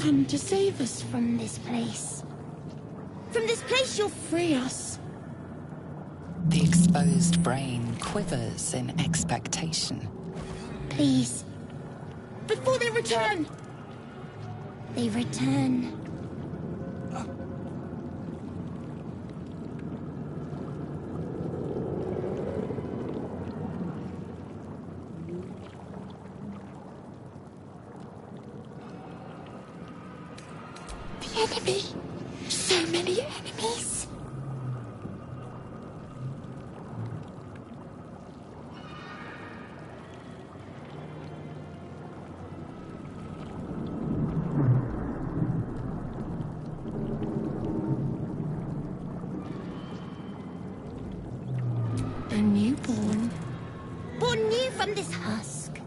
come to save us from this place. From this place you'll free us. The exposed brain quivers in expectation. Please. Before they return! They return. The enemy! So many enemies! A newborn. Born new from this husk.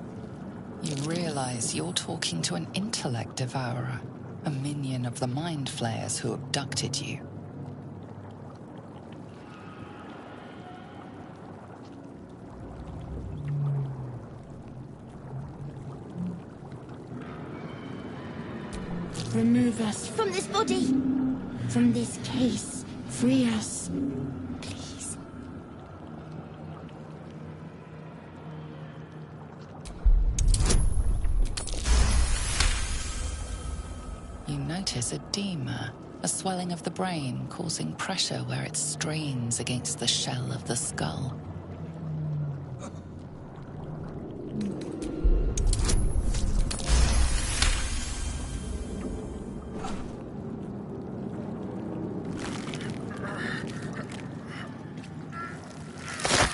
You realize you're talking to an intellect devourer, a minion of the mind flayers who abducted you. Remove us from this body. From this case. Free us. Please. You notice edema, a swelling of the brain causing pressure where it strains against the shell of the skull.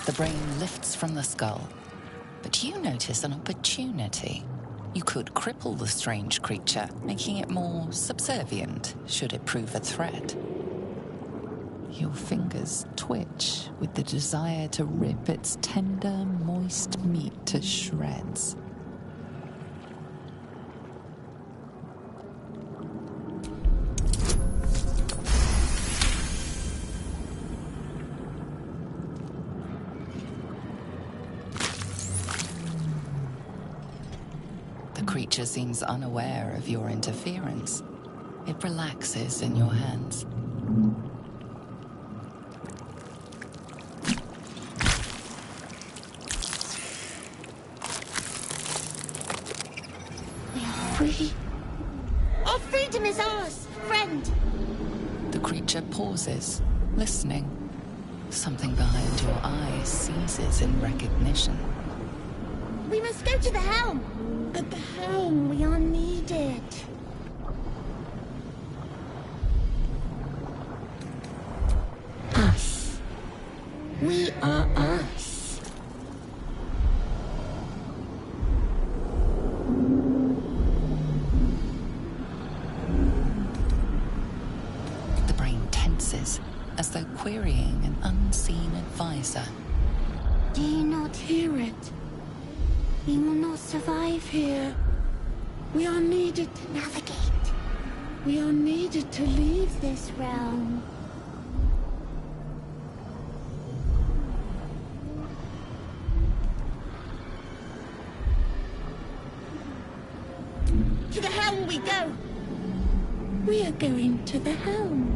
The brain lifts from the skull, but you notice an opportunity. You could cripple the strange creature, making it more subservient should it prove a threat. Your fingers twitch with the desire to rip its tender, moist meat to shreds. The creature seems unaware of your interference. It relaxes in your hands. We are free. Our freedom is ours, friend. The creature pauses, listening. Something behind your eyes seizes in recognition. We must go to the helm. At the helm, we are needed. Us. We are us. The brain tenses, as though querying an unseen advisor. Do you not hear it? We will not survive here. We are needed to navigate. We are needed to leave this realm. To the helm we go. We are going to the helm.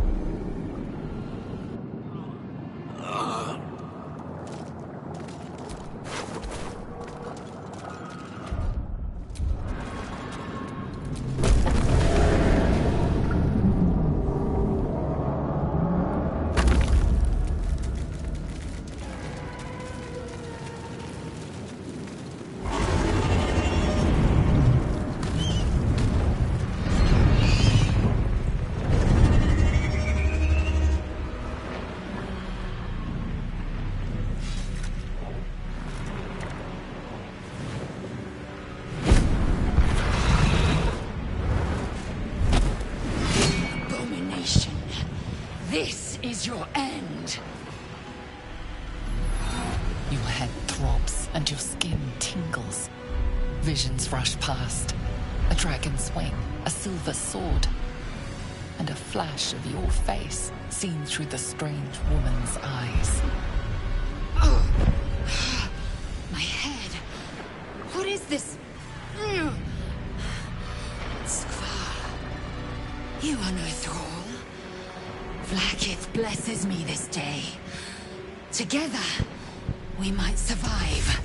This is your end. Your head throbs and your skin tingles. Visions rush past. A dragon's wing, a silver sword, and a flash of your face seen through the strange woman's eyes. My head. What is this? Skvar. You are no thrall. Vlaakith blesses me this day. Together, we might survive.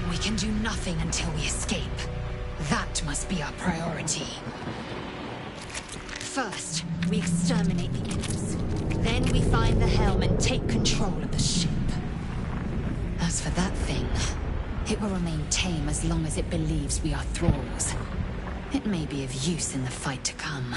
We can do nothing until we escape. That must be our priority. First, we exterminate the imps. Then we find the helm and take control of the ship. As for that thing, it will remain tame as long as it believes we are thralls. It may be of use in the fight to come.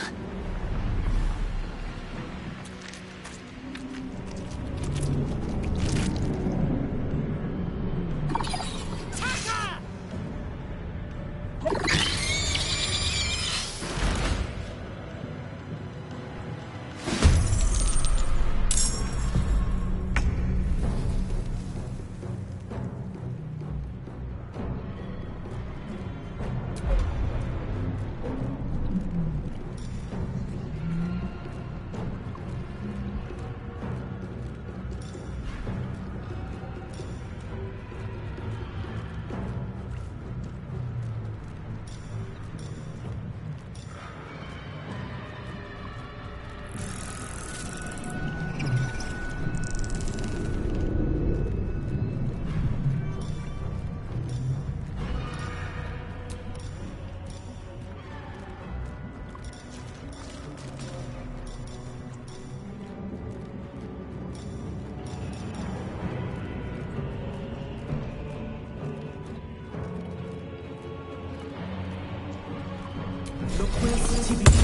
Look where city begins.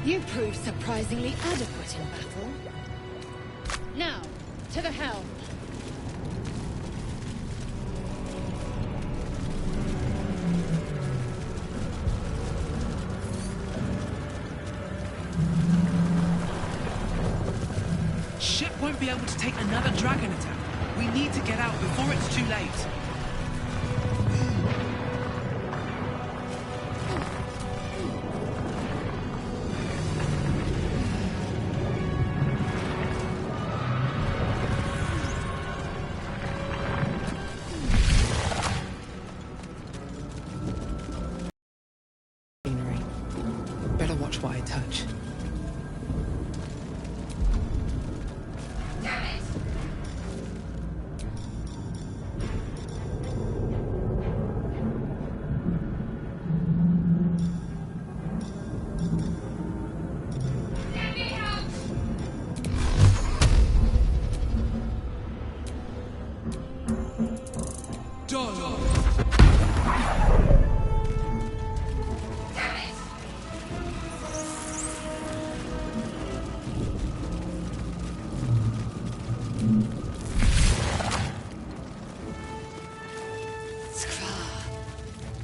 You proved surprisingly adequate in battle. Now, to the helm. Ship won't be able to take another dragon attack. We need to get out before it's too late. Better watch what I touch.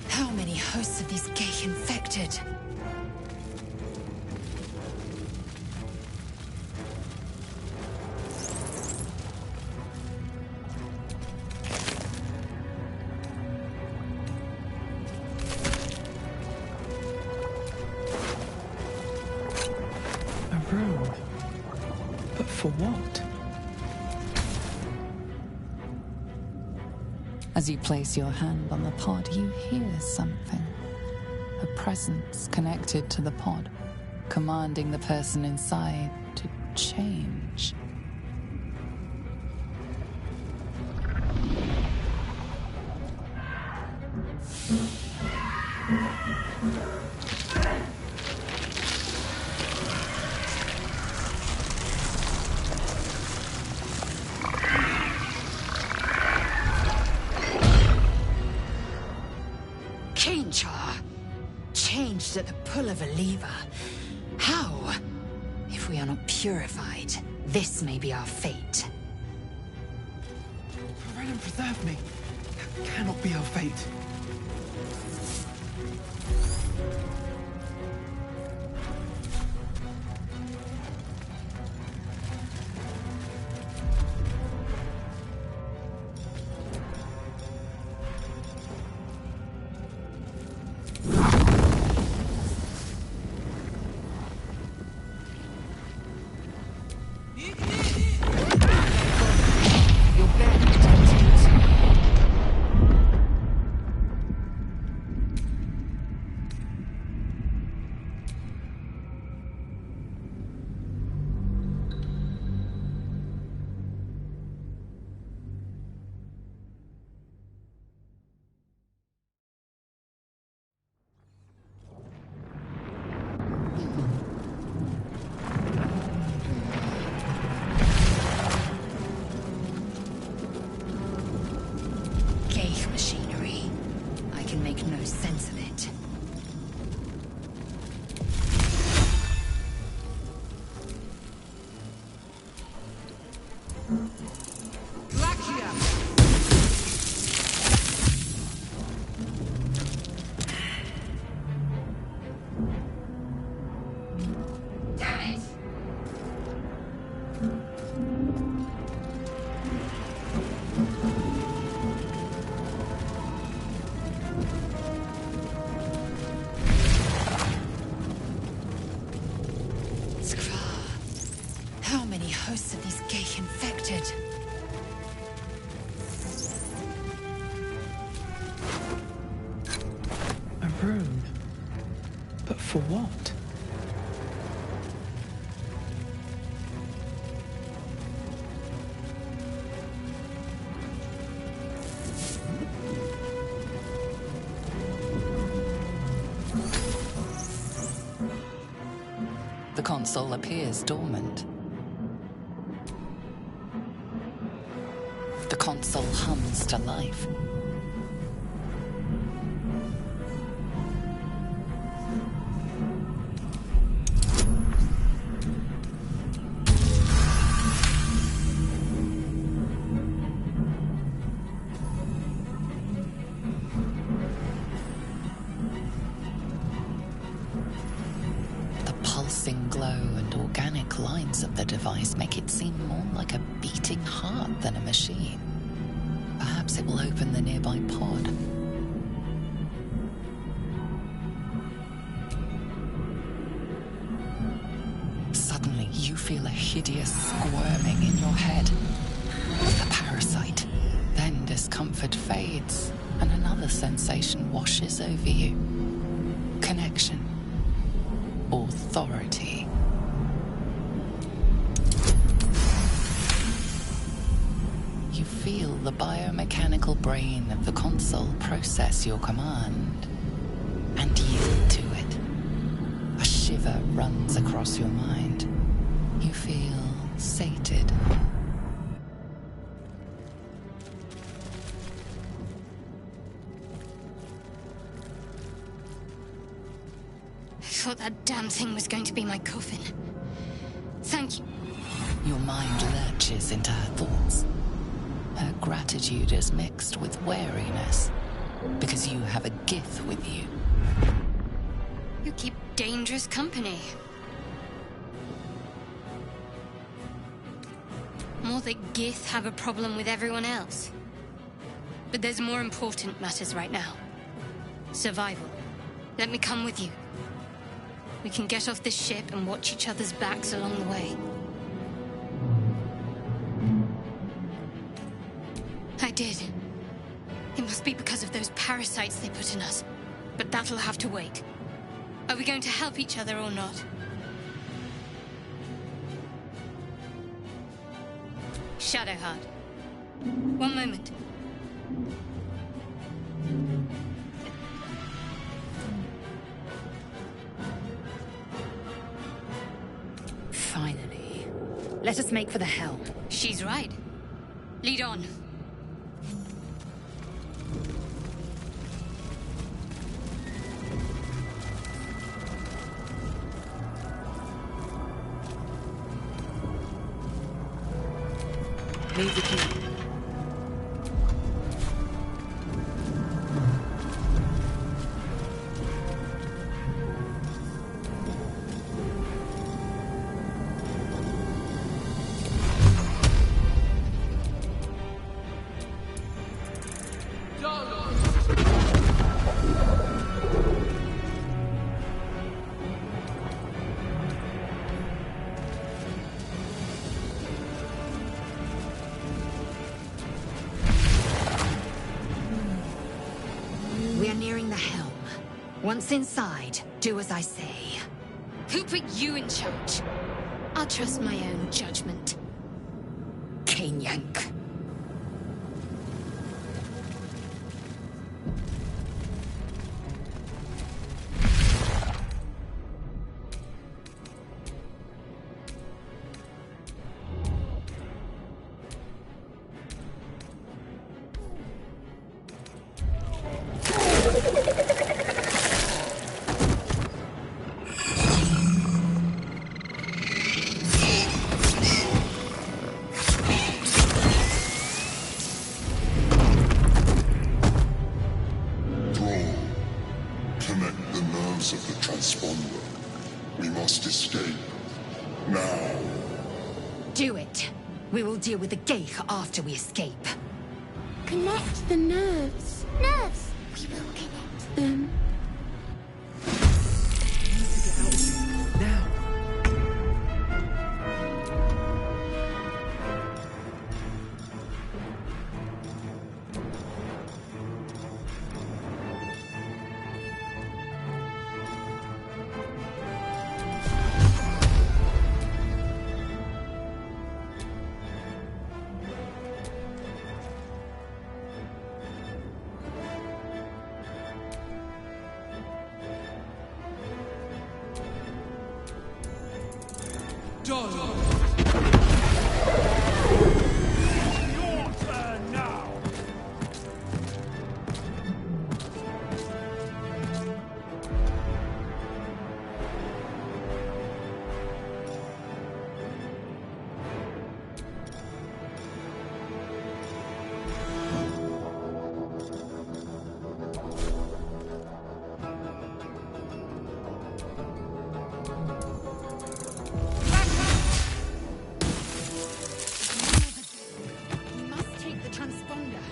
How many hosts of these Ghaik infected? A road. But for what? As you place your hand on the pod, you hear something. A presence connected to the pod, commanding the person inside to change. Cainchar, changed at the pull of a lever. How? If we are not purified, this may be our fate. Renan, preserve me. That cannot be our fate. Hosts of these Ghaik infected. A rune? But for what? The console appears dormant. The console hums to life. The pulsing glow and organic lines of the device make it seem more like a beating heart than a machine. Perhaps it will open the nearby pod. Suddenly, you feel a hideous squirming in your head. The parasite. Then discomfort fades, and another sensation washes over you. Connection. Authority. You feel the biomechanical brain of the console process your command and yield to it. A shiver runs across your mind. You feel sated. I thought that damn thing was going to be my coffin. Thank you. Your mind lurches into her thoughts. Her gratitude is mixed with wariness, because you have a Gith with you. You keep dangerous company. More that Gith have a problem with everyone else. But there's more important matters right now. Survival. Let me come with you. We can get off this ship and watch each other's backs along the way. I did. It must be because of those parasites they put in us. But that'll have to wait. Are we going to help each other or not? Shadowheart. One moment. Let us make for the helm. She's right. Lead on. Need the key. We are nearing the helm. Once inside, do as I say. Who put you in charge? I'll trust my own judgment. Cane Yank. Connect the nerves of the transponder. We must escape. Now. Do it. We will deal with the Geich after we escape. Connect the nerves. Nerves! We will connect them. Now. Dolo. Your turn now! We must take the transponder.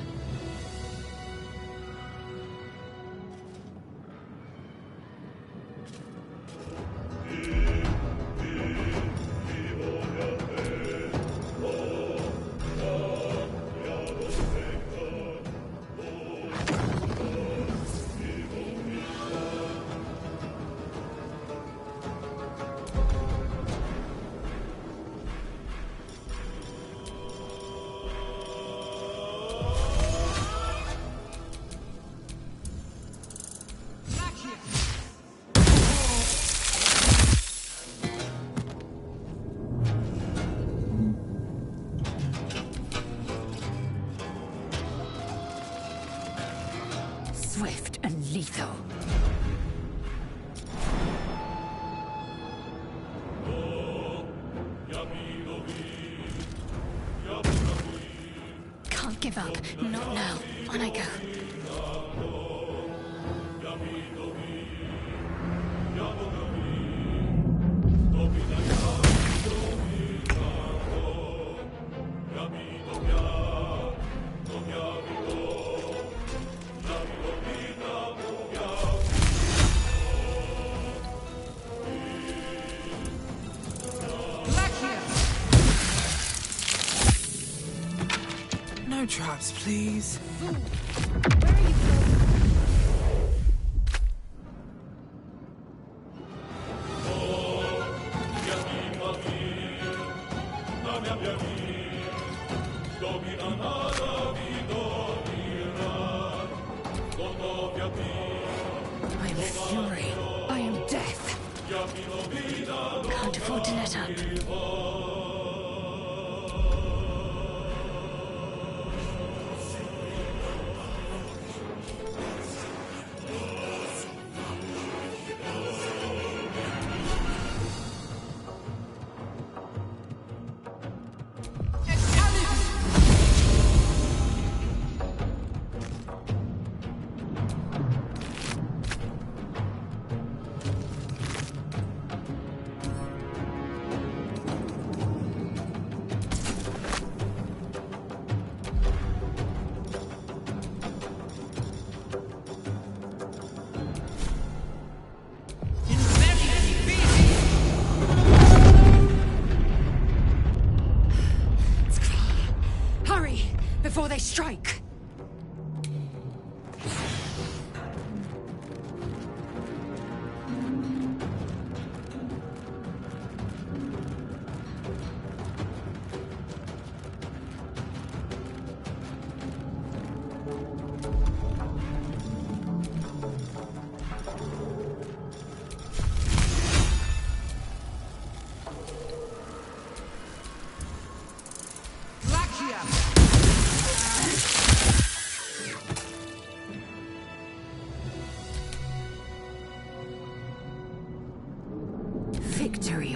Swift and lethal. Can't give up. Not now. On I go. No traps, please. I am fury. I am death. Can't afford to let up.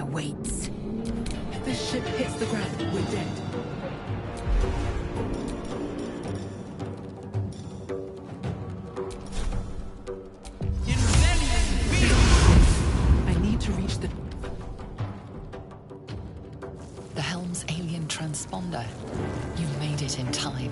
awaits. If this ship hits the ground, we're dead. I need to reach the... The helm's alien transponder. You made it in time.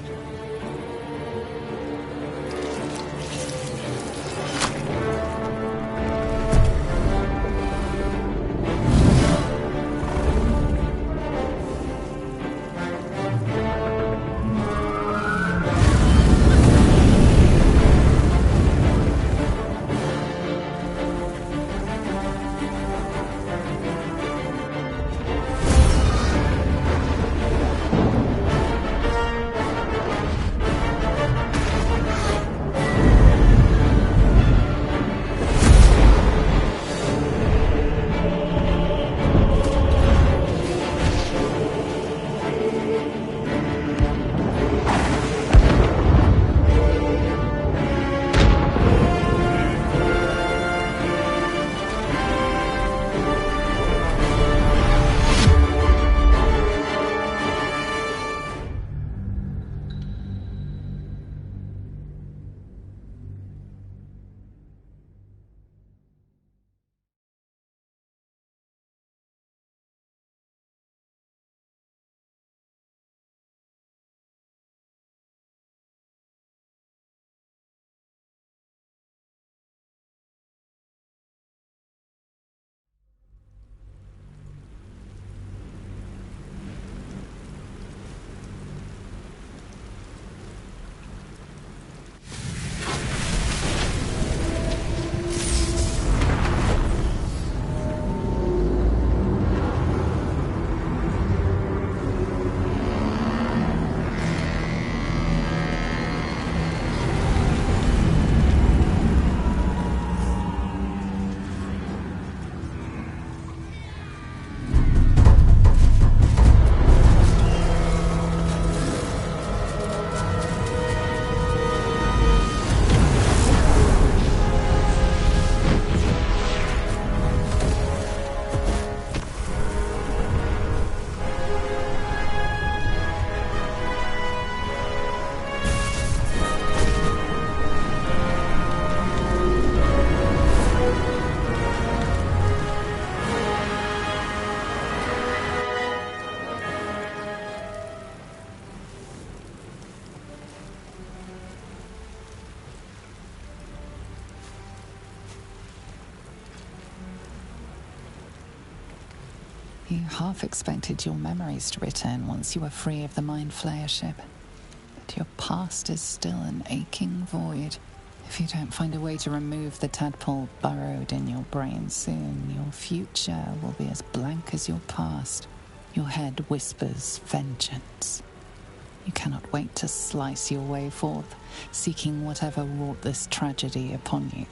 You half expected your memories to return once you were free of the Mind Flayer ship. But your past is still an aching void. If you don't find a way to remove the tadpole burrowed in your brain soon, your future will be as blank as your past. Your head whispers vengeance. You cannot wait to slice your way forth, seeking whatever wrought this tragedy upon you.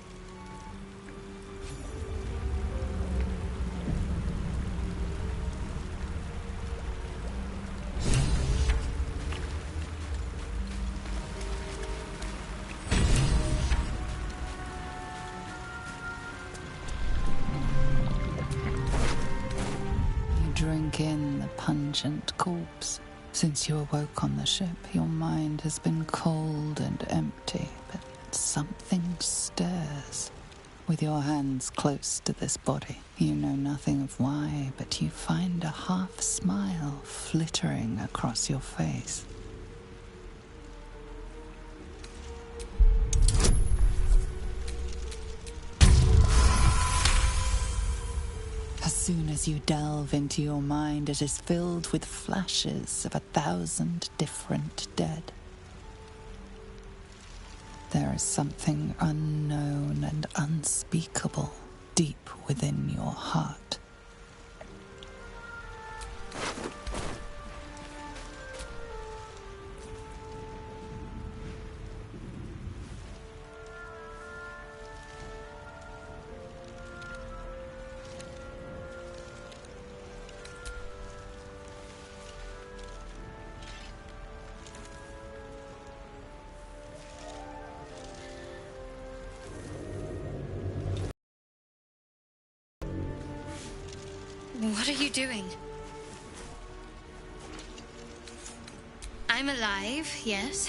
Drink in the pungent corpse. Since you awoke on the ship, your mind has been cold and empty, but something stirs. With your hands close to this body, you know nothing of why, but you find a half smile flittering across your face. As soon as you delve into your mind, it is filled with flashes of 1,000 different dead. There is something unknown and unspeakable deep within your heart. What are you doing? I'm alive, yes.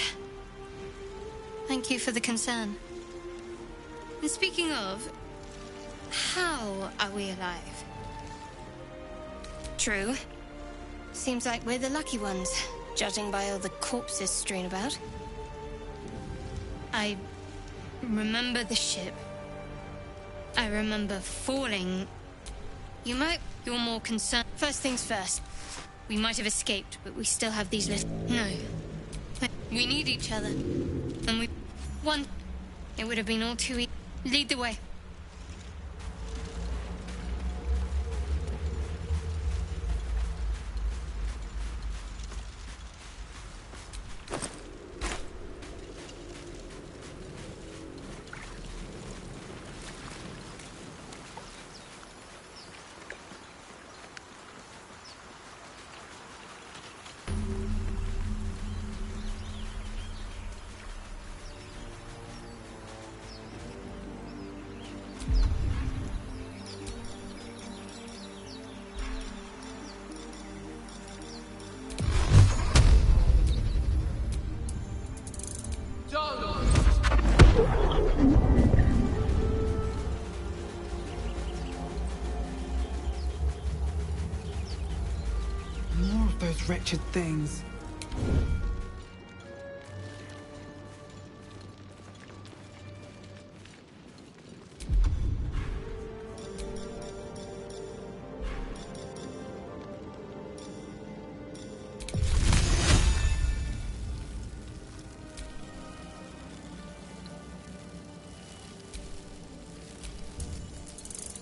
Thank you for the concern. And speaking of, how are we alive? True. Seems like we're the lucky ones, judging by all the corpses strewn about. I remember the ship. I remember falling. You're more concerned. First things first. We might have escaped, but we still have these little... No. We need each other. And it would have been all too easy. Lead the way. More of those wretched things.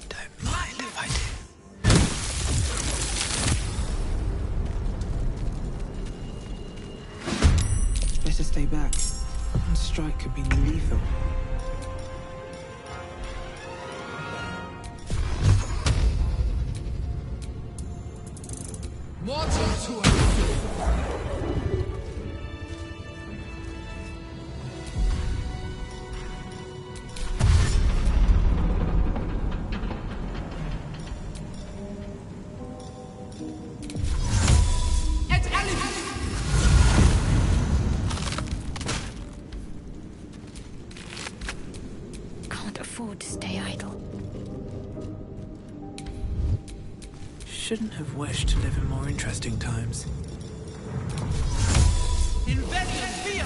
Don't mind if I do. Better stay back. One strike could be lethal. Mortal to us! Can't afford to stay idle. Shouldn't have wished to live in more interesting times. Invention fear!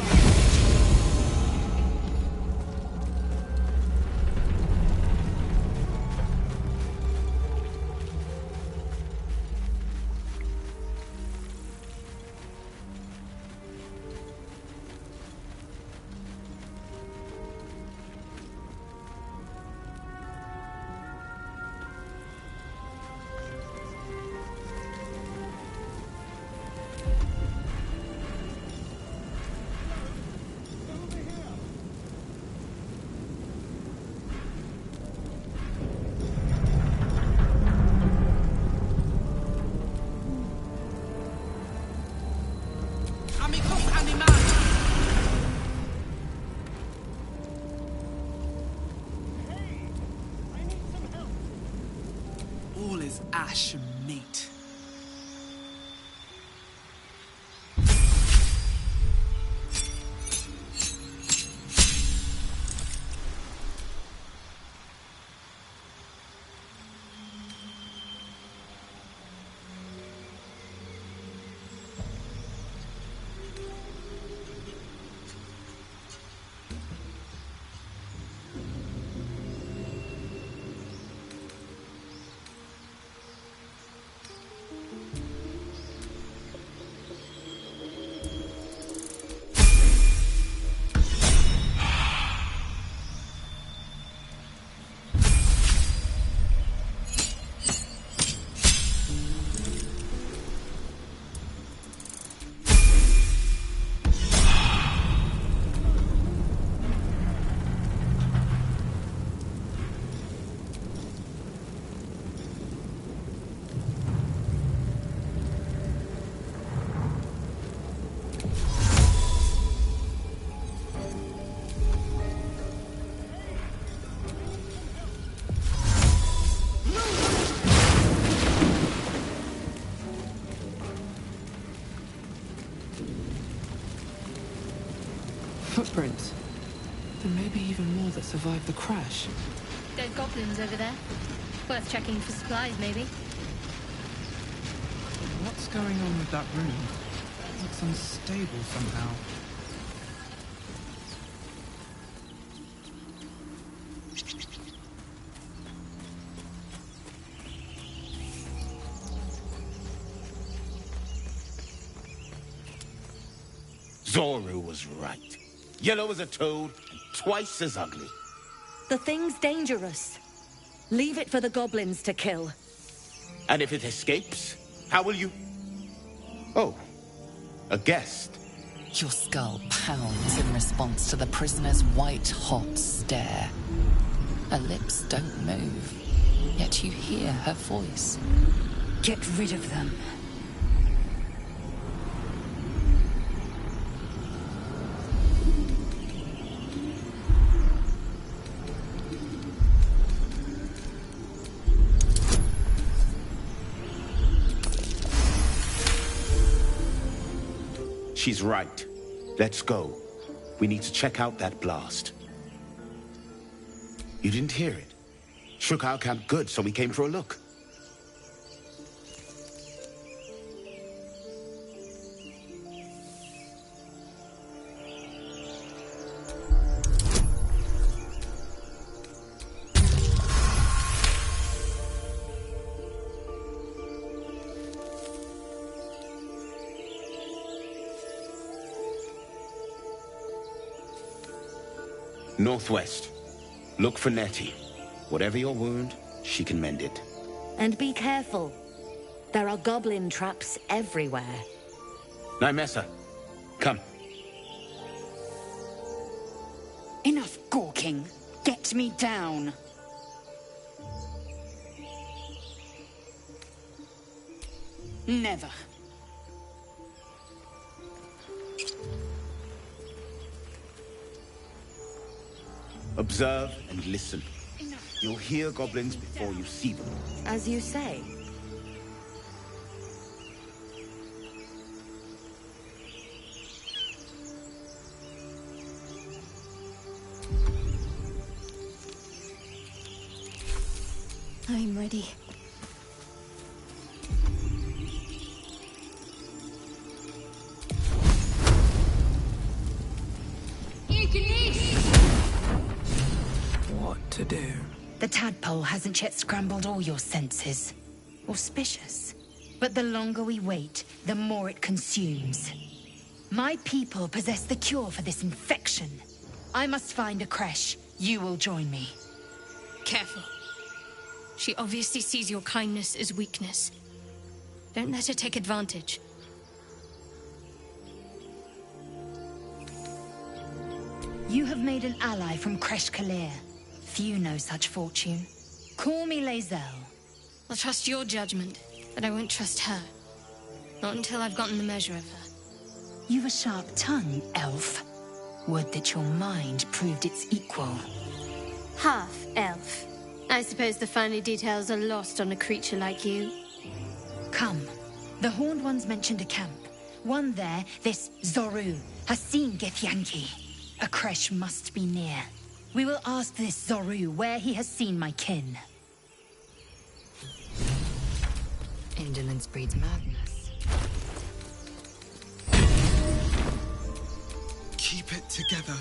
All is ash and meat. be even more that survived the crash. Dead goblins over there. Worth checking for supplies, maybe. What's going on with that room? It looks unstable somehow. Zorru was right. Yellow as a toad, and twice as ugly. The thing's dangerous. Leave it for the goblins to kill. And if it escapes, how will you... Oh, a guest. Your skull pounds in response to the prisoner's white-hot stare. Her lips don't move, yet you hear her voice. Get rid of them. She's right. Let's go. We need to check out that blast. You didn't hear it? Shook our camp good, so we came for a look. Northwest. Look for Nettie. Whatever your wound, she can mend it. And be careful. There are goblin traps everywhere. Nymessa, come. Enough gawking. Get me down. Never. Observe and listen. You'll hear goblins before you see them. As you say. I'm ready. What to do? The tadpole hasn't yet scrambled all your senses. Auspicious. But the longer we wait, the more it consumes. My people possess the cure for this infection. I must find a creche. You will join me. Careful. She obviously sees your kindness as weakness. Don't let her take advantage. You have made an ally from Creche Kalir. Few know such fortune. Call me Lae'zel. I'll trust your judgment, but I won't trust her. Not until I've gotten the measure of her. You've a sharp tongue, elf. Would that your mind proved its equal. Half-elf. I suppose the finer details are lost on a creature like you. Come. The Horned Ones mentioned a camp. One there, this Zorru, has seen Githyanki. A creche must be near. We will ask this Zorru where he has seen my kin. Indolence breeds madness. Keep it together.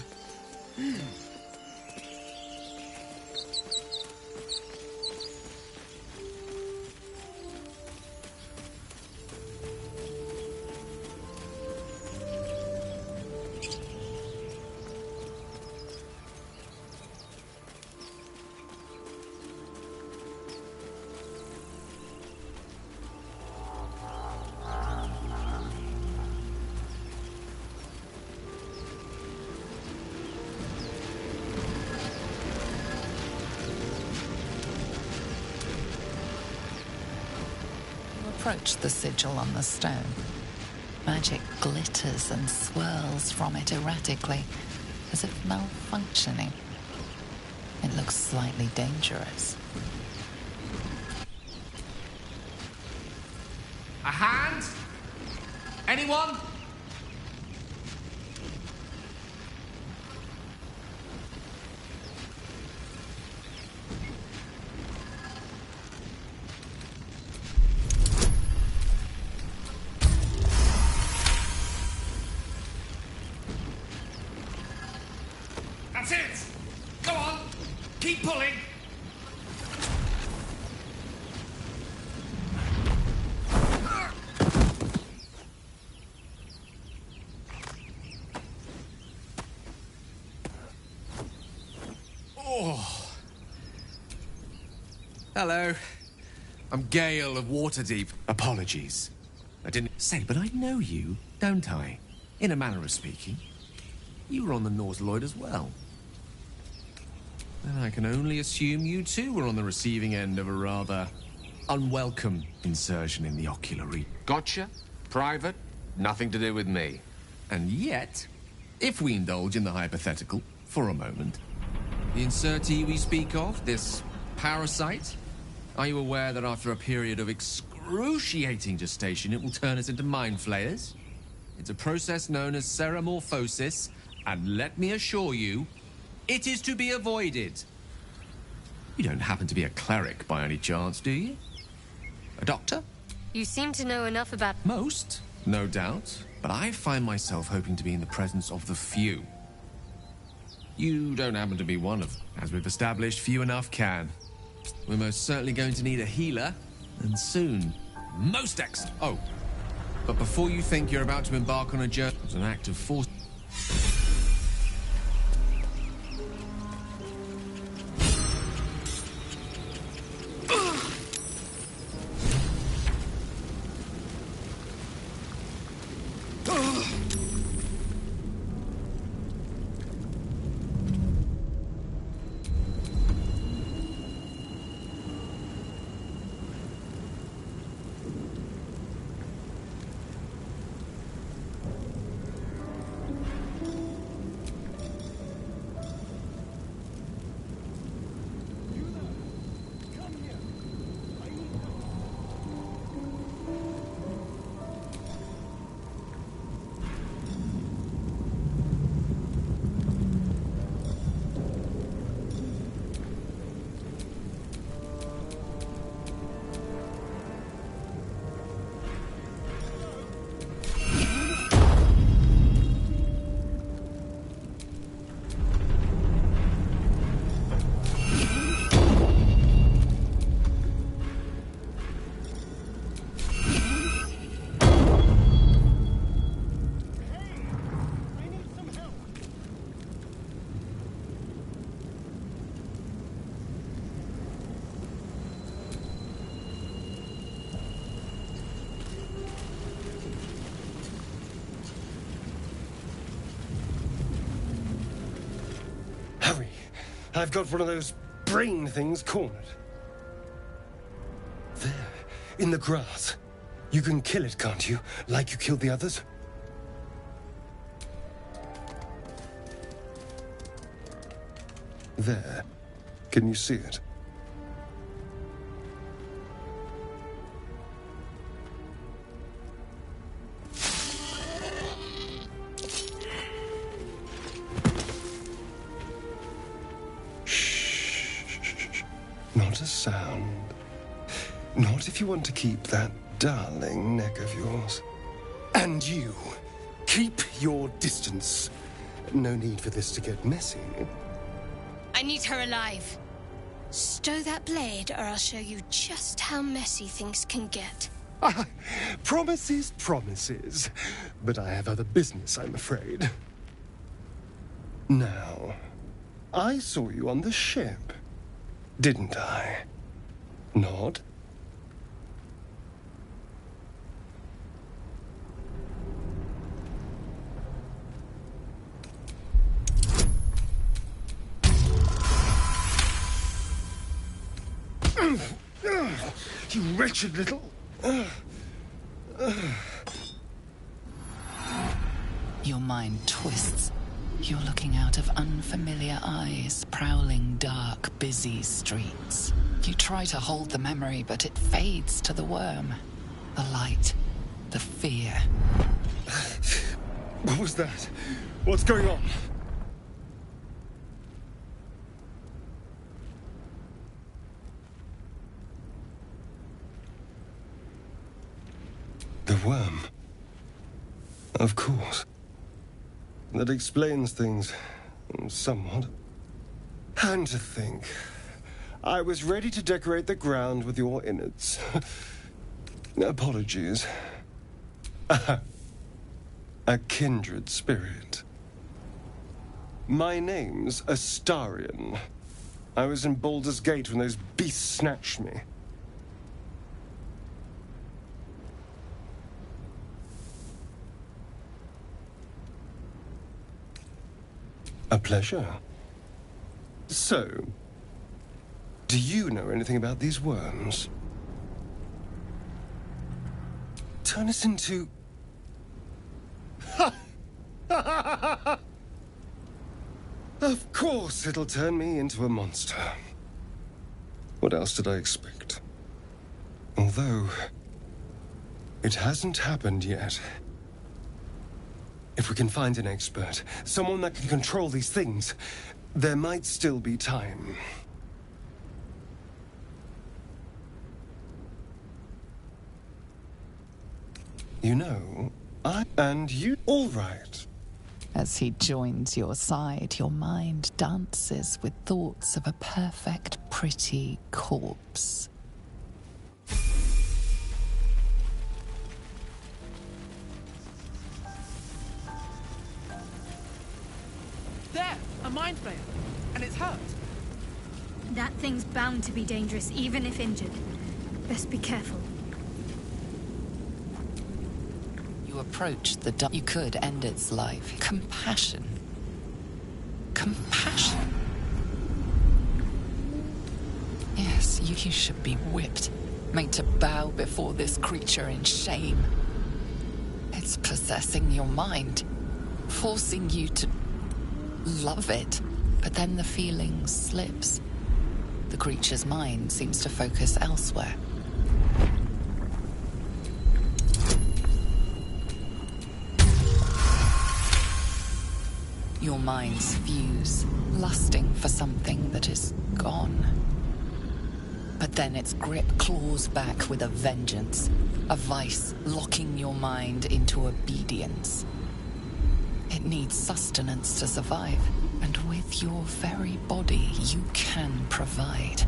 Approach the sigil on the stone. Magic glitters and swirls from it erratically, as if malfunctioning. It looks slightly dangerous. A hand? Anyone? Keep pulling! Oh. Hello. I'm Gale of Waterdeep. Apologies. I didn't say, but I know you, don't I? In a manner of speaking. You were on the Nautiloid as well. And I can only assume you too were on the receiving end of a rather unwelcome insertion in the ocular region. Gotcha. Private. Nothing to do with me. And yet, if we indulge in the hypothetical for a moment, the insertee we speak of, this parasite, are you aware that after a period of excruciating gestation, it will turn us into mind flayers? It's a process known as ceramorphosis, and let me assure you, it is to be avoided. You don't happen to be a cleric by any chance, do you? A doctor? You seem to know enough about... Most, no doubt. But I find myself hoping to be in the presence of the few. You don't happen to be one of them. As we've established, few enough can. We're most certainly going to need a healer, and soon. Most excellent. Oh, but before you think you're about to embark on a journey, it's an act of force. I've got one of those brain things cornered. There, in the grass. You can kill it, can't you? Like you killed the others? There. Can you see it? Not a sound. Not if you want to keep that darling neck of yours. And you, keep your distance. No need for this to get messy. I need her alive. Stow that blade, or I'll show you just how messy things can get. Promises, promises. But I have other business, I'm afraid. Now, I saw you on the ship. Didn't I? Nod? You wretched little... Your mind twists. You're looking out of unfamiliar eyes, prowling dark, busy streets. You try to hold the memory, but it fades to the worm. The light. The fear. What was that? What's going on? The worm. Of course. That explains things somewhat. And to think, I was ready to decorate the ground with your innards. Apologies. A kindred spirit. My name's Astarion. I was in Baldur's Gate when those beasts snatched me. A pleasure. So, do you know anything about these worms? Turn us into... Of course it'll turn me into a monster. What else did I expect? Although, it hasn't happened yet. If we can find an expert, someone that can control these things, there might still be time. You know, and you... All right. As he joins your side, your mind dances with thoughts of a perfect, pretty corpse. There! A mind flayer! And it's hurt! That thing's bound to be dangerous, even if injured. Best be careful. You approach the dark. You could end its life. Compassion. Compassion. Yes, you should be whipped, made to bow before this creature in shame. It's possessing your mind, forcing you to love it, but then the feeling slips. The creature's mind seems to focus elsewhere. Your minds fuse, lusting for something that is gone. But then its grip claws back with a vengeance, a vice locking your mind into obedience. It needs sustenance to survive, and with your very body, you can provide.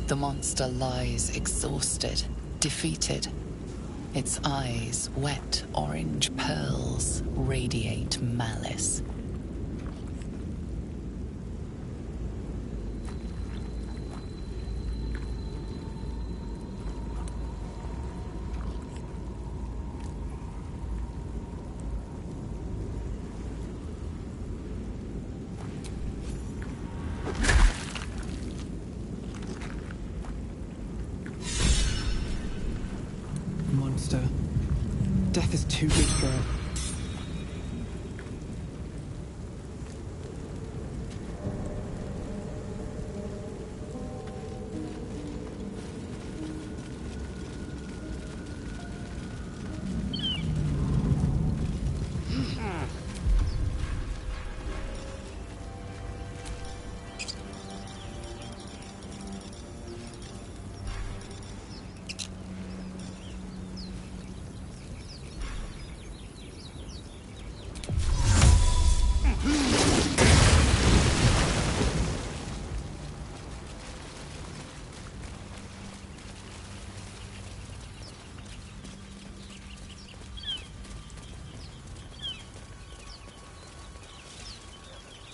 The monster lies exhausted, defeated. Its eyes, wet orange pearls, radiate malice. Monster. Death is too big for it.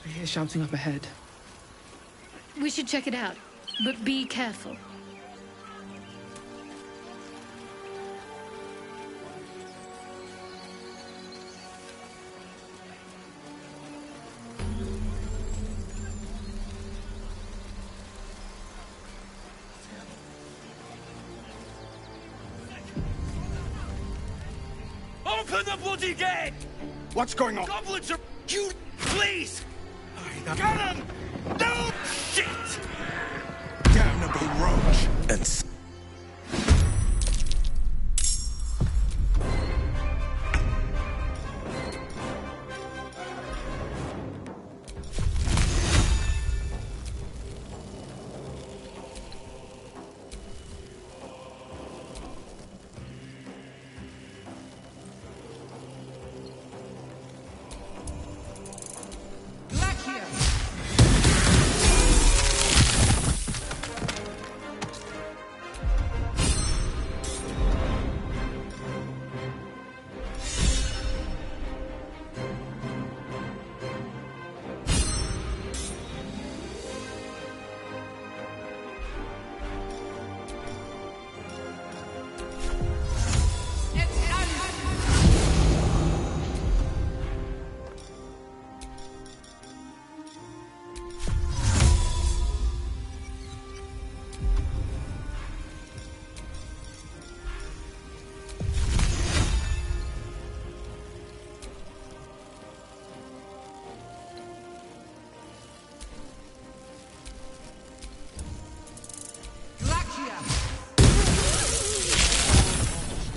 I hear shouting up ahead. We should check it out, but be careful. Open the bloody gate! What's going on? Goblins are... You... Please! Cannon! No! Shit! Damnable roach! And...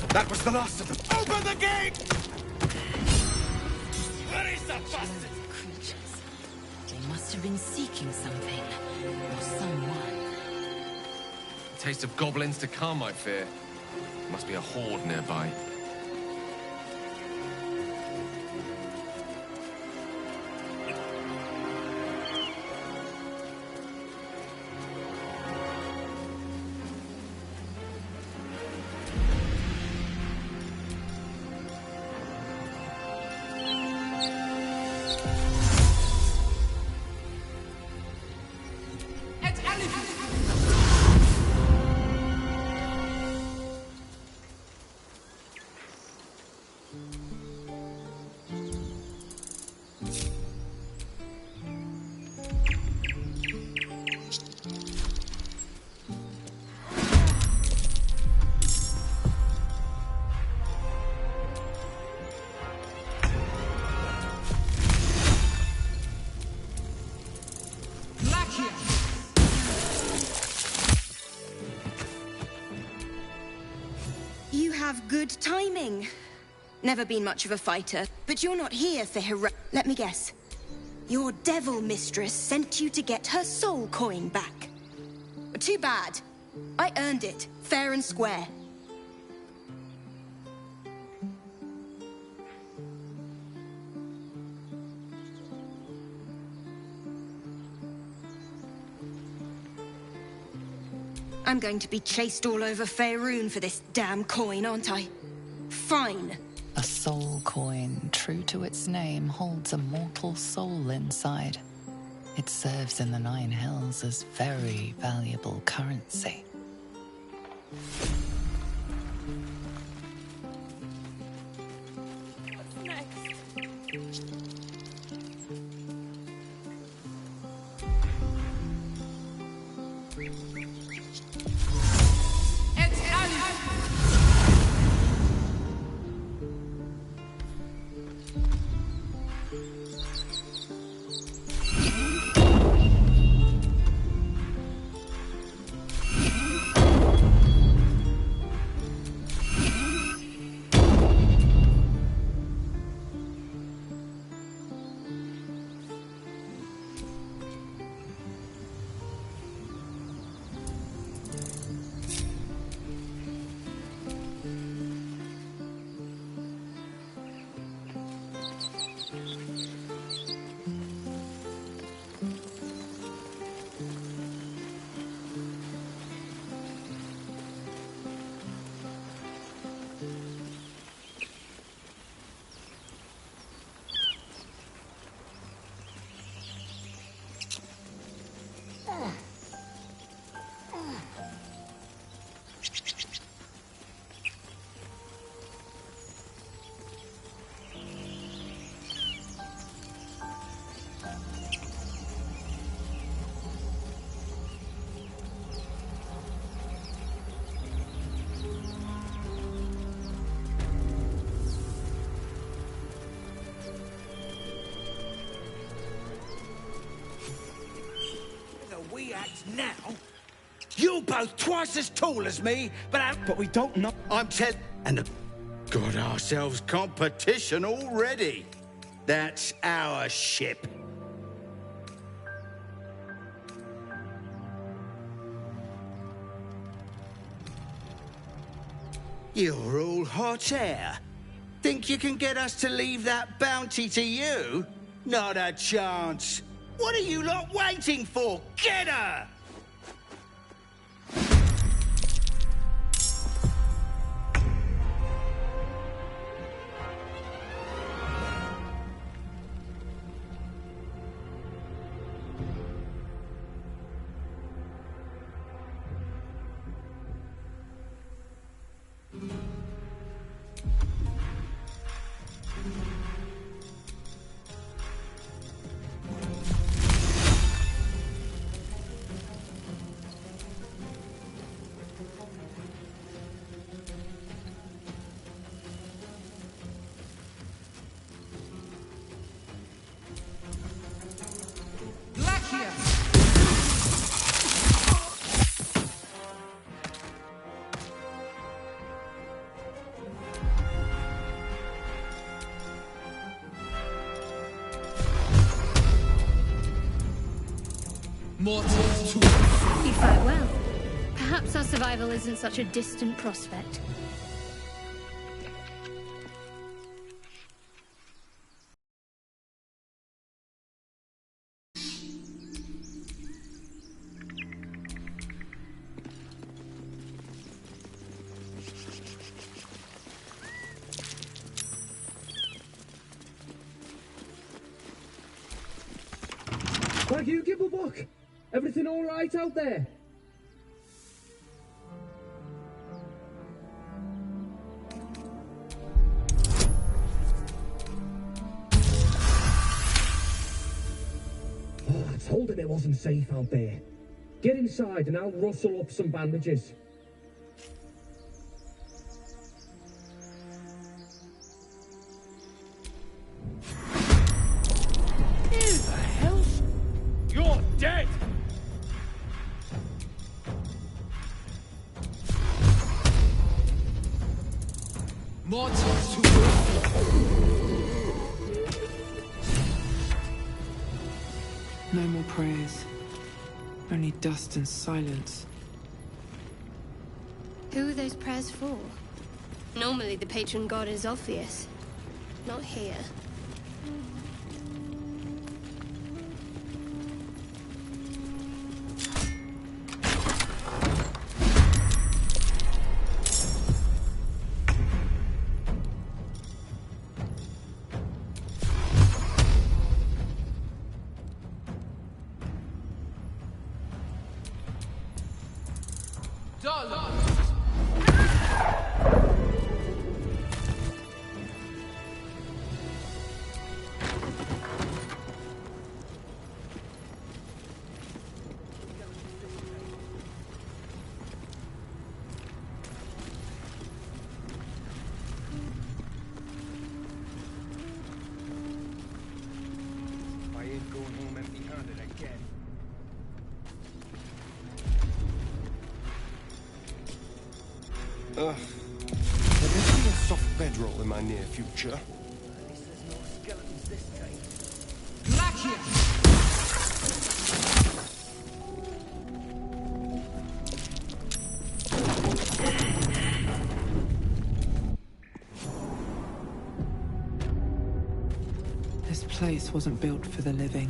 That was the last of them. Open the gate! Where is the bastard? Creatures. They must have been seeking something. Or someone. A taste of goblins to come, I fear. Must be a horde nearby. You have good timing. Never been much of a fighter, but you're not here for Let me guess. Your devil mistress sent you to get her soul coin back. Too bad. I earned it, fair and square. I'm going to be chased all over Faerun for this damn coin, aren't I? Fine. A soul coin, true to its name, holds a mortal soul inside. It serves in the Nine Hells as very valuable currency. What's next? both twice as tall as me, but we don't know. Got ourselves competition already. That's our ship. You're all hot air. Think you can get us to leave that bounty to you? Not a chance. What are you lot waiting for? Get her! Mortals You fight well. Perhaps our survival isn't such a distant prospect. Thank you, Gibblebuck. Everything all right out there? Oh, I told him it wasn't safe out there. Get inside and I'll rustle up some bandages. Mortals No more prayers. Only dust and silence. Who are those prayers for? Normally the patron god is Orpheus. Not here. There better be a soft bedroll in my near future. At least there's no skeletons this time. Glacia! This place wasn't built for the living.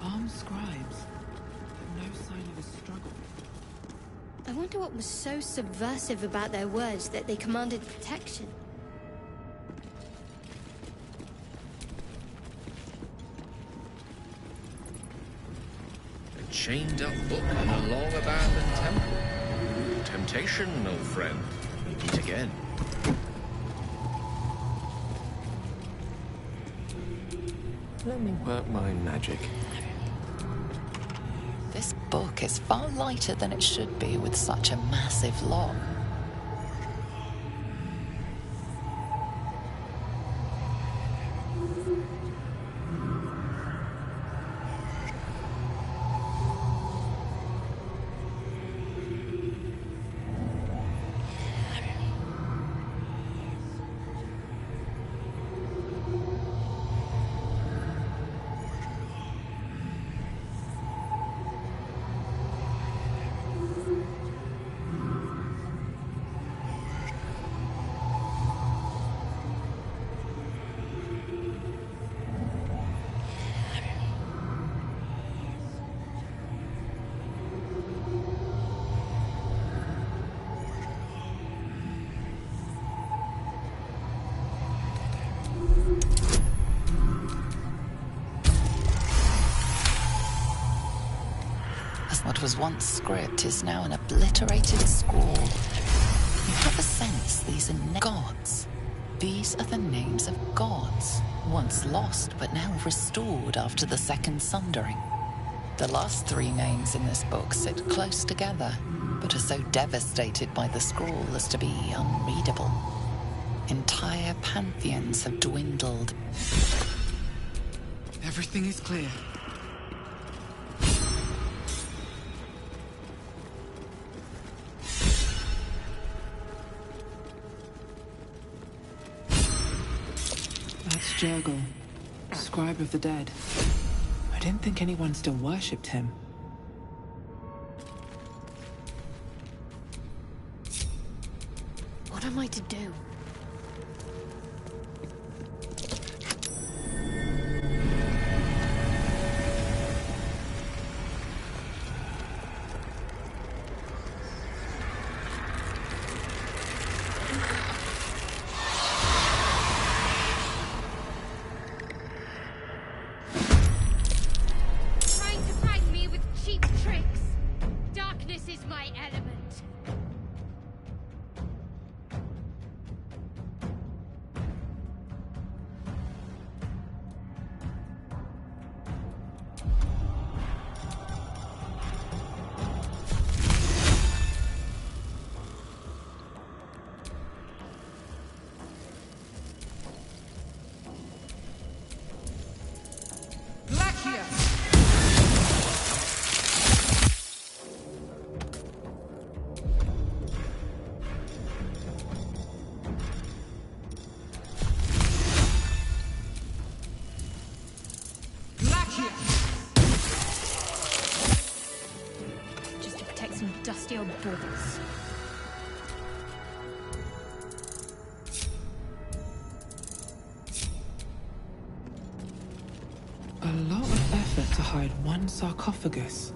Armed scribes, but no sign of a struggle. I wonder what was so subversive about their words that they commanded protection. A chained up book in a long abandoned temple. Temptation, old friend. We meet again. Let me work my magic. This book is far lighter than it should be with such a massive log. was once script is now an obliterated scrawl. You have a sense these are gods. These are the names of gods, once lost but now restored after the Second Sundering. The last three names in this book sit close together, but are so devastated by the scroll as to be unreadable. Entire pantheons have dwindled. Everything is clear. That's Jurgle, scribe of the dead. I didn't think anyone still worshipped him. What am I to do? Trying to find me with cheap tricks. Darkness is my element. Just to protect some dusty old balls. A lot of effort to hide one sarcophagus.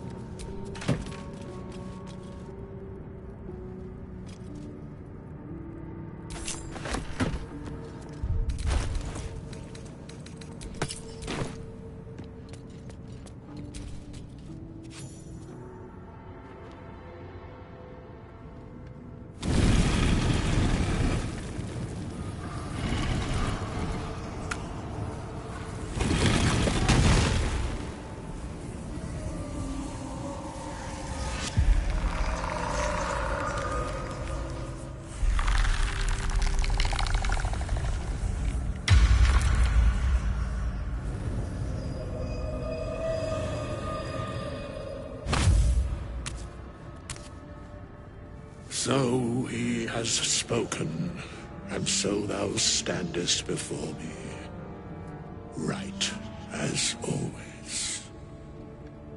So he has spoken, and so thou standest before me, right as always.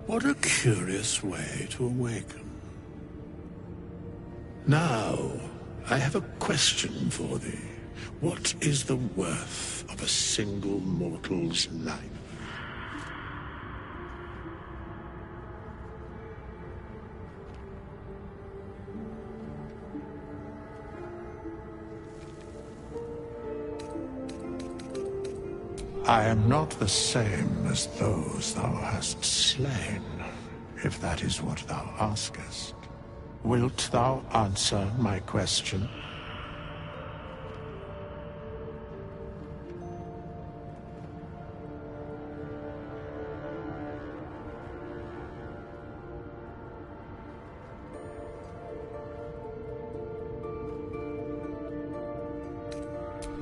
What a curious way to awaken. Now, I have a question for thee. What is the worth of a single mortal's life? I am not the same as those thou hast slain, if that is what thou askest. Wilt thou answer my question?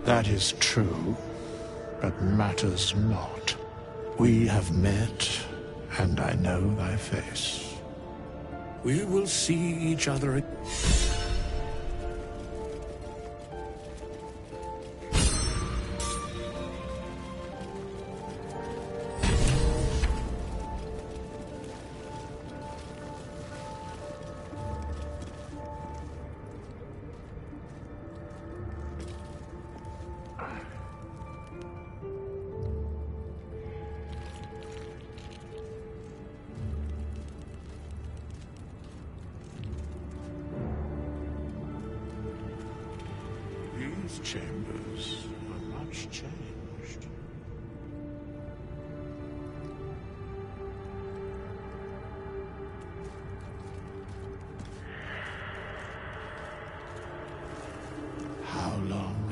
That is true. But matters not. We have met, and I know thy face. We will see each other again. These chambers are much changed.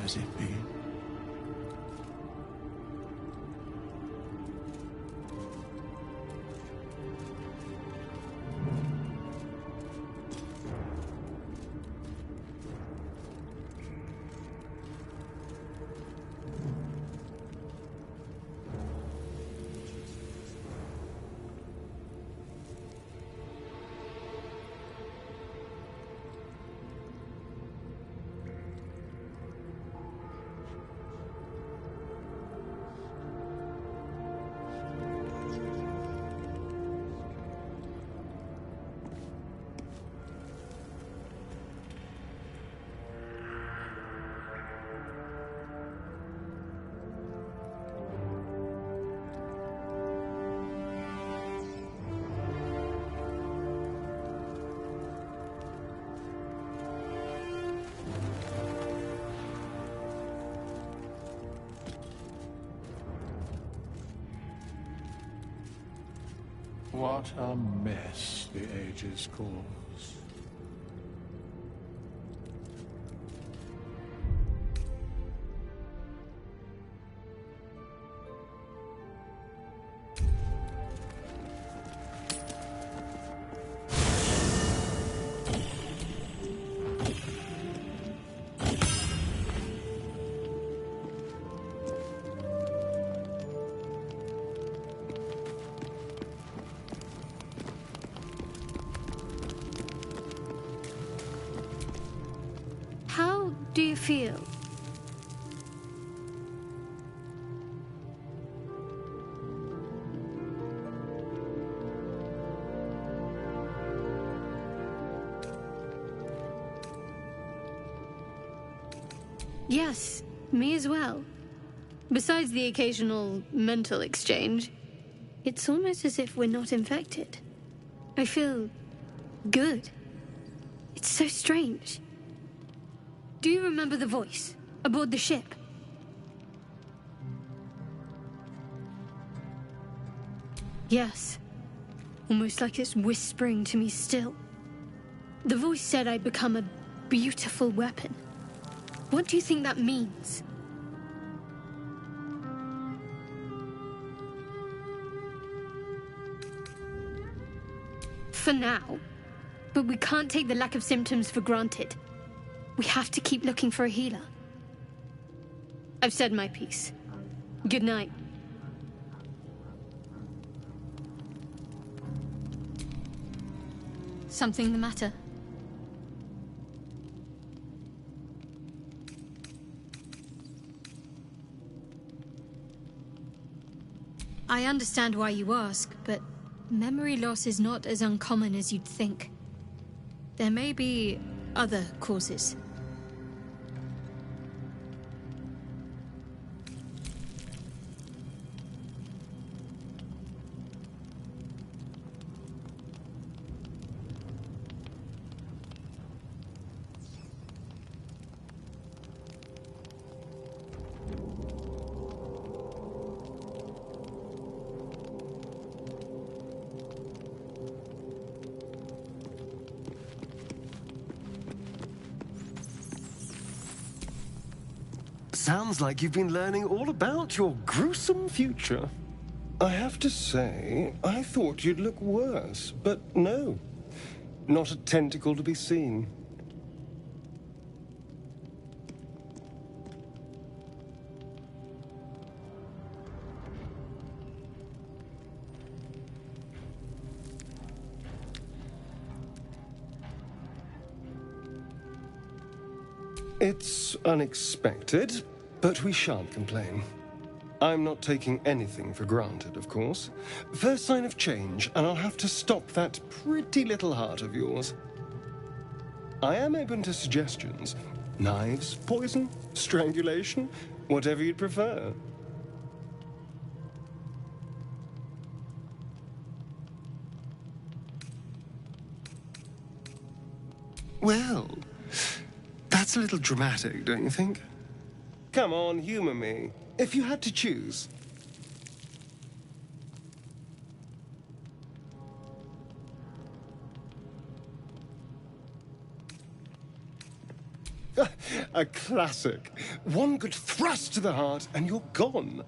has it been? What a mess the ages cause. How do you feel? Yes, me as well. Besides the occasional mental exchange, it's almost as if we're not infected. I feel good. It's so strange. Do you remember the voice aboard the ship? Yes. Almost like it's whispering to me still. The voice said I'd become a beautiful weapon. What do you think that means? For now. But we can't take the lack of symptoms for granted. We have to keep looking for a healer. I've said my piece. Good night. Something the matter? I understand why you ask, but memory loss is not as uncommon as you'd think. There may be other causes. Sounds like you've been learning all about your gruesome future. I have to say, I thought you'd look worse, but no. Not a tentacle to be seen. It's unexpected, but we shan't complain. I'm not taking anything for granted, of course. First sign of change, and I'll have to stop that pretty little heart of yours. I am open to suggestions. Knives, poison, strangulation, whatever you'd prefer. Well, that's a little dramatic, don't you think? Come on, humor me. If you had to choose. A classic. One good thrust to the heart and you're gone.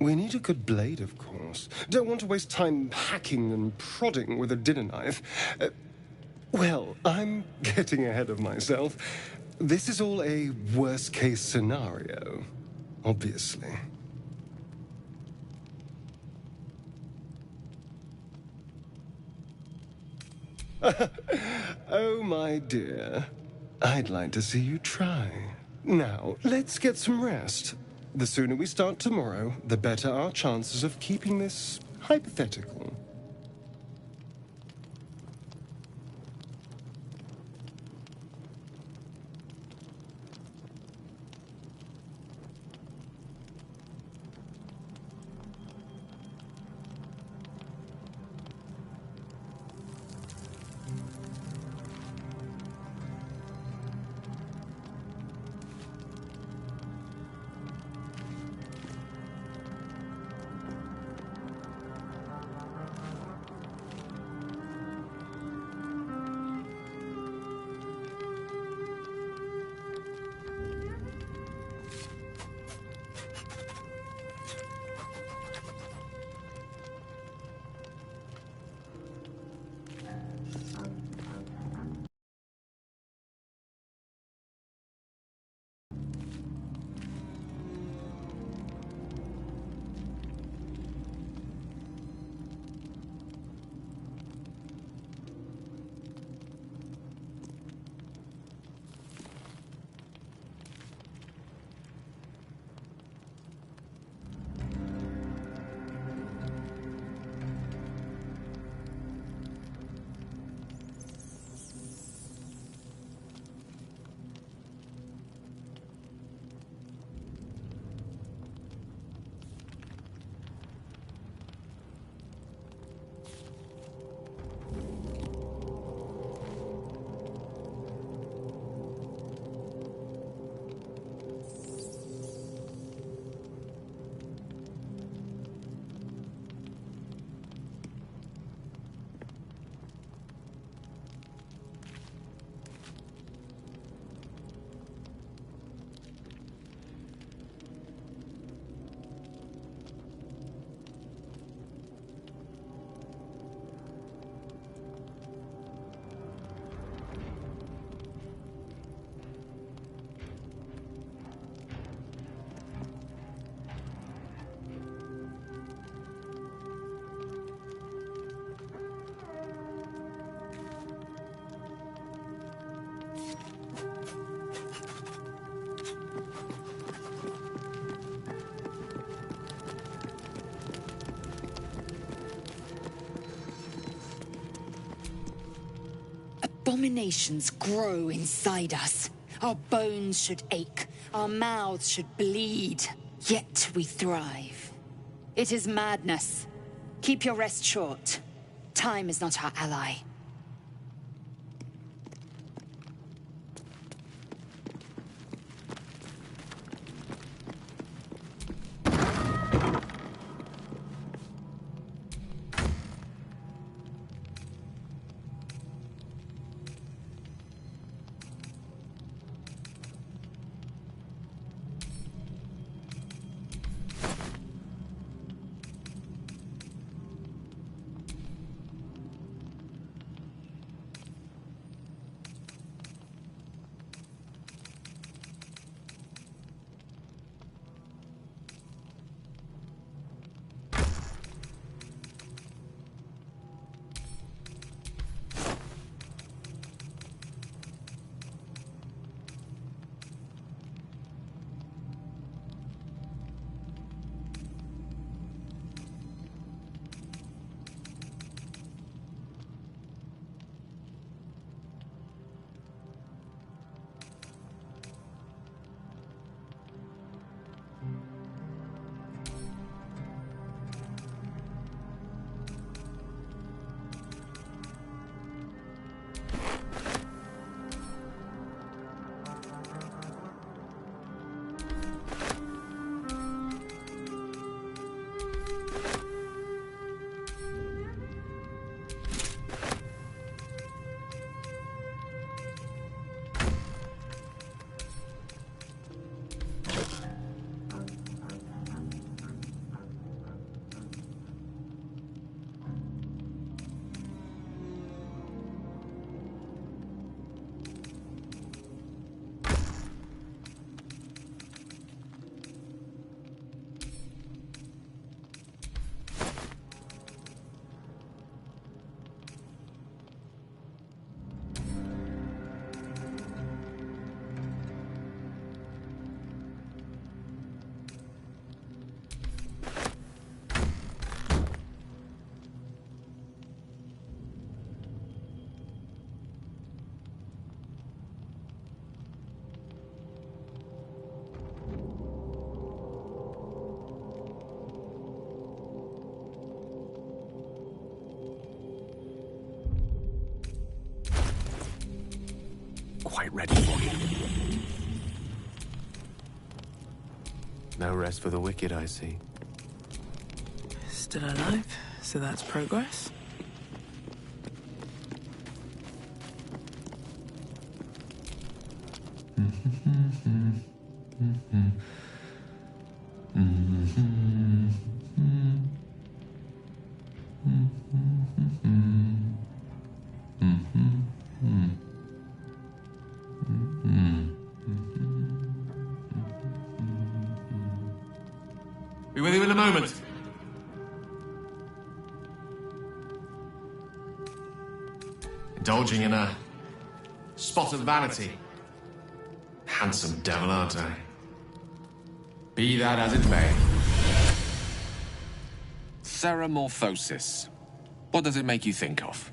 We need a good blade, of course. Don't want to waste time hacking and prodding with a dinner knife. Well, I'm getting ahead of myself. This is all a worst-case scenario, obviously. Oh, my dear. I'd like to see you try. Now, let's get some rest. The sooner we start tomorrow, the better our chances of keeping this hypothetical. Abominations grow inside us. Our bones should ache. Our mouths should bleed. Yet we thrive. It is madness. Keep your rest short. Time is not our ally. ready for you. No rest for the wicked, I see. Still alive, so that's progress. Be with you in a moment. Indulging in a spot of vanity. Handsome devil, aren't I? Be that as it may. Ceramorphosis. What does it make you think of?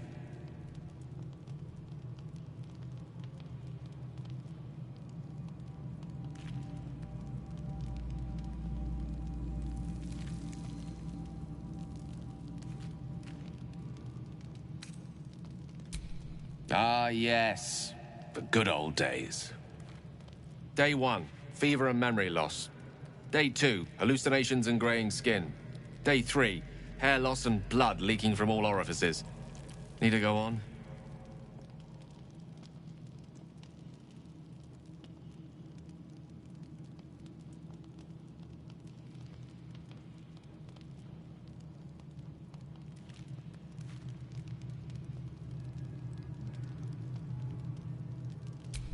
Ah, yes. The good old days. Day 1, fever and memory loss. Day 2, hallucinations and graying skin. Day 3, hair loss and blood leaking from all orifices. Need to go on?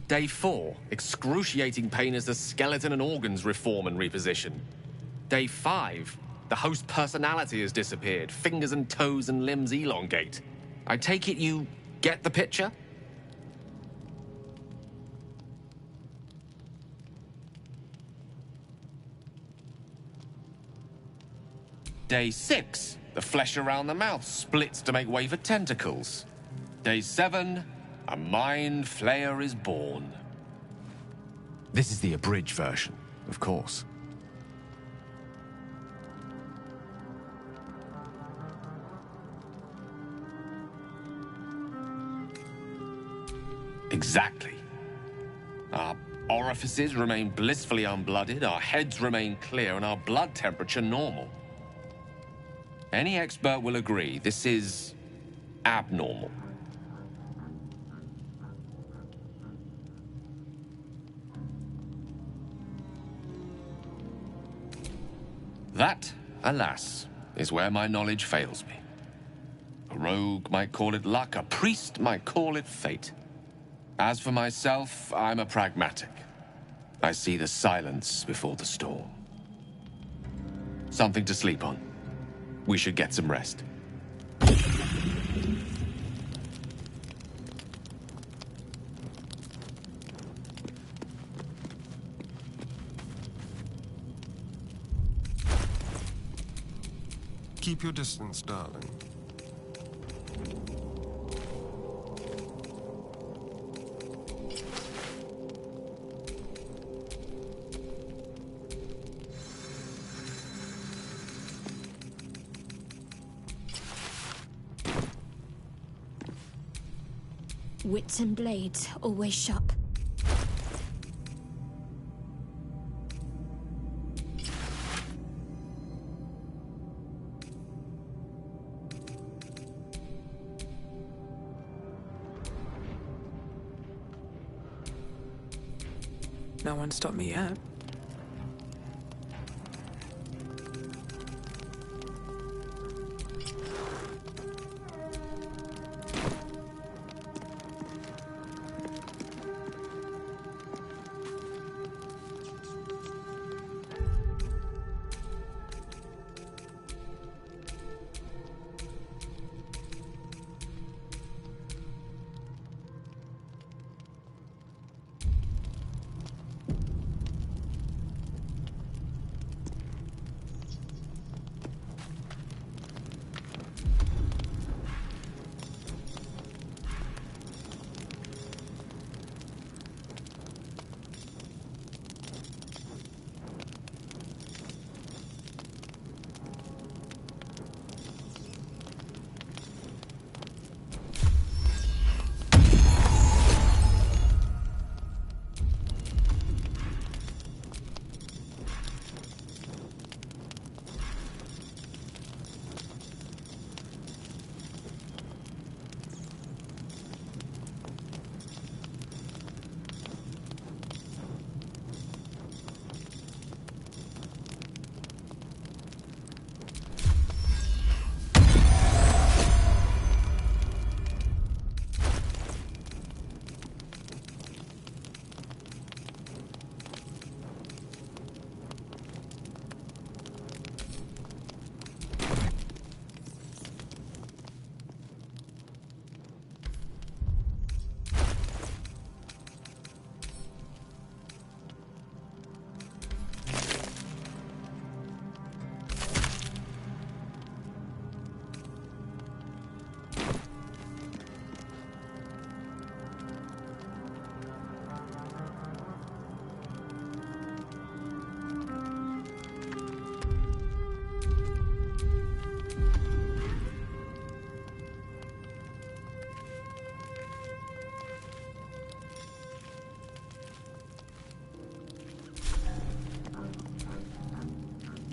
Day 4, excruciating pain as the skeleton and organs reform and reposition. Day 5, the host personality has disappeared. Fingers and toes and limbs elongate. I take it you get the picture? Day 6, the flesh around the mouth splits to make way for tentacles. Day 7, a mind flayer is born. This is the abridged version, of course. Exactly. Our orifices remain blissfully unblooded, our heads remain clear, and our blood temperature normal. Any expert will agree this is abnormal. That, alas, is where my knowledge fails me. A rogue might call it luck, a priest might call it fate. As for myself, I'm a pragmatic. I see the silence before the storm. Something to sleep on. We should get some rest. Keep your distance, darling. Wits and blades, always sharp. No one stopped me yet.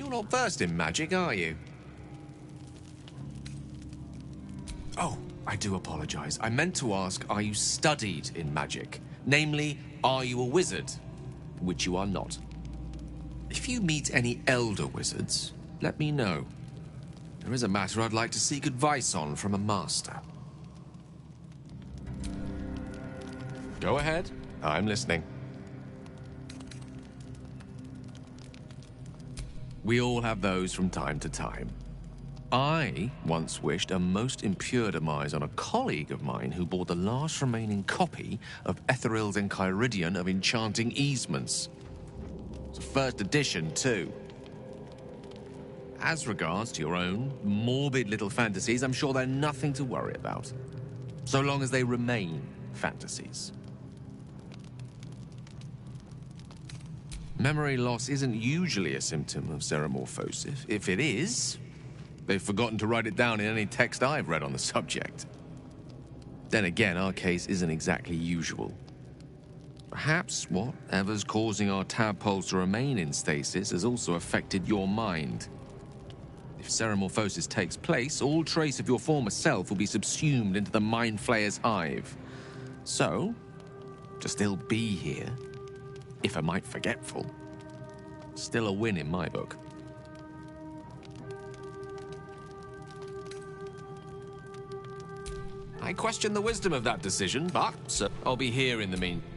You're not versed in magic, are you? Oh, I do apologize. I meant to ask, are you studied in magic? Namely, are you a wizard? Which you are not. If you meet any elder wizards, let me know. There is a matter I'd like to seek advice on from a master. Go ahead. I'm listening. We all have those from time to time. I once wished a most impure demise on a colleague of mine who bore the last remaining copy of Etheril's Enchiridion of Enchanting Easements. It's a first edition, too. As regards to your own morbid little fantasies, I'm sure they're nothing to worry about. So long as they remain fantasies. Memory loss isn't usually a symptom of xenomorphosis. If it is, they've forgotten to write it down in any text I've read on the subject. Then again, our case isn't exactly usual. Perhaps whatever's causing our tadpoles to remain in stasis has also affected your mind. If xenomorphosis takes place, all trace of your former self will be subsumed into the Mind Flayer's hive. So, to still be here, if a mite forgetful, still a win in my book. I question the wisdom of that decision, but I'll be here in the meantime.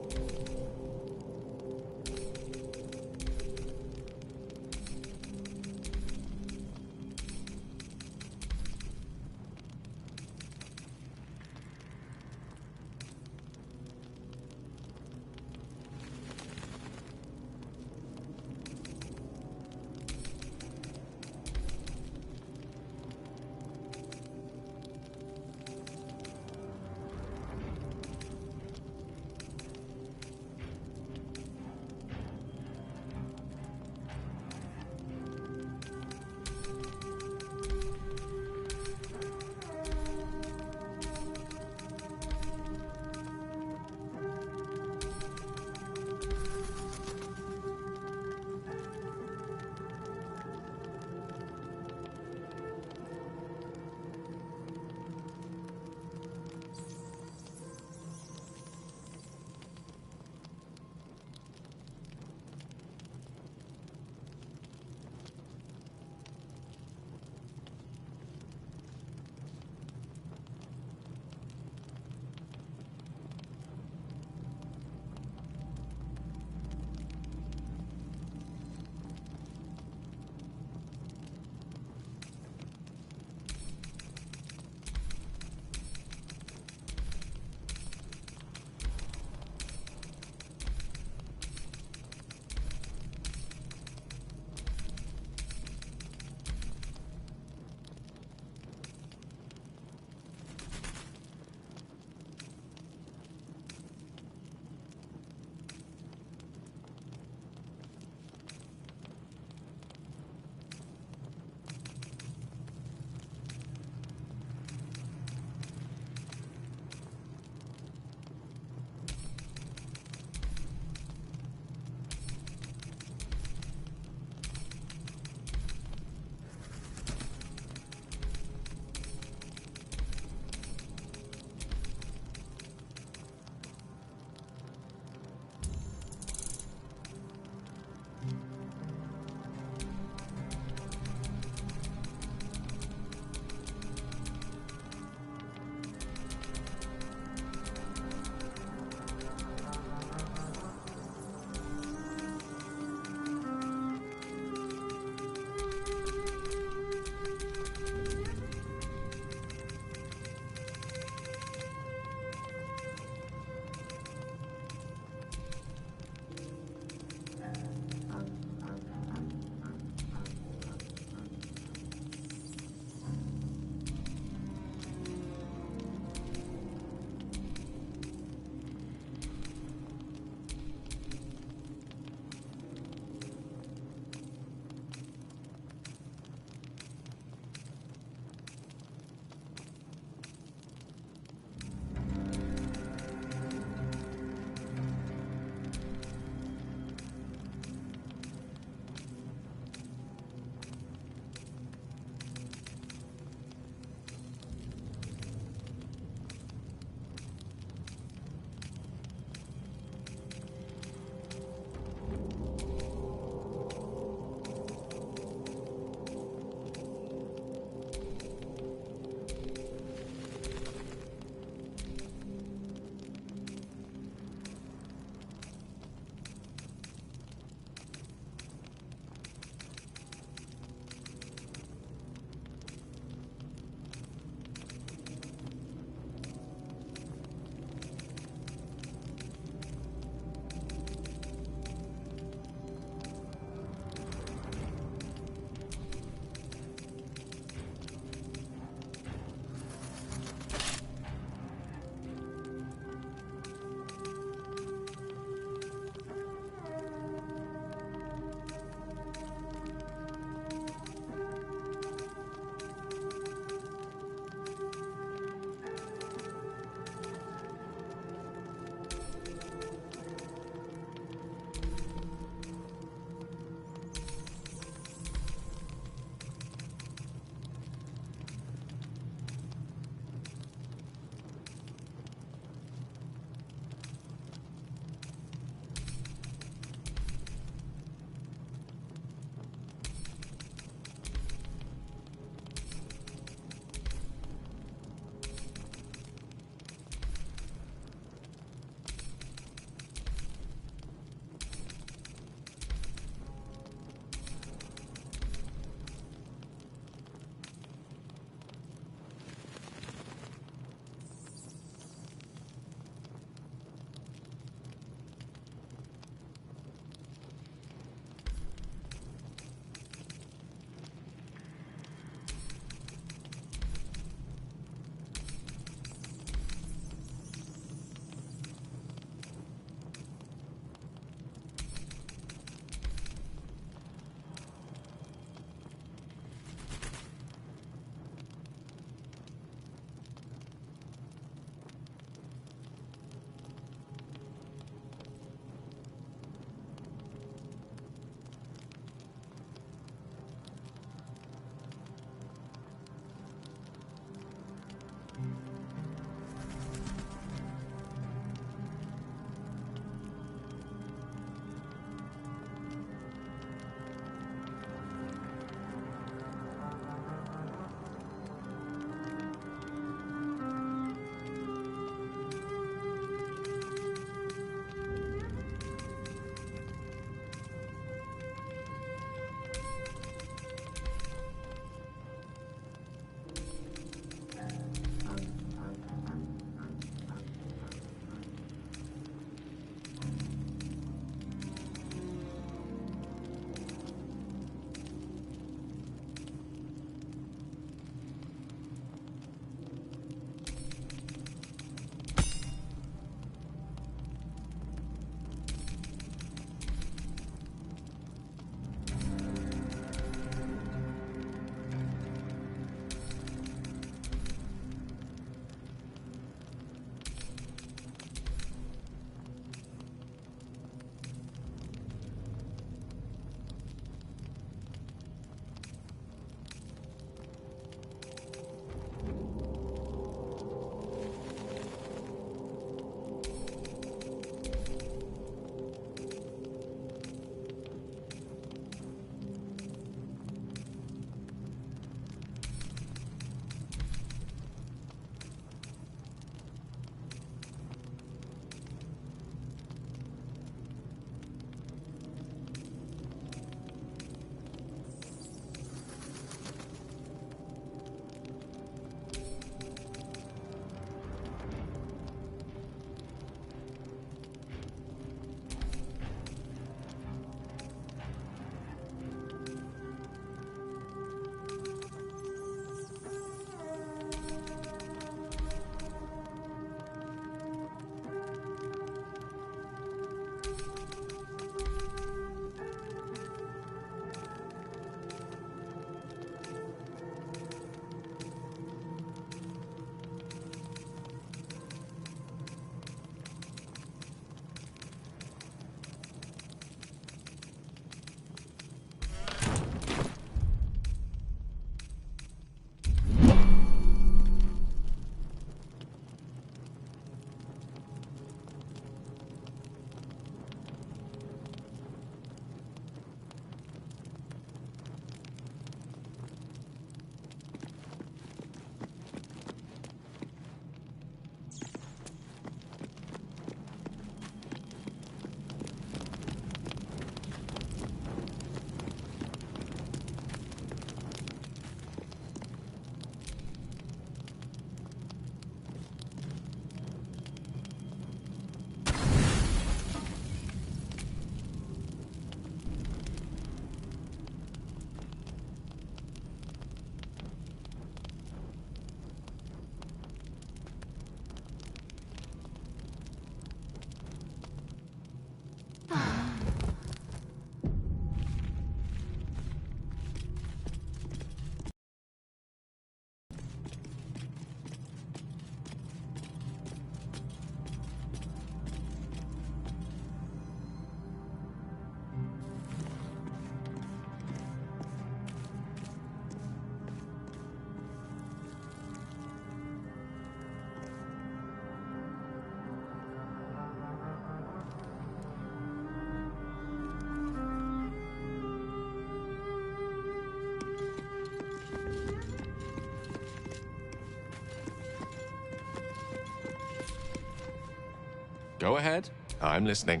Go ahead. I'm listening.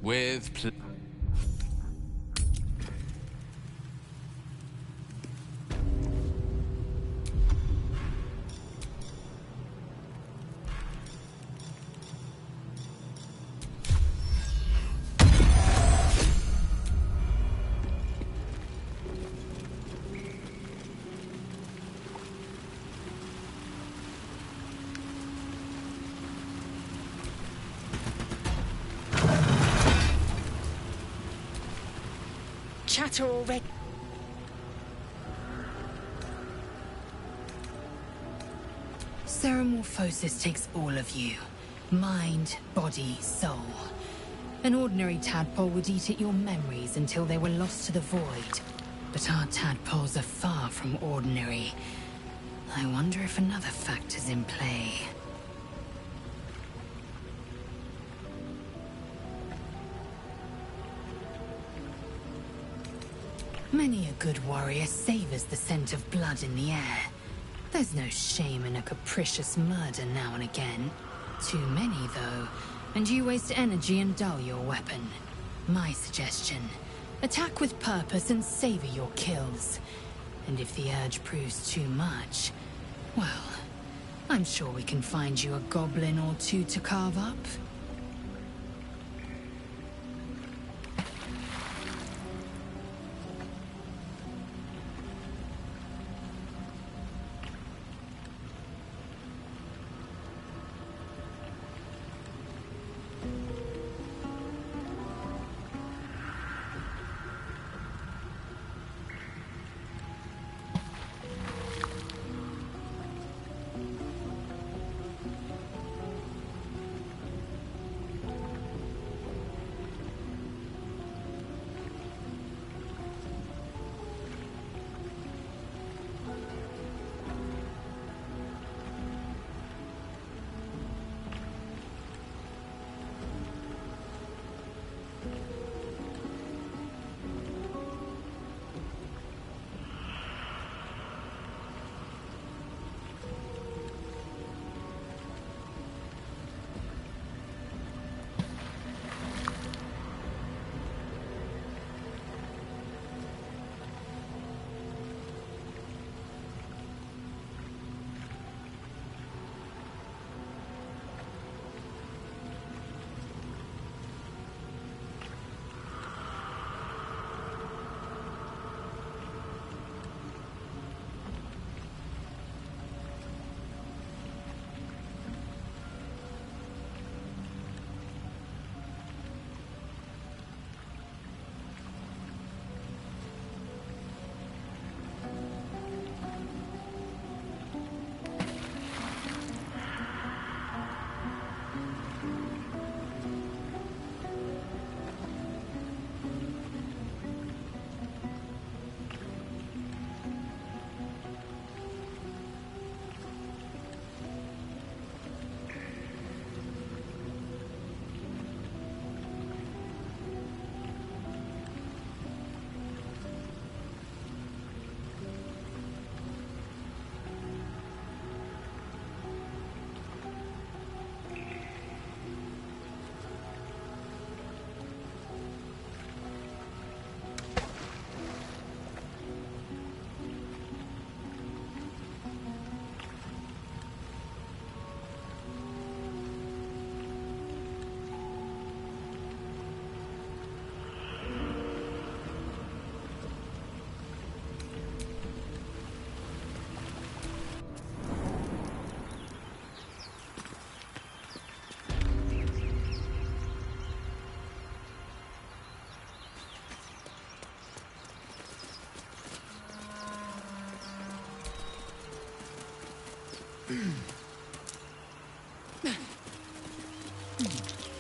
With chatter already. Ceremorphosis takes all of you. Mind, body, soul. An ordinary tadpole would eat at your memories until they were lost to the void. But our tadpoles are far from ordinary. I wonder if another factor's in play. Many a good warrior savors the scent of blood in the air. There's no shame in a capricious murder now and again. Too many, though, and you waste energy and dull your weapon. My suggestion, attack with purpose and savor your kills. And if the urge proves too much, well, I'm sure we can find you a goblin or two to carve up.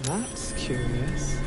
That's curious.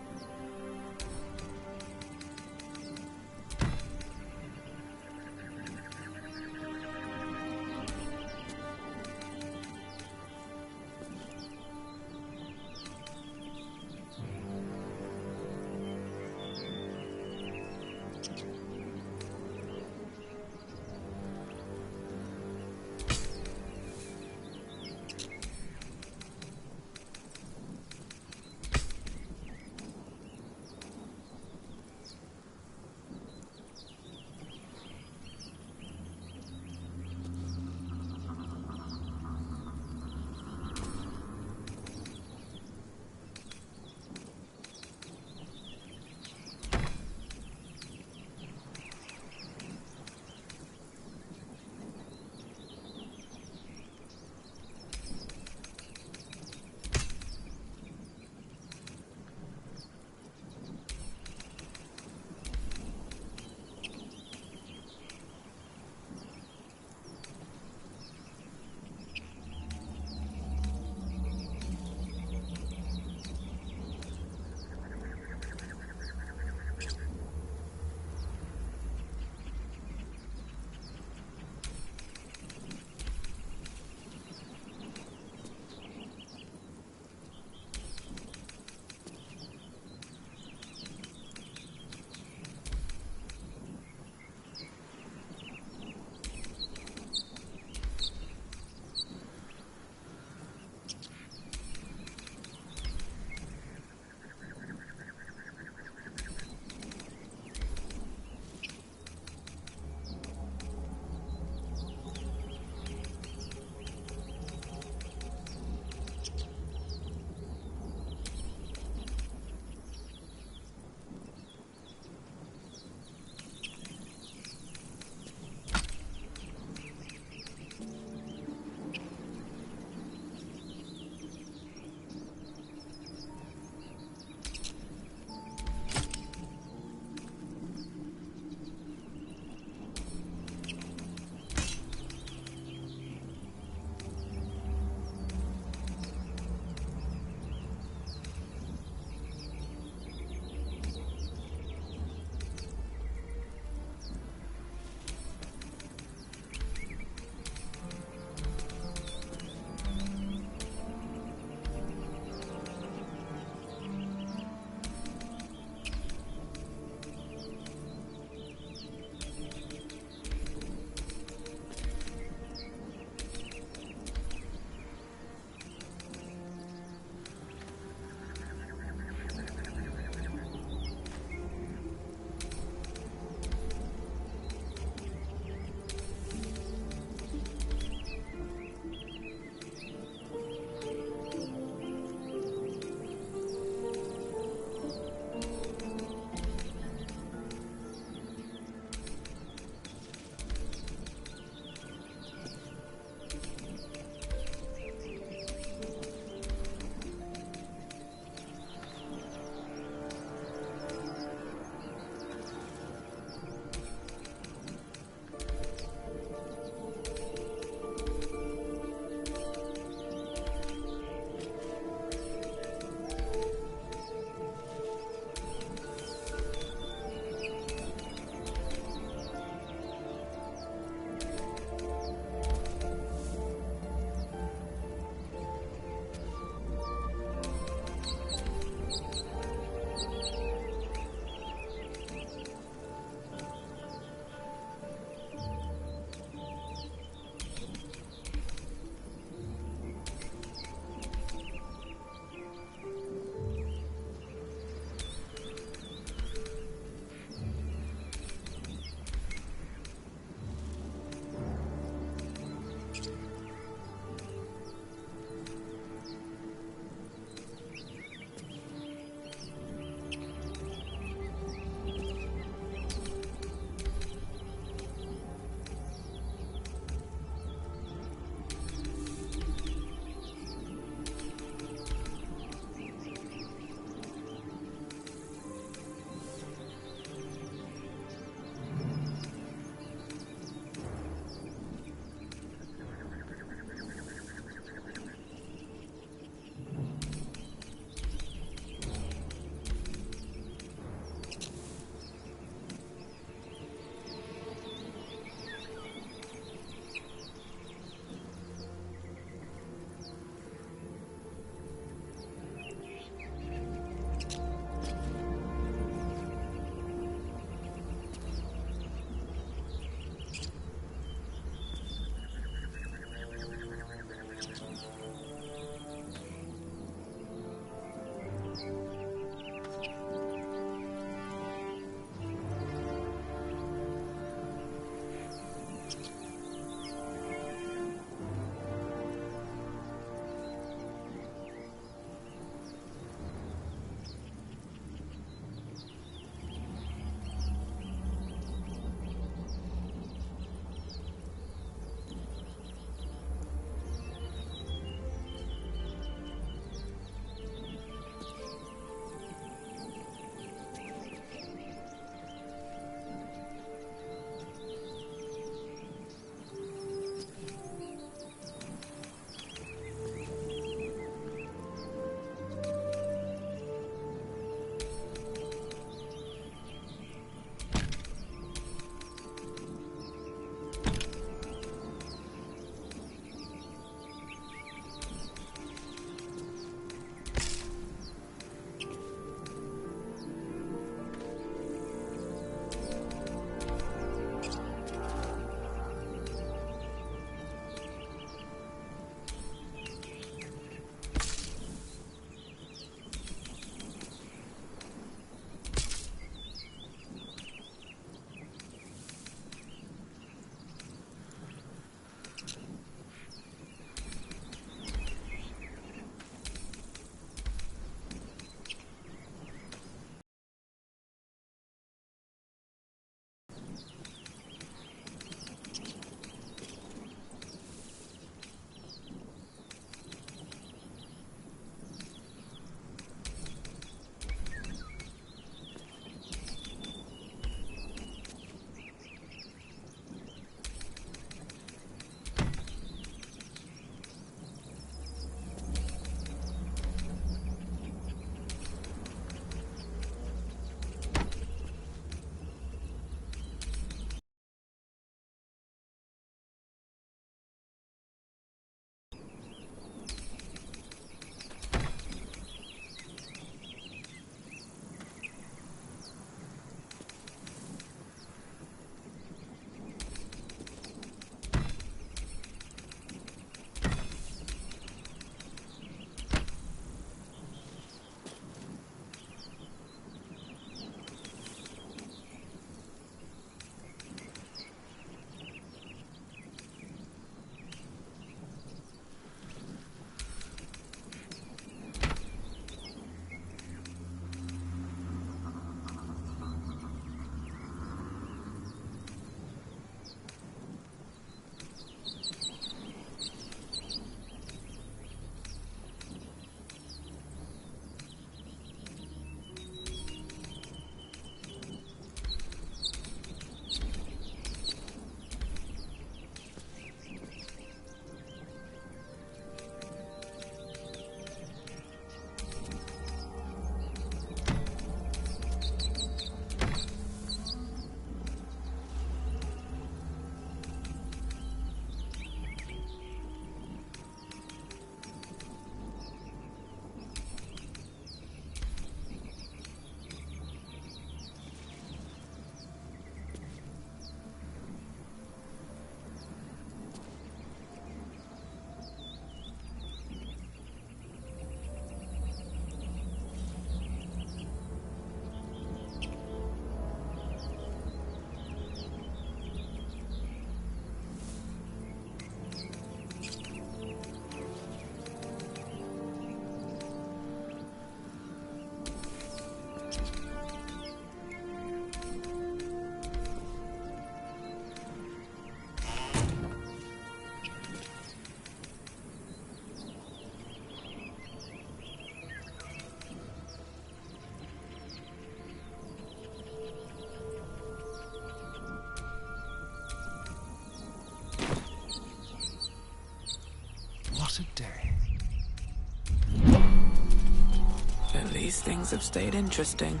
These things have stayed interesting.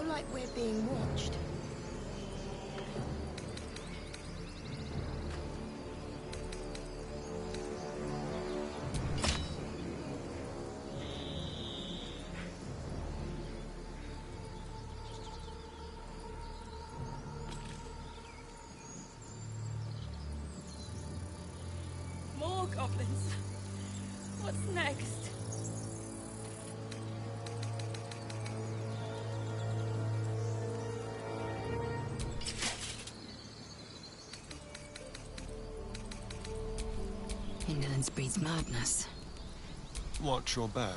Like we're being watched. More goblins. What's next? Indolence breeds madness. Watch your back.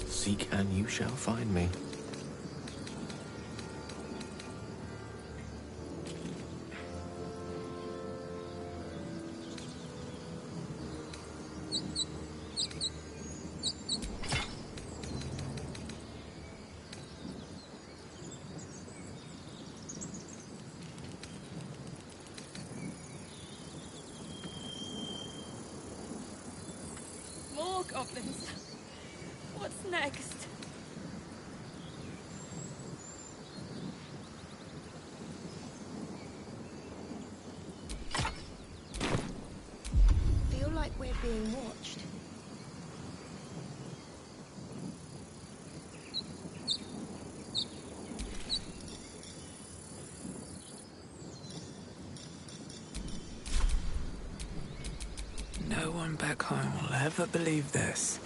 Seek and you shall find me. More goblins. What's next? Feel like we're being watched. No one back home will ever believe this.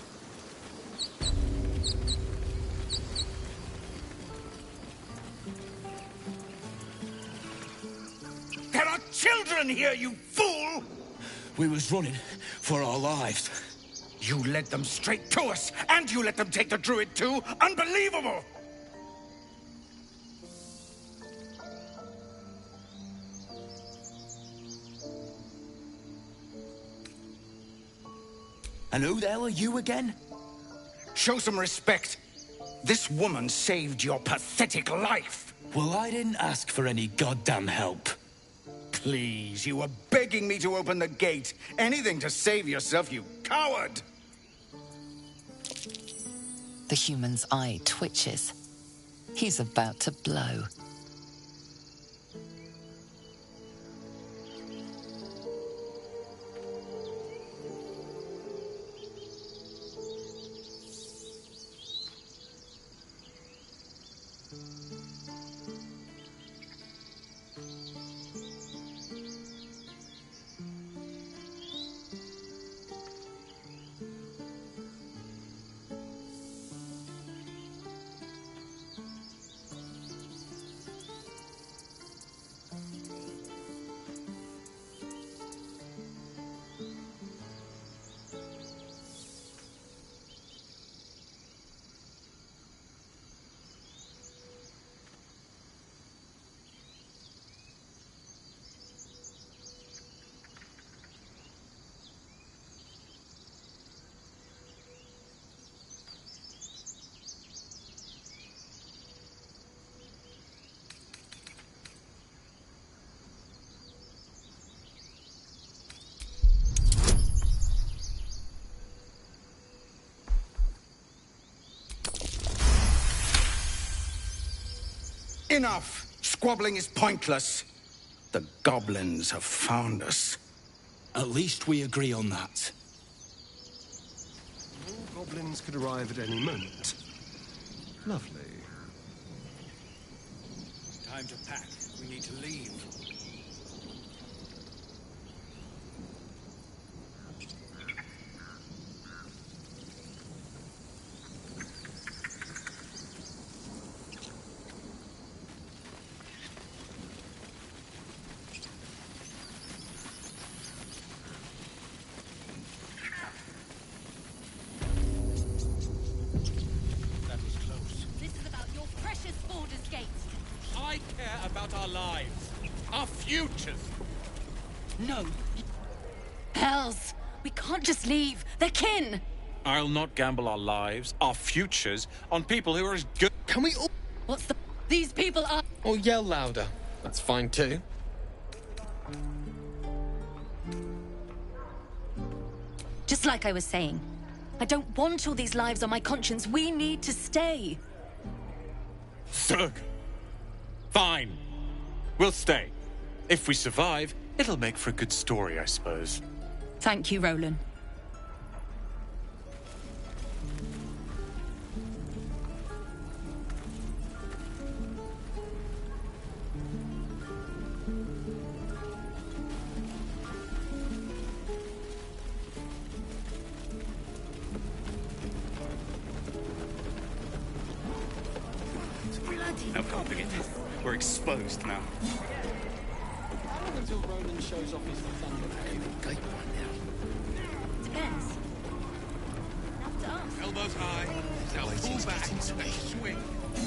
There are children here, you fool! We was running for our lives. You led them straight to us, and you let them take the druid too? Unbelievable! And who the hell are you again? Show some respect. This woman saved your pathetic life. Well, I didn't ask for any goddamn help. Please, you were begging me to open the gate. Anything to save yourself, you coward! The human's eye twitches. He's about to blow. Enough! Squabbling is pointless. The goblins have found us. At least we agree on that. More goblins could arrive at any moment. Lovely. Time to pack. We need to leave. No. Hells! We can't just leave. They're kin! I'll not gamble our lives, our futures, on people who are as good... Can we all... What's the... These people are... Or yell louder. That's fine too. Just like I was saying, I don't want all these lives on my conscience. We need to stay. Zerg. Fine. We'll stay. If we survive, it'll make for a good story, I suppose. Thank you, Roland. Now, can't forget this. We're exposed now. How long until Roland shows off his thunder? Gate right now. Depends. Up to us. Elbows high. Now pull back and swing.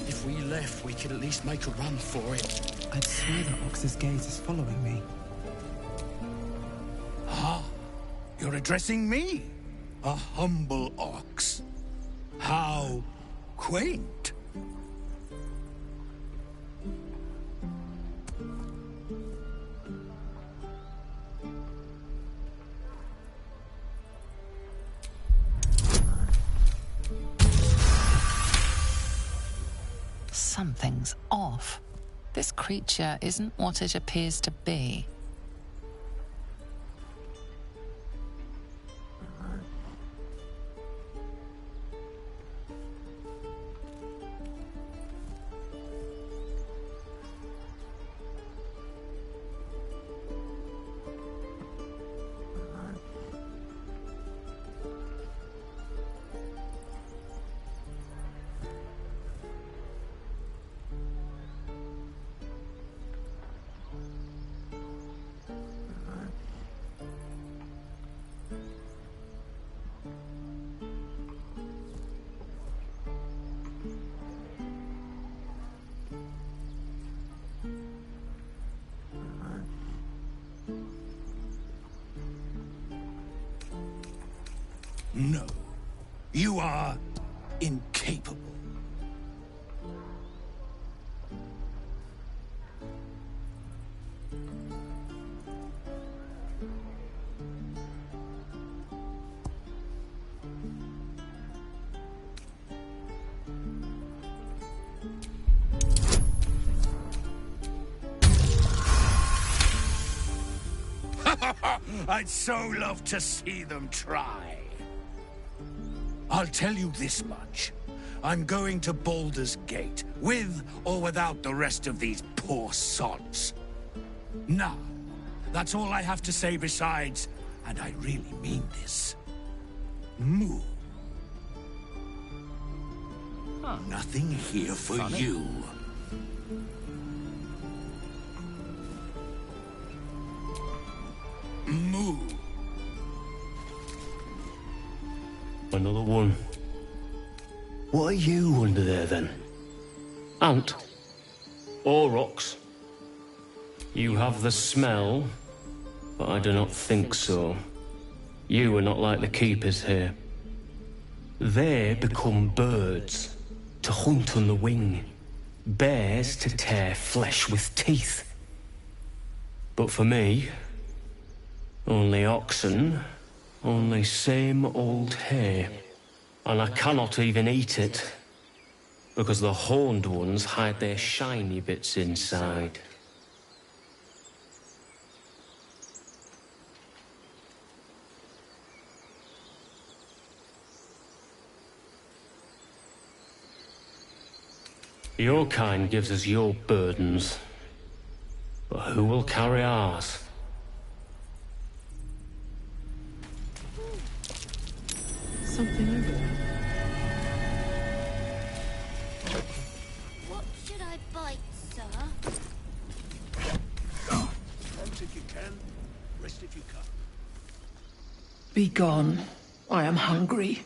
If we left, we could at least make a run for it. I'd swear that Ox's gaze is following me. Ah, you're addressing me, a humble ox. How quaint. Something's off. This creature isn't what it appears to be. No, you are incapable. I'd so love to see them try. I'll tell you this much. I'm going to Baldur's Gate, with or without the rest of these poor sods. Now, that's all I have to say besides, and I really mean this, moo. Nothing here for you. Another one. What are you under there, then? Ant? Aurochs? You have the smell, but I do not think so. You are not like the keepers here. They become birds, to hunt on the wing. Bears to tear flesh with teeth. But for me, only oxen, only same old hay. And I cannot even eat it, because the horned ones hide their shiny bits inside. Your kind gives us your burdens, but who will carry ours? Something over there. What should I bite, sir? Hunt if you can, rest if you can't. Be gone. I am hungry.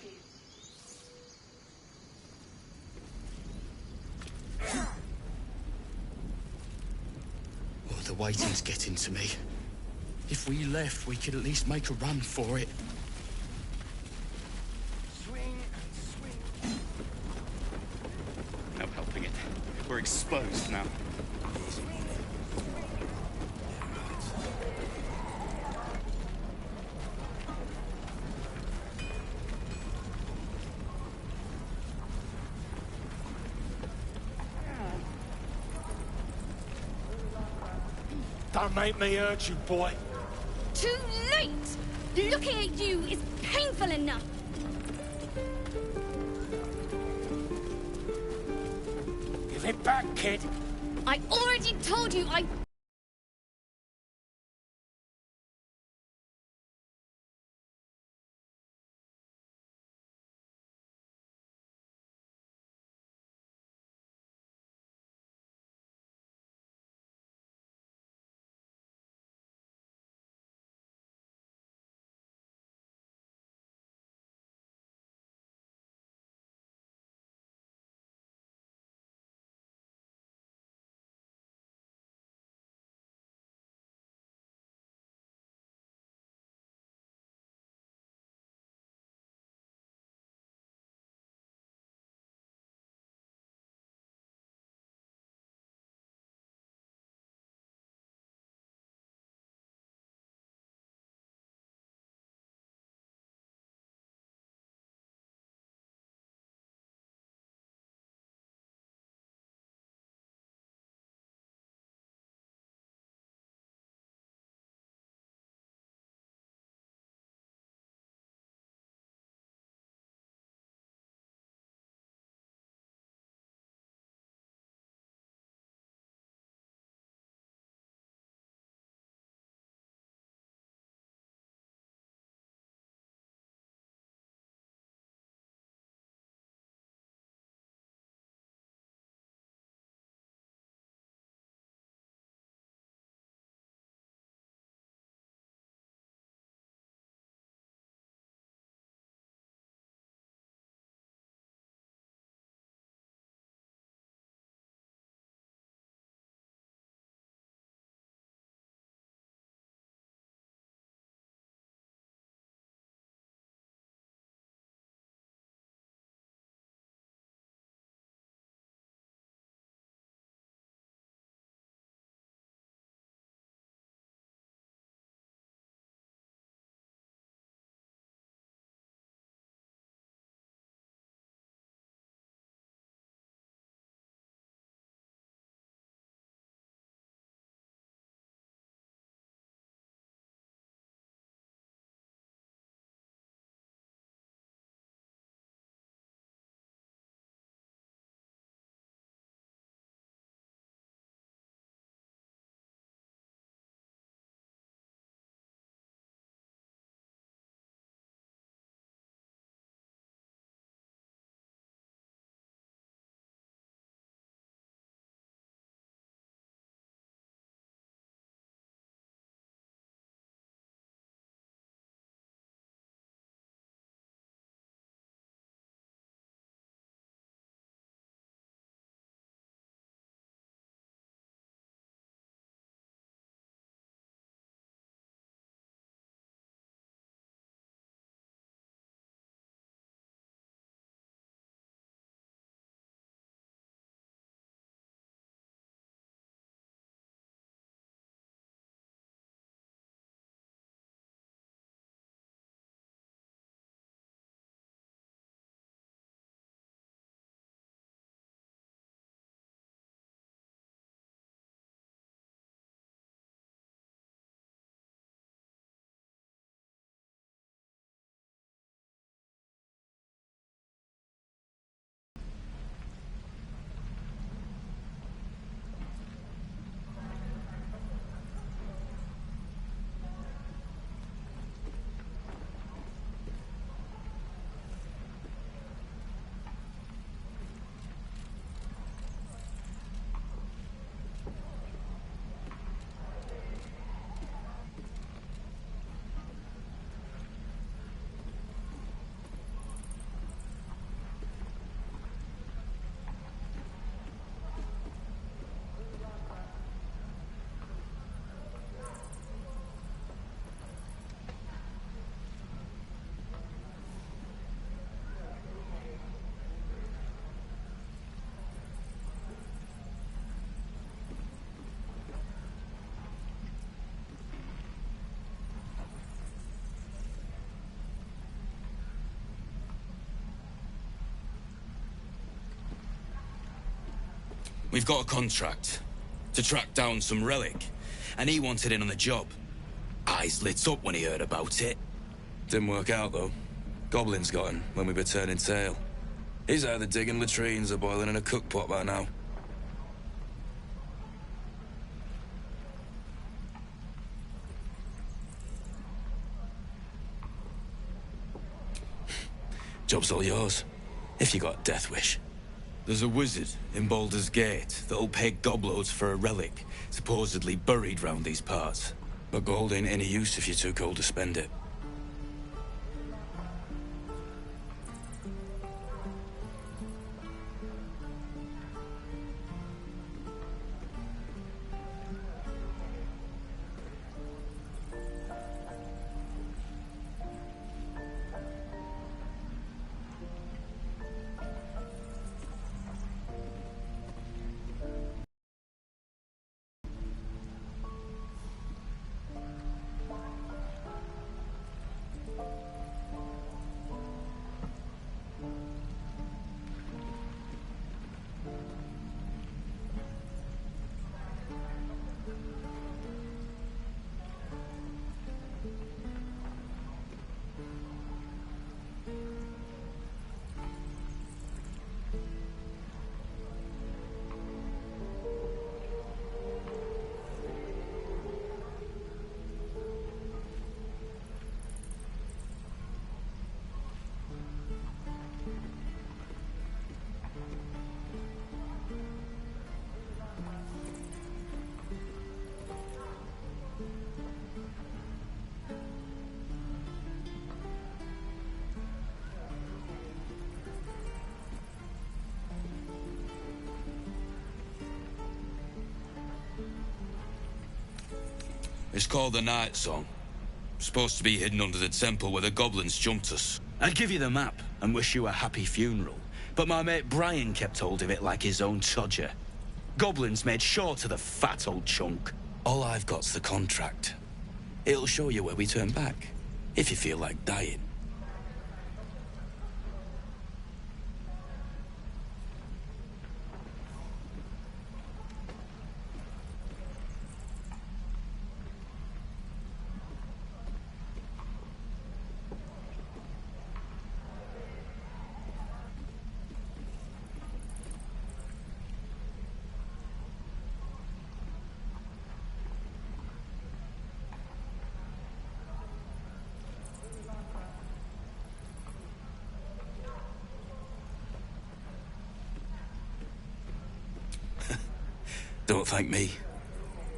Oh, the waiting's getting to me. If we left, we could at least make a run for it. Swing and swing. No helping it. We're exposed now. Don't make me hurt you, boy. Too late! Looking at you is painful enough. Give it back, kid. I already told you I We've got a contract to track down some relic, and he wanted in on the job. Eyes lit up when he heard about it. Didn't work out, though. Goblins got him when we were turning tail. He's either digging latrines or boiling in a cookpot by now. Job's all yours, if you got a death wish. There's a wizard in Baldur's Gate that'll pay gobloads for a relic supposedly buried round these parts. But gold ain't any use if you're too cold to spend it. It's called the Night Song. Supposed to be hidden under the temple where the goblins jumped us. I'd give you the map and wish you a happy funeral, but my mate Brian kept hold of it like his own Todger. Goblins made sure to the fat old chunk. All I've got's the contract. It'll show you where we turn back, if you feel like dying. Don't thank me.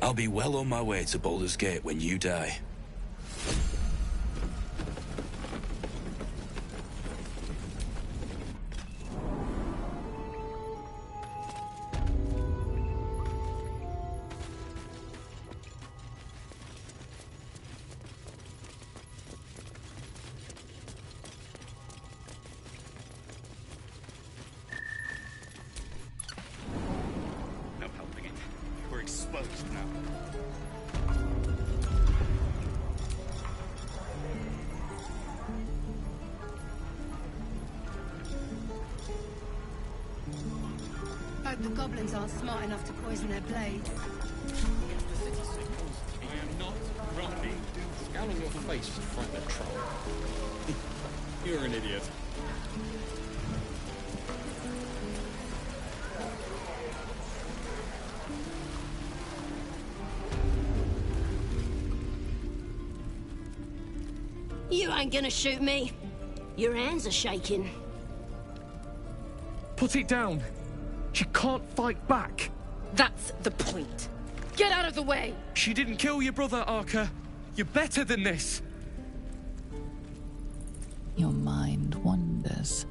I'll be well on my way to Baldur's Gate when you die. Hope the goblins aren't smart enough to poison their blades. I am not grumpy. Scowling your face to frighten a troll. You're an idiot. You ain't gonna shoot me. Your hands are shaking. Put it down. She can't fight back. That's the point. Get out of the way! She didn't kill your brother, Arca. You're better than this. Your mind wanders.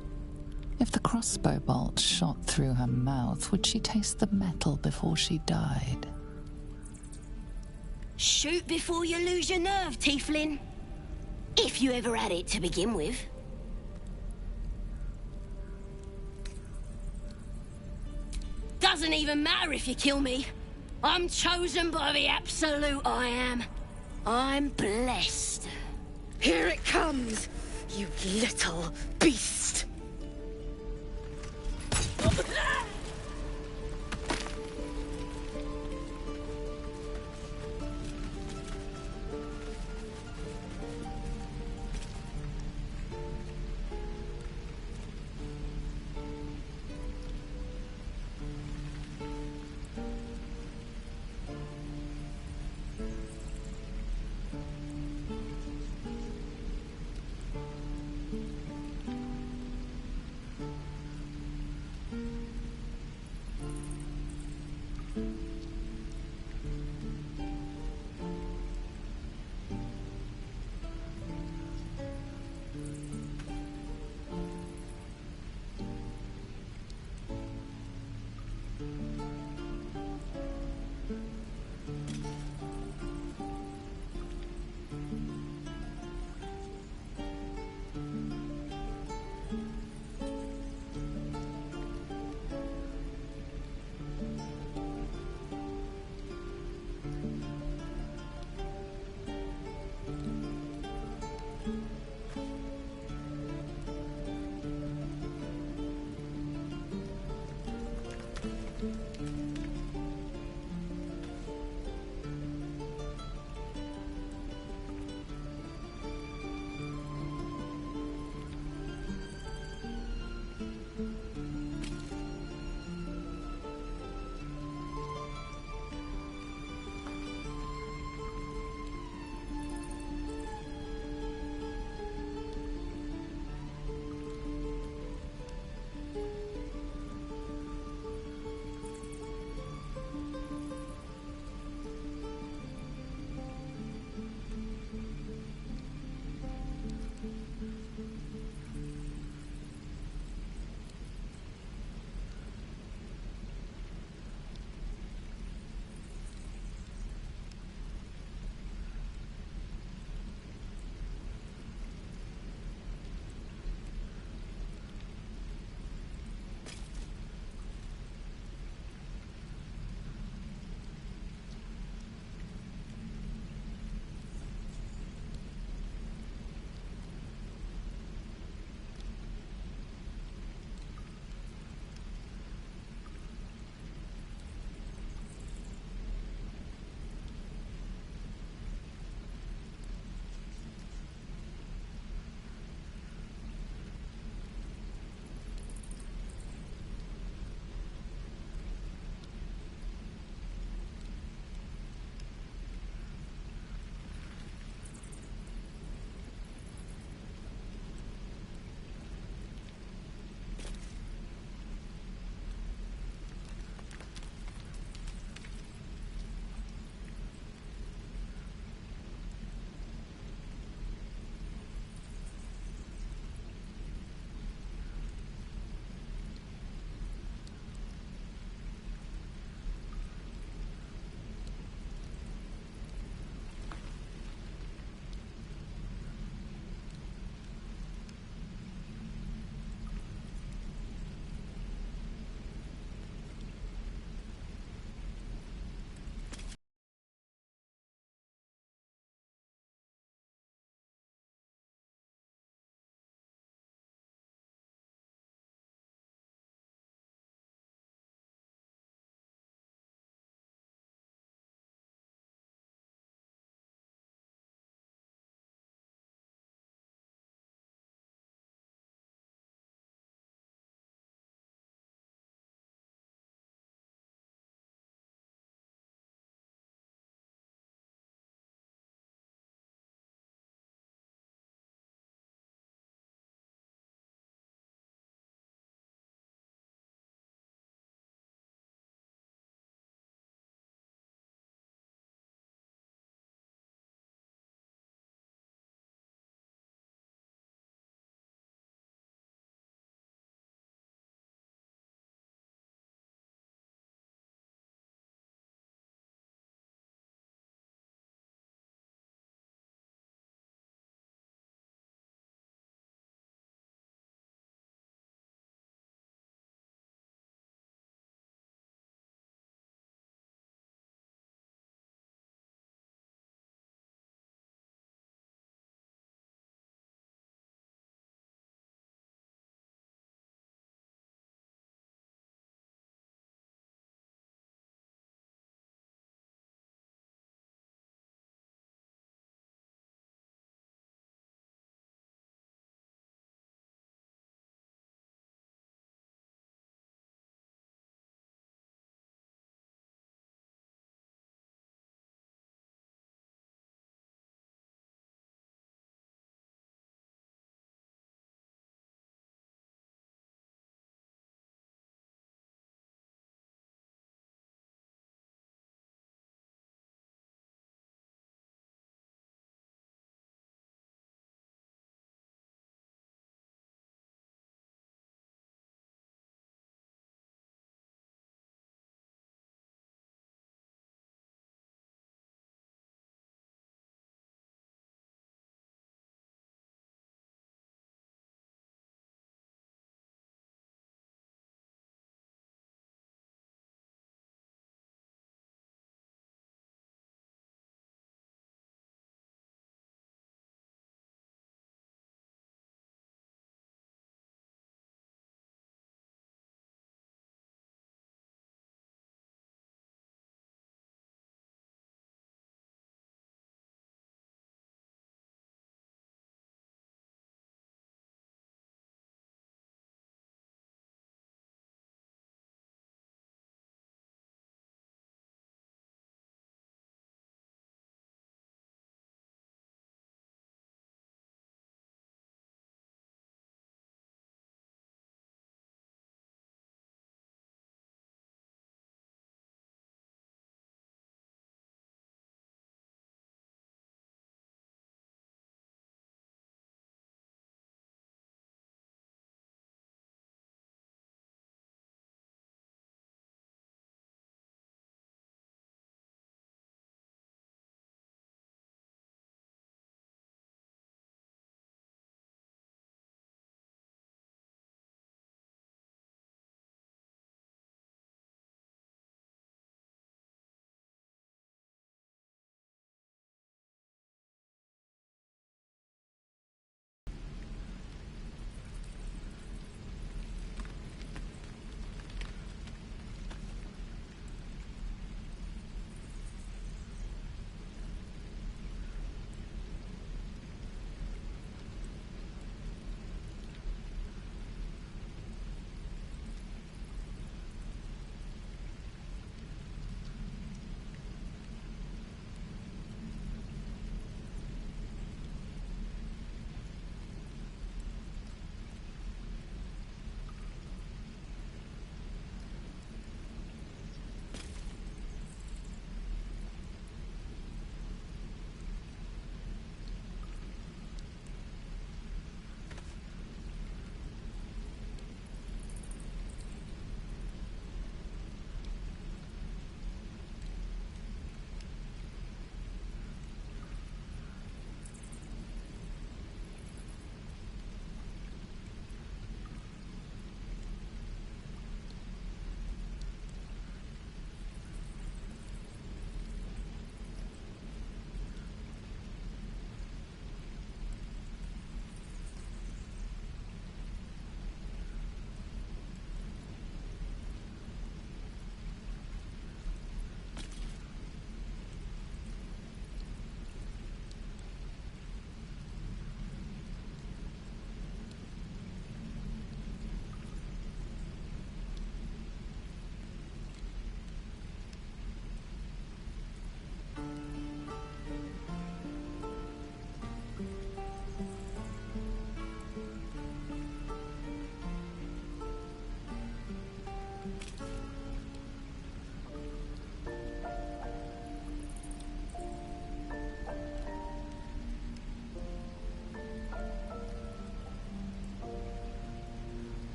If the crossbow bolt shot through her mouth, would she taste the metal before she died? Shoot before you lose your nerve, Tiefling. If you ever had it to begin with. Doesn't even matter if you kill me. I'm chosen by the Absolute, I am. I'm blessed. Here it comes, you little beast.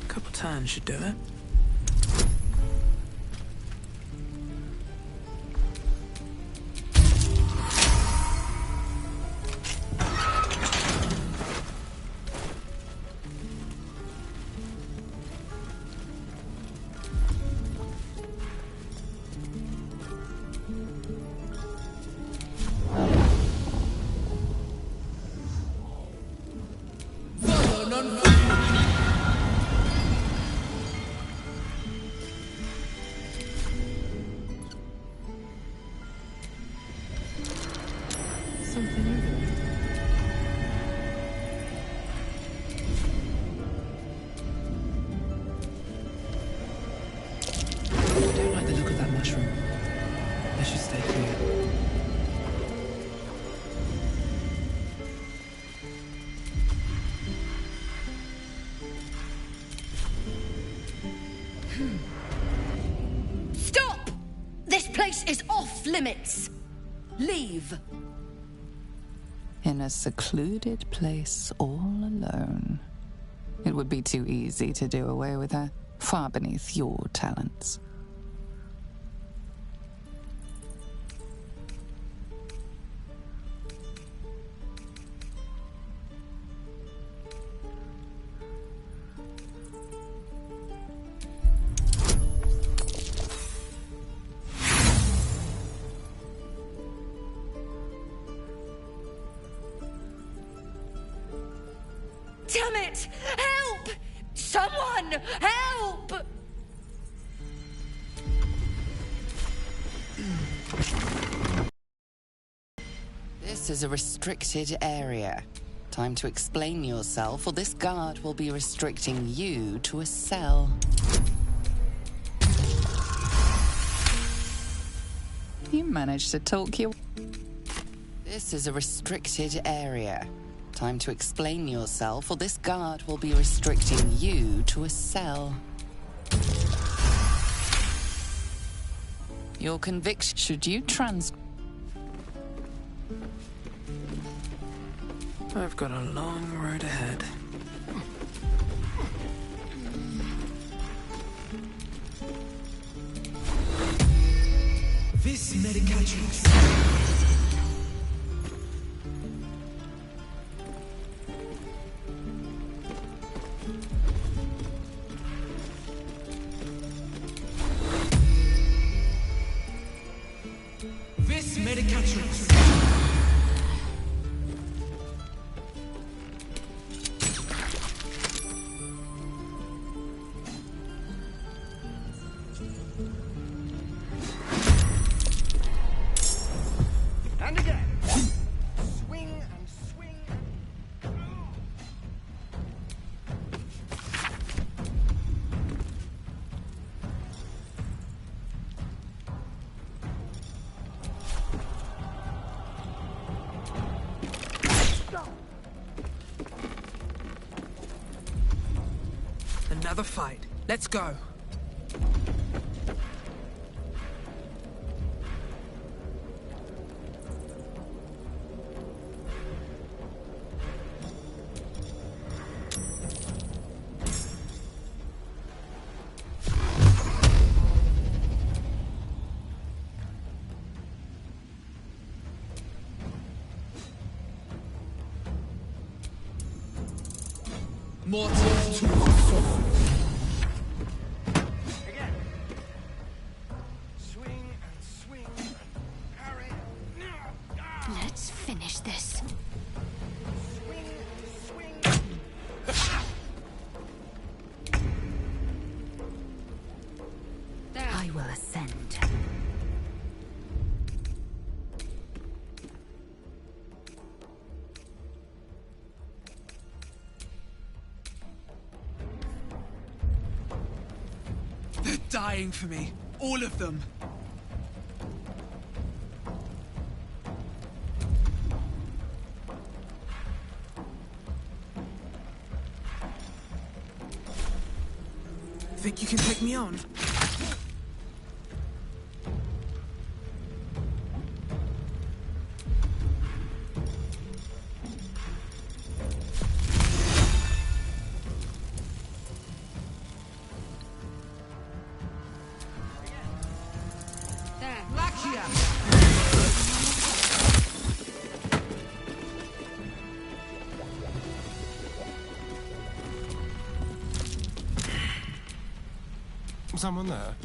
Couple turns should do it. Something over there. I don't like the look of that mushroom. Let's just stay clear. Stop! This place is off limits. Leave. In a secluded place all alone. It would be too easy to do away with her, far beneath your talents. Damn it! Help! Someone! Help! This is a restricted area. Time to explain yourself, or this guard will be restricting you to a cell. You managed to talk your... This is a restricted area. Time to explain yourself, or this guard will be restricting you to a cell. Your conviction... Should you I've got a long road ahead. Vis Medicatrix. Vis Medicatrix. And again. Swing and swing. Another fight. Let's go. Mortals to the sword. Again. Swing and swing and parry. Let's finish this. Swing and swing. I will ascend. They're dying for me. All of them. Think you can take me on? someone there?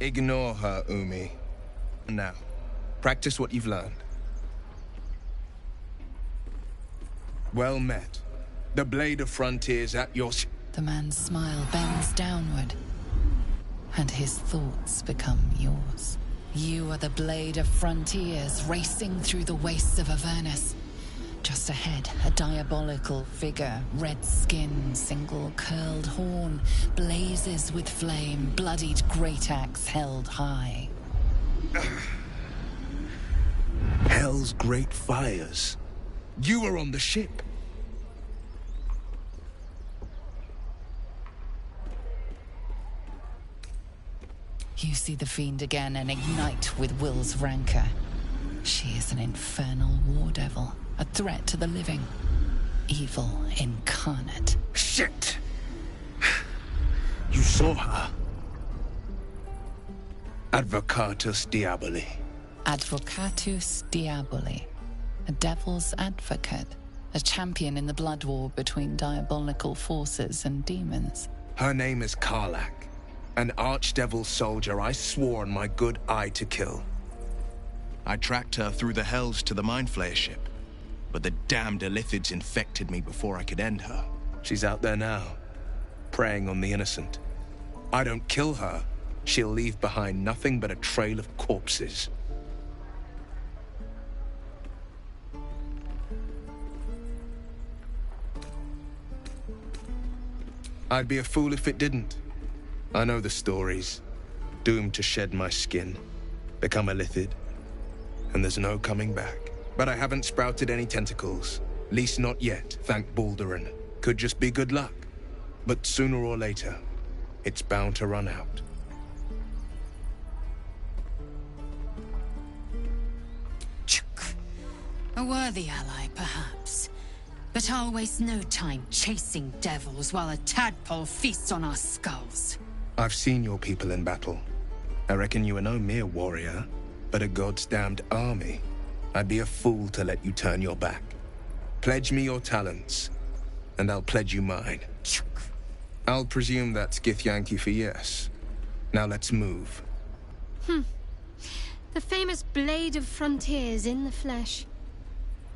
Ignore her, Umi. Now, practice what you've learned. Well met. The Blade of Frontiers at your... The man's smile bends downward, and his thoughts become yours. You are the Blade of Frontiers, racing through the wastes of Avernus. Just ahead, a diabolical figure, red skin, single curled horn, blazes with flame, bloodied great axe held high. Hell's great fires. You were on the ship. You see the fiend again and ignite with Will's rancor. She is an infernal war devil, a threat to the living. Evil incarnate. Shit! You saw her. Advocatus Diaboli. Advocatus Diaboli. A devil's advocate. A champion in the blood war between diabolical forces and demons. Her name is Karlach, an archdevil soldier I swore on my good eye to kill. I tracked her through the hells to the Mind Flayer ship, but the damned Illithids infected me before I could end her. She's out there now, preying on the innocent. I don't kill her, she'll leave behind nothing but a trail of corpses. I'd be a fool if it didn't. I know the stories. Doomed to shed my skin, become a Illithid, and there's no coming back. But I haven't sprouted any tentacles. Least not yet, thank Balduran. Could just be good luck. But sooner or later, it's bound to run out. A worthy ally, perhaps. But I'll waste no time chasing devils while a tadpole feasts on our skulls. I've seen your people in battle. I reckon you are no mere warrior, but a god's damned army. I'd be a fool to let you turn your back. Pledge me your talents, and I'll pledge you mine. I'll presume that's Githyanki for yes. Now let's move. The famous Blade of Frontiers in the flesh.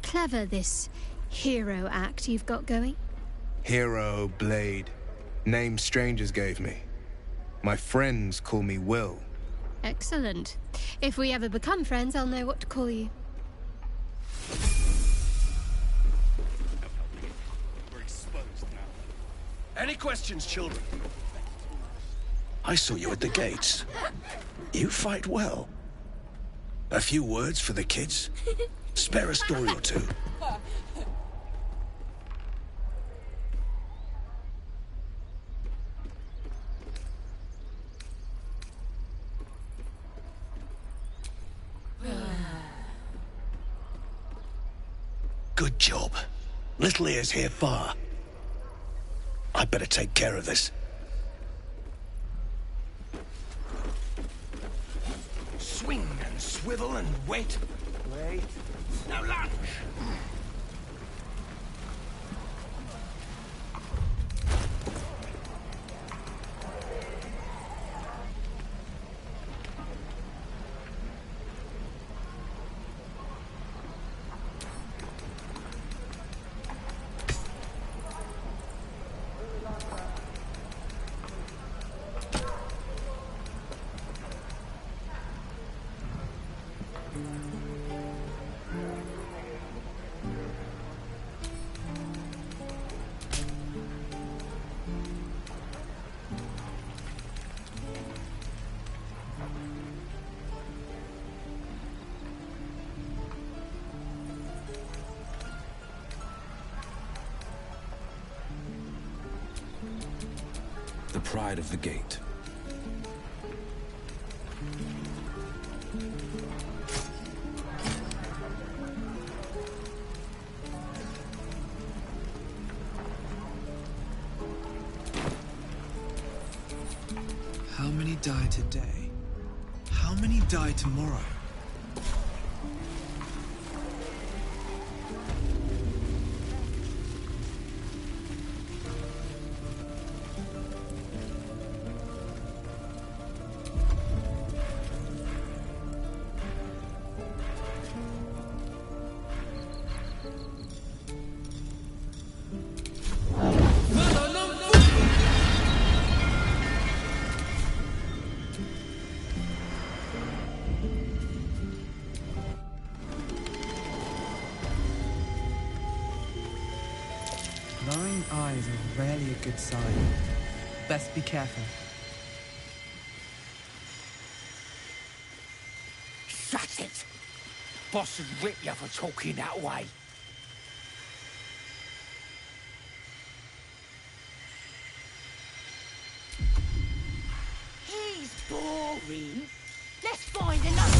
Clever, this hero act you've got going. Hero, Blade. Name strangers gave me. My friends call me Will. Excellent. If we ever become friends, I'll know what to call you. We're exposed now. Any questions, children? I saw you at the gates. You fight well. A few words for the kids? Spare a story or two. Good job. Little ears hear far. I'd better take care of this. Swing and swivel and wait. Wait. Now lunge. The pride of the gate. How many die today? How many die tomorrow? Glowing eyes are rarely a good sign. Best be careful. Shut it! Boss would rip you for talking that way. He's boring. Let's find another.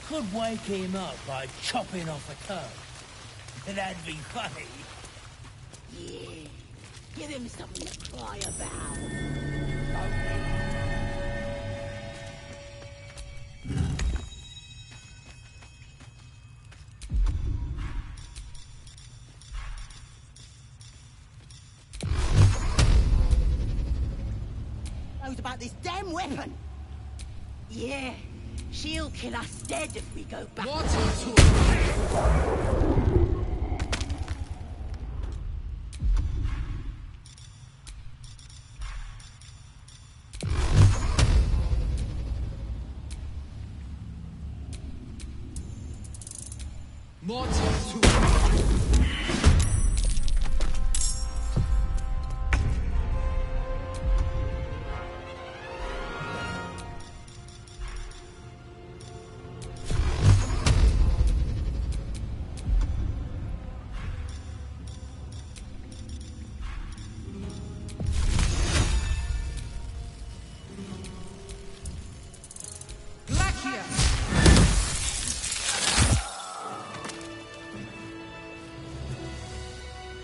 could wake him up by chopping off a toe. That'd be funny. Yeah. Give him something to cry about. Knows about this damn weapon. Yeah. She'll kill us dead if we go back.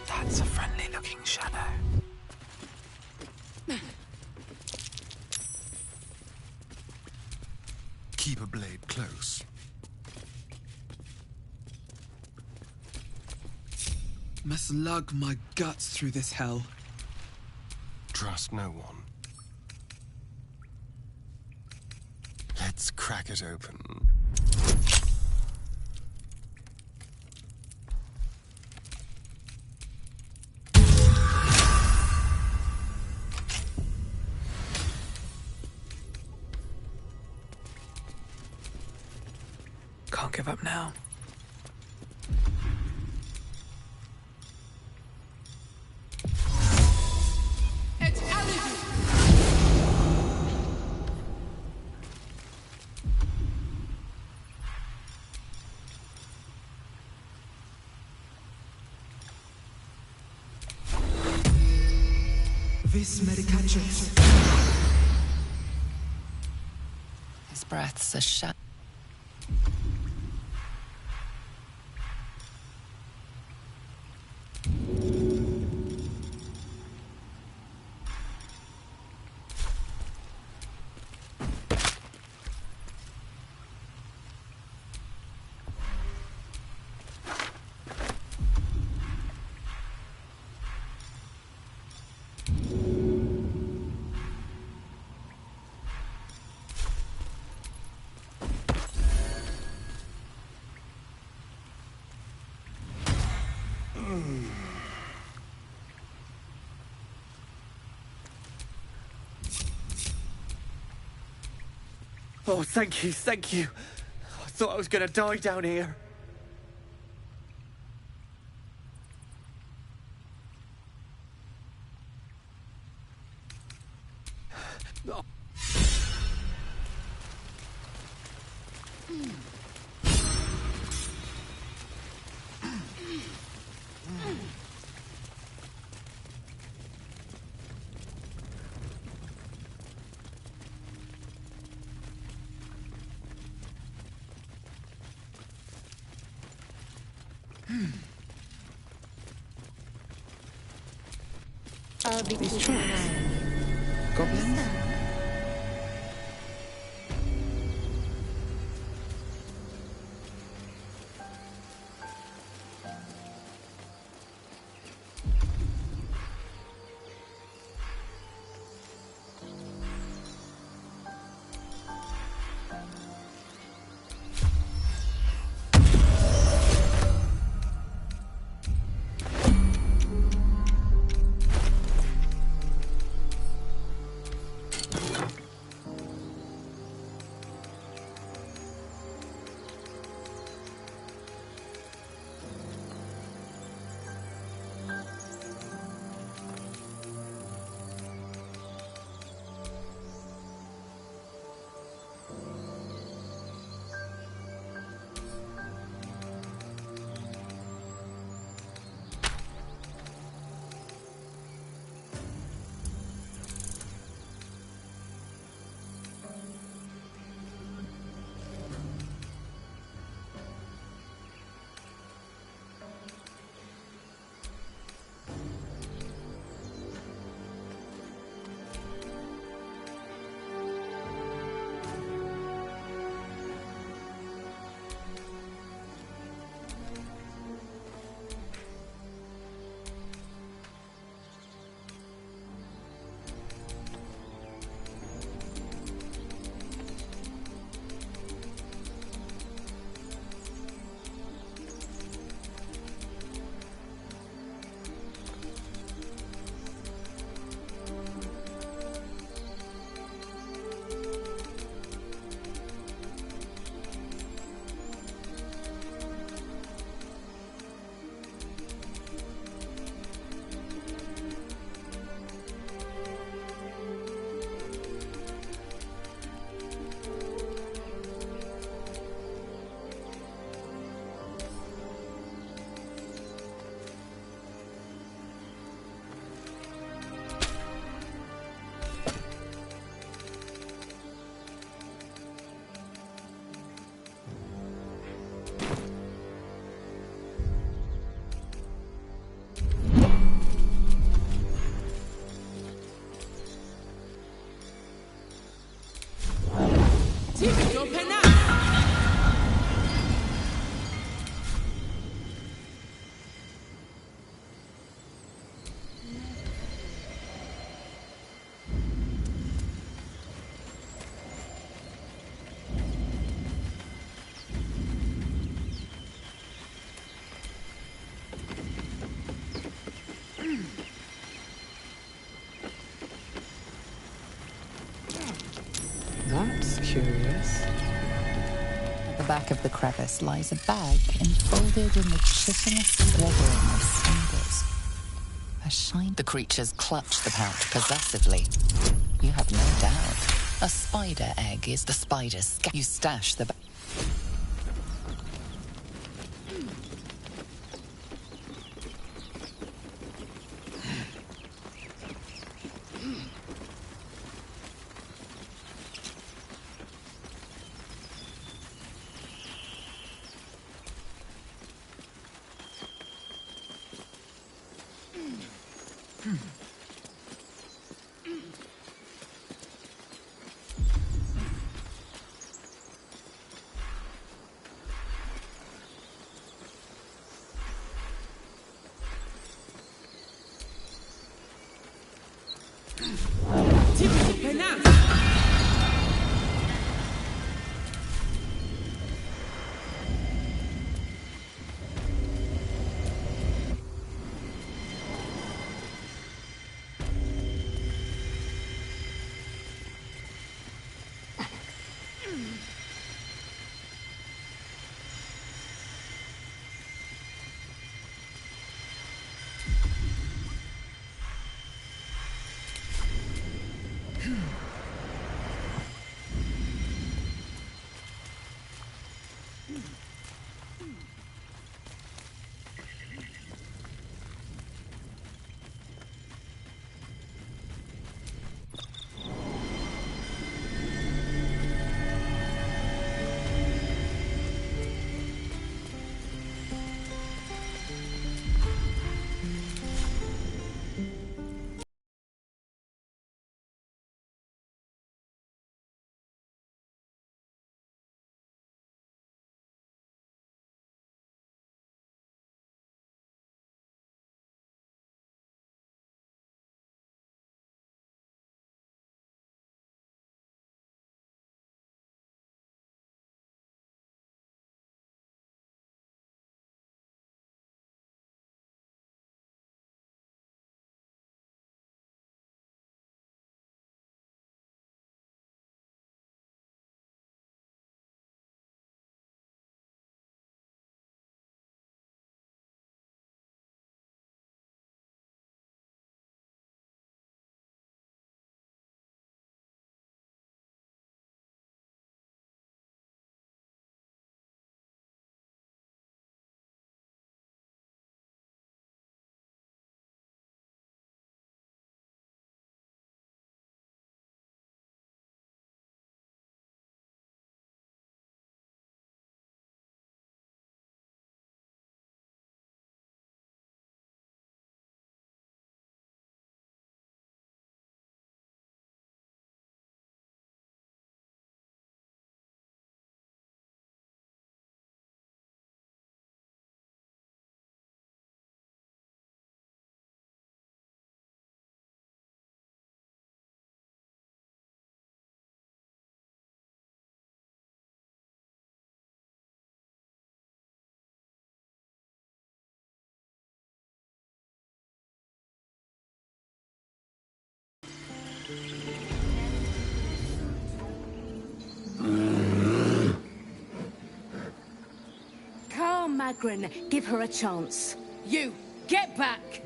That's a friendly-looking shadow. Keep a blade close. Must lug my guts through this hell. Trust no one. Let's crack it open. Can't give up now. It's Alibi. Vis medicatrix. His breath's a shadow. Oh, thank you, thank you. I thought I was gonna die down here. I'll be These keeping an tracks. eye on you. Goblins? That's curious. At the back of the crevice lies a bag enfolded in the chitinous squabbling of cinders. The creatures clutch the pouch possessively. You have no doubt. A spider egg is the spider's You stash the bag. Carl Magrin, give her a chance. You, get back!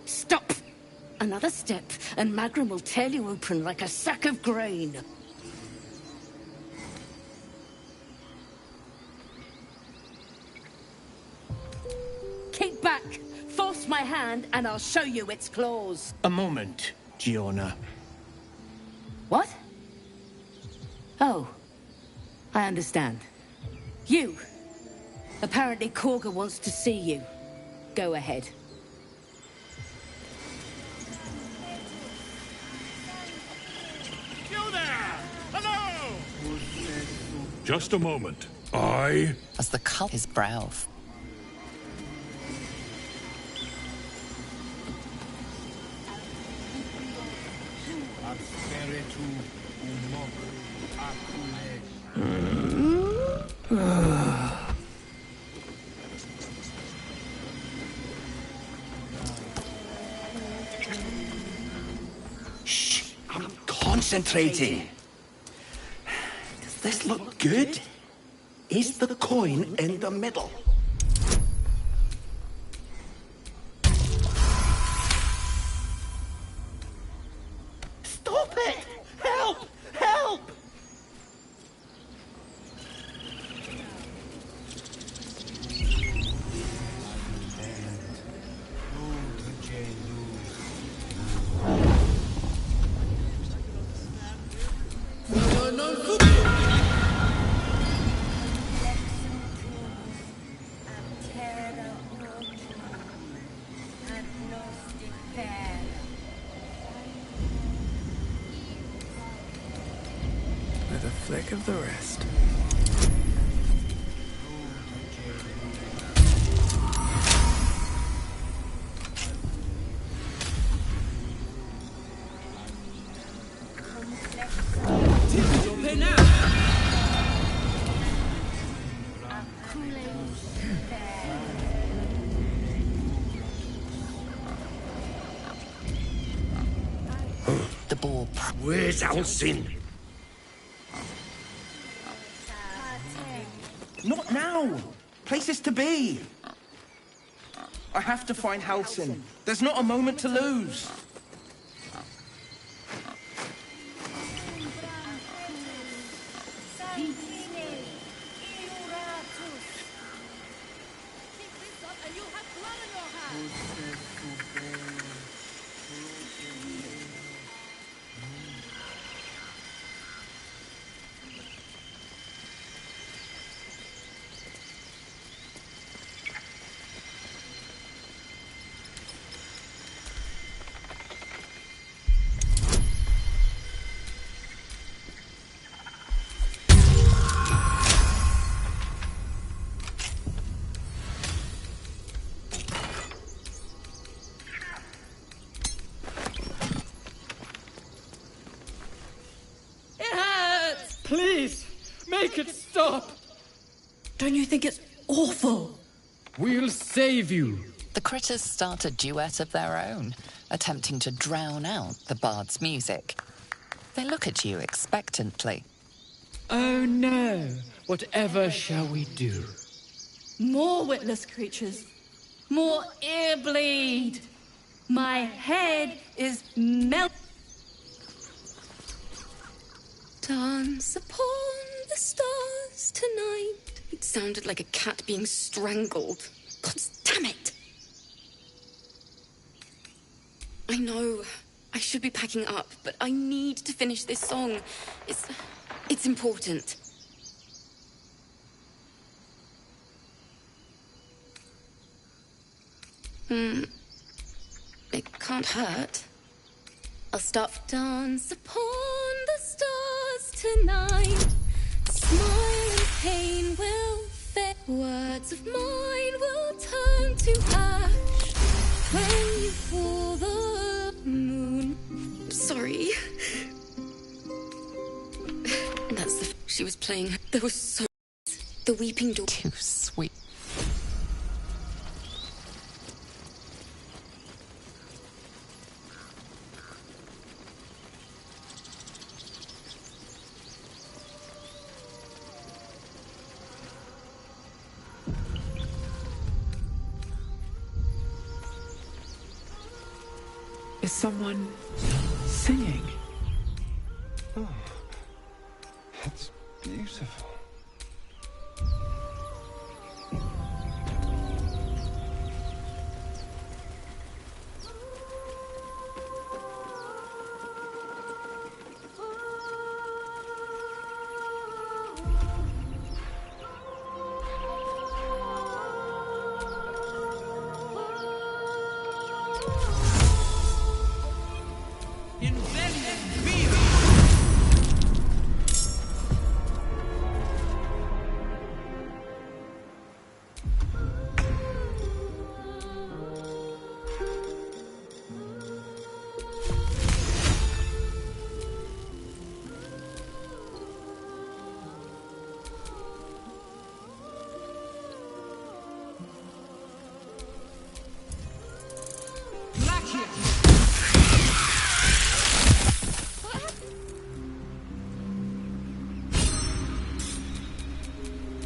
Stop! Another step, and Magrin will tear you open like a sack of grain. Keep back! Force my hand, and I'll show you its claws. A moment, Giona. What? Oh, I understand. You. Apparently Korga wants to see you. Go ahead. You there! Hello! Just a moment. As the cult his brow. Concentrating. Does this look good? Is the coin in the middle? Stop it! Help! Help! With a flick of the wrist. The ball. Where's Alcin? Not now! Places to be! I have to find Halsin. There's not a moment to lose. Please, make it stop! Don't you think it's awful? We'll save you. The critters start a duet of their own, attempting to drown out the bard's music. They look at you expectantly. Oh no, whatever shall we do? More witless creatures. More ear bleed. My head is melt. Dance upon the stars tonight. It sounded like a cat being strangled. God damn it! I know. I should be packing up, but I need to finish this song. It's important. It can't hurt. I'll start. Dance upon the stars tonight. Smile and pain will fade. Words of mine will turn to ash when you pull the moon. Sorry. That's the. She was playing. There was so. The weeping door. Too sweet. Is someone singing? Oh, it's beautiful.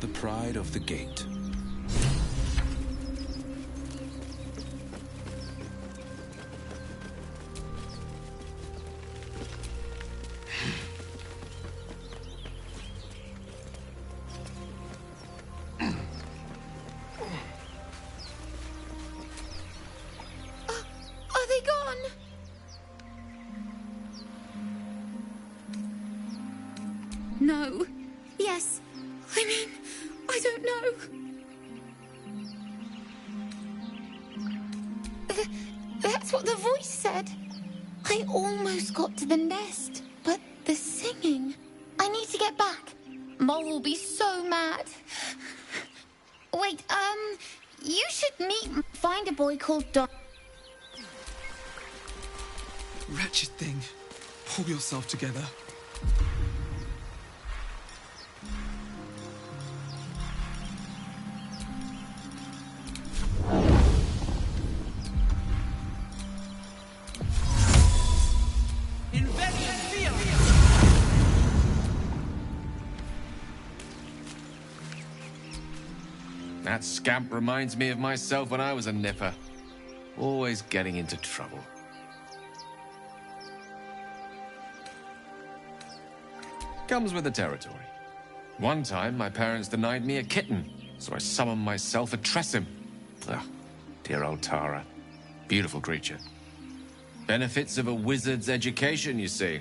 the pride of the gate. Are they gone? No. Yes. I mean, I don't know. That's what the voice said. I almost got to the nest, but the singing. I need to get back. Mole will be so mad. Wait, you should find a boy called Don. Wretched thing. Pull yourself together. That scamp reminds me of myself when I was a nipper. Always getting into trouble. Comes with the territory. One time, my parents denied me a kitten, so I summoned myself a Tressim. Ah, dear old Tara. Beautiful creature. Benefits of a wizard's education, you see.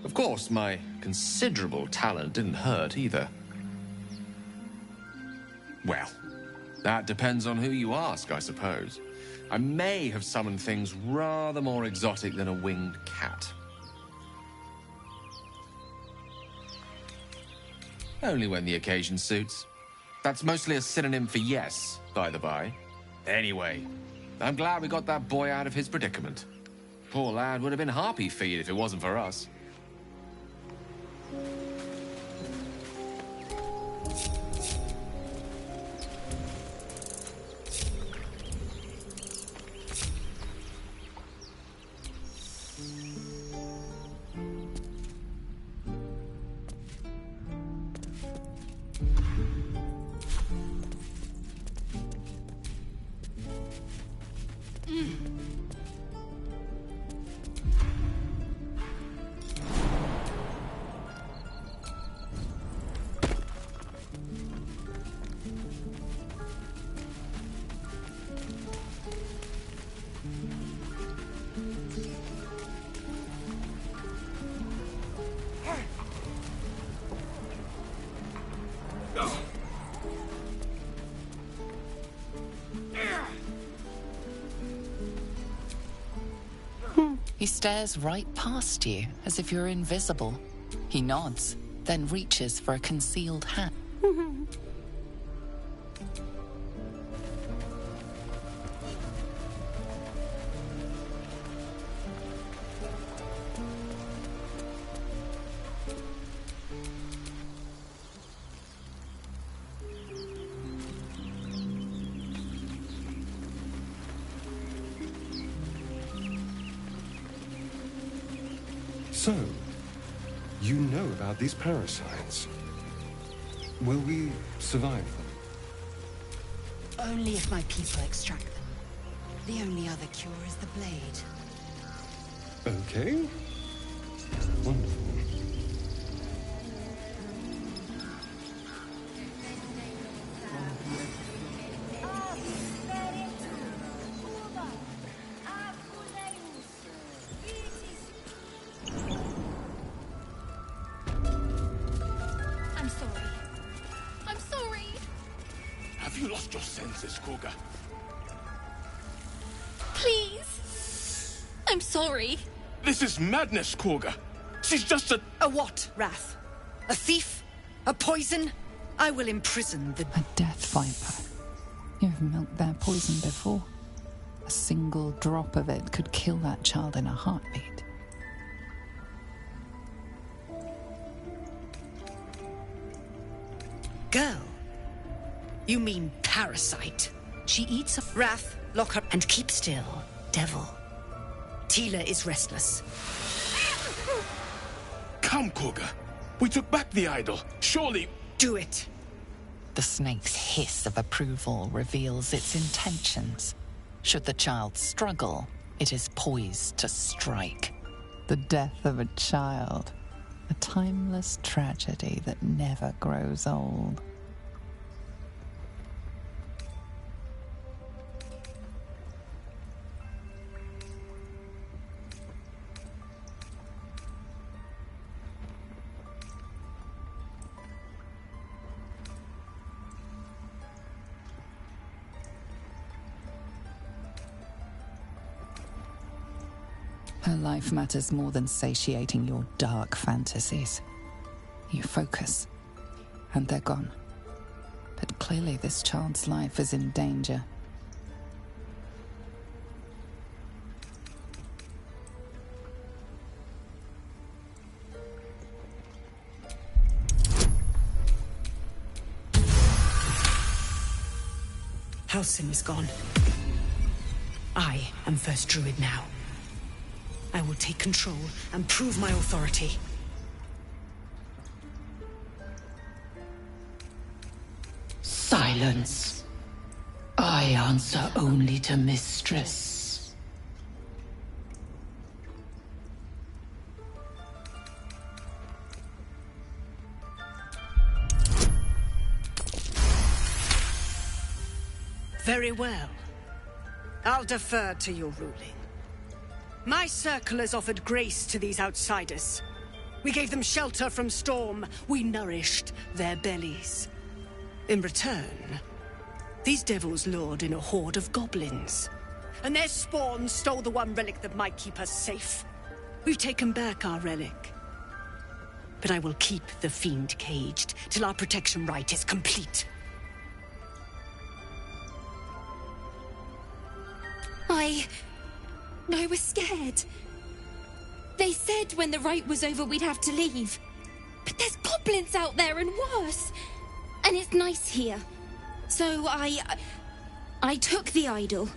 Of course, my considerable talent didn't hurt either. Well, that depends on who you ask, I suppose. I may have summoned things rather more exotic than a winged cat. Only when the occasion suits. That's mostly a synonym for yes, by the by. Anyway, I'm glad we got that boy out of his predicament. Poor lad would have been harpy feed if it wasn't for us. He stares right past you, as if you're invisible. He nods, then reaches for a concealed hand. So, you know about these parasites. Will we survive them? Only if my people extract them. The only other cure is the blade. Okay. Wonderful. I'm sorry. I'm sorry. Have you lost your senses, Kagha? Please. I'm sorry. This is madness, Kagha. She's just a... A what, Wrath? A thief? A poison? I will imprison the... A death viper. You've milked their poison before. A single drop of it could kill that child in a heartbeat. Girl? You mean parasite? She eats a... Wrath, lock her and keep still, devil. Tila is restless. Come, Kagha. We took back the idol. Surely... Do it. The snake's hiss of approval reveals its intentions. Should the child struggle, it is poised to strike. The death of a child, a timeless tragedy that never grows old. Her life matters more than satiating your dark fantasies. You focus, and they're gone. But clearly this child's life is in danger. Halsin is gone. I am First Druid now. I will take control and prove my authority. Silence. I answer only to Mistress. Very well. I'll defer to your ruling. My circle has offered grace to these outsiders. We gave them shelter from storm. We nourished their bellies. In return, these devils lured in a horde of goblins. And their spawn stole the one relic that might keep us safe. We've taken back our relic. But I will keep the fiend caged till our protection rite is complete. I was scared. They said when the rite was over we'd have to leave. But there's goblins out there and worse. And it's nice here. So I took the idol.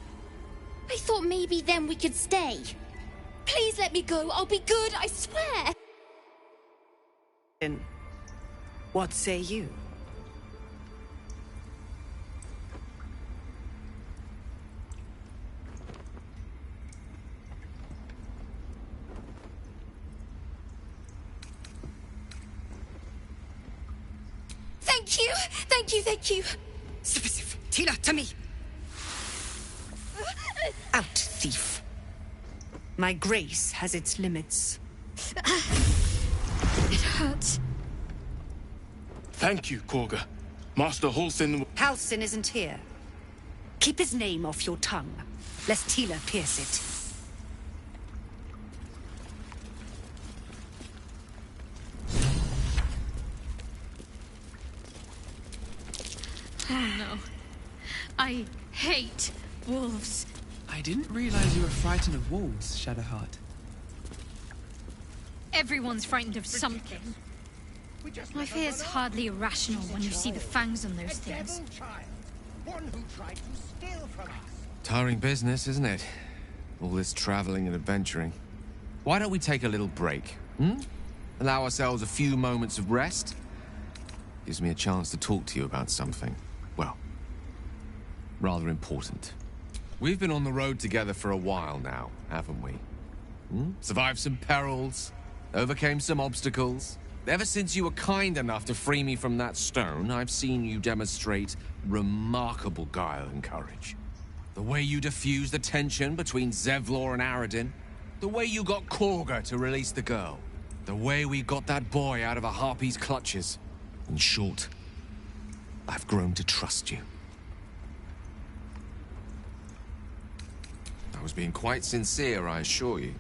I thought maybe then we could stay. Please let me go. I'll be good, I swear. What say you? Thank you. Tila, to me! Out, thief. My grace has its limits. It hurts. Thank you, Kagha. Master Halsin... Halsin isn't here. Keep his name off your tongue, lest Tila pierce it. Oh no. I hate wolves. I didn't realize you were frightened of wolves, Shadowheart. Everyone's frightened of something. My fear is hardly irrational when you see the fangs on those things. Tiring business, isn't it? All this traveling and adventuring. Why don't we take a little break, Allow ourselves a few moments of rest? Gives me a chance to talk to you about something, well, rather important. We've been on the road together for a while now, haven't we? Survived some perils, overcame some obstacles. Ever since you were kind enough to free me from that stone, I've seen you demonstrate remarkable guile and courage. The way you diffused the tension between Zevlor and Aradin. The way you got Kagha to release the girl. The way we got that boy out of a harpy's clutches. In short, I've grown to trust you. I was being quite sincere, I assure you.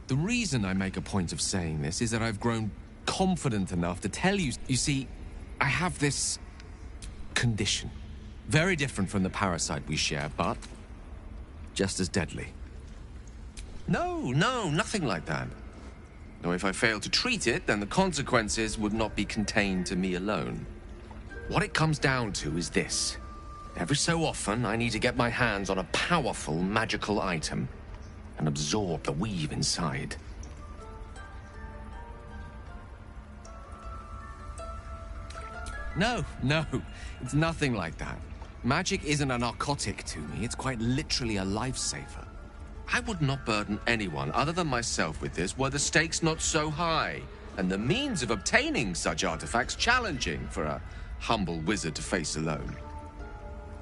The reason I make a point of saying this is that I've grown confident enough to tell you. You see, I have this condition. Very different from the parasite we share, but just as deadly. No, nothing like that. Though if I fail to treat it, then the consequences would not be contained to me alone. What it comes down to is this. Every so often, I need to get my hands on a powerful magical item and absorb the weave inside. No, it's nothing like that. Magic isn't a narcotic to me, it's quite literally a lifesaver. I would not burden anyone other than myself with this were the stakes not so high, and the means of obtaining such artifacts challenging for a humble wizard to face alone.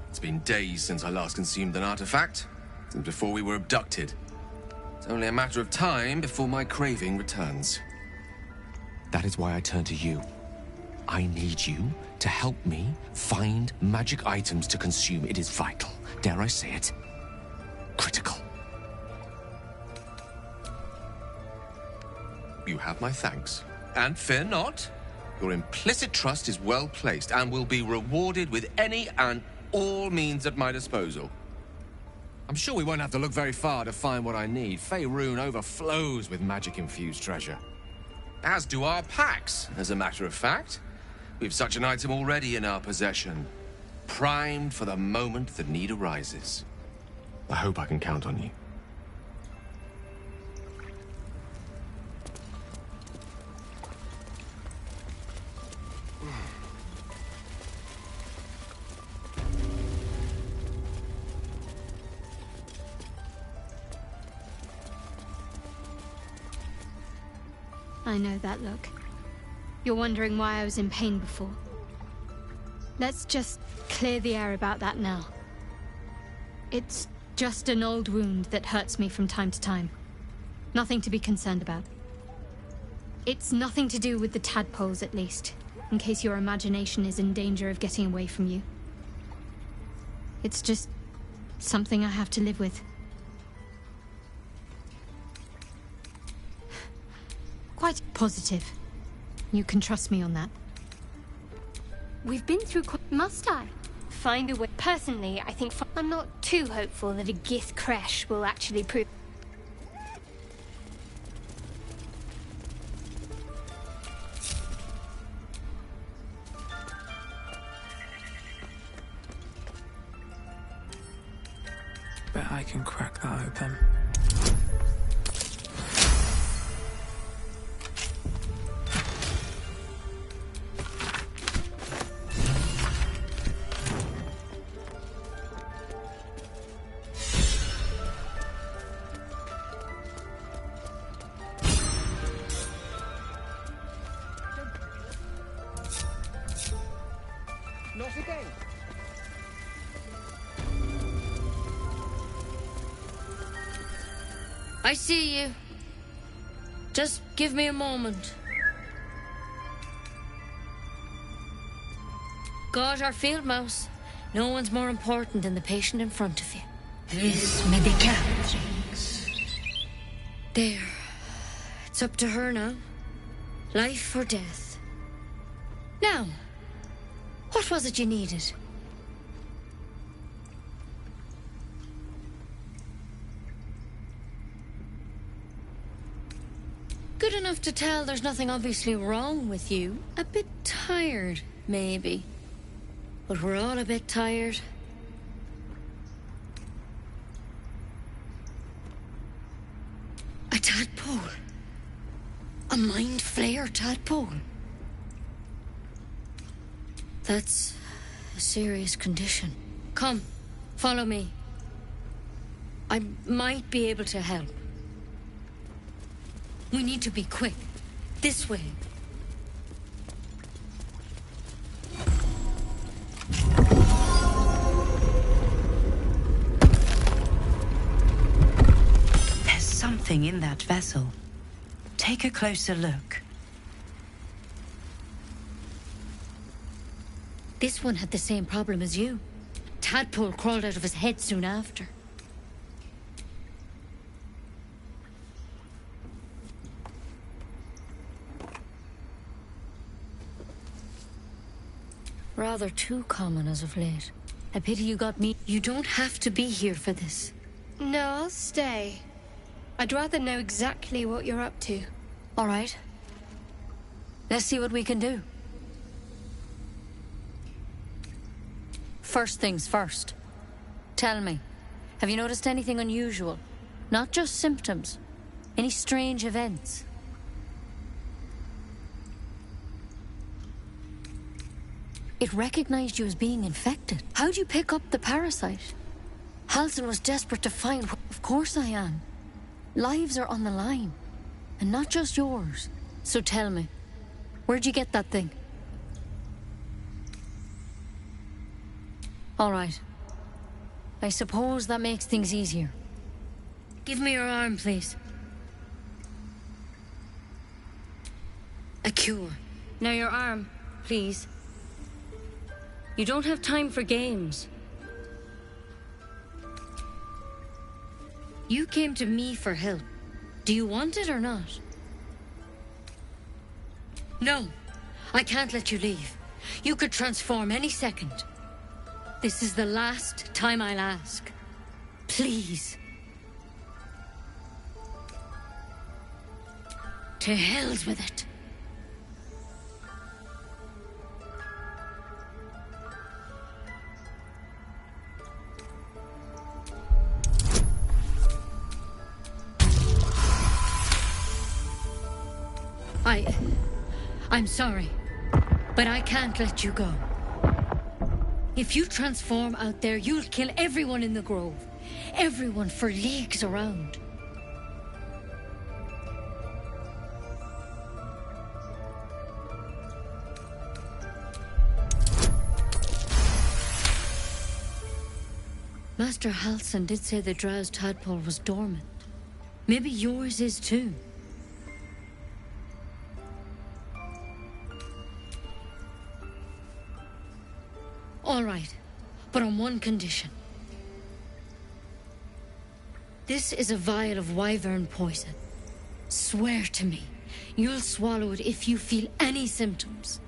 It's been days since I last consumed an artifact, since before we were abducted. It's only a matter of time before my craving returns. That is why I turn to you. I need you to help me find magic items to consume. It is vital. Dare I say it? Critical. You have my thanks. And fear not. Your implicit trust is well placed and will be rewarded with any and all means at my disposal. I'm sure we won't have to look very far to find what I need. Faerun overflows with magic-infused treasure. As do our packs, as a matter of fact. We've such an item already in our possession, primed for the moment the need arises. I hope I can count on you. I know that look. You're wondering why I was in pain before. Let's just clear the air about that now. It's just an old wound that hurts me from time to time. Nothing to be concerned about. It's nothing to do with the tadpoles, at least, in case your imagination is in danger of getting away from you. It's just something I have to live with. Quite positive. You can trust me on that. We've been through must I? Find a way. Personally, I think I'm not too hopeful that a Gith crash will actually prove. Bet I can crack that open. Not again. I see you. Just give me a moment. God, our field mouse. No one's more important than the patient in front of you. This medicatrix. There. It's up to her now. Life or death. Now, what was it you needed? Good enough to tell there's nothing obviously wrong with you. A bit tired, maybe. But we're all a bit tired. A tadpole. A mind flayer tadpole. That's a serious condition. Come, follow me. I might be able to help. We need to be quick. This way. There's something in that vessel. Take a closer look. This one had the same problem as you. Tadpole crawled out of his head soon after. Rather too common as of late. A pity you got me. You don't have to be here for this. No, I'll stay. I'd rather know exactly what you're up to. All right. Let's see what we can do. First things first. Tell me, have you noticed anything unusual? Not just symptoms. Any strange events? It recognized you as being infected. How'd you pick up the parasite? Halsin was desperate to find... Of course I am. Lives are on the line. And not just yours. So tell me, where'd you get that thing? All right. I suppose that makes things easier. Give me your arm, please. A cure. Now your arm, please. You don't have time for games. You came to me for help. Do you want it or not? No, I can't let you leave. You could transform any second. This is the last time I'll ask. Please. To hell's with it. I'm sorry, but I can't let you go. If you transform out there, you'll kill everyone in the grove. Everyone for leagues around. Master Halsin did say the Drow's tadpole was dormant. Maybe yours is too. All right, but on one condition. This is a vial of wyvern poison. Swear to me, you'll swallow it if you feel any symptoms.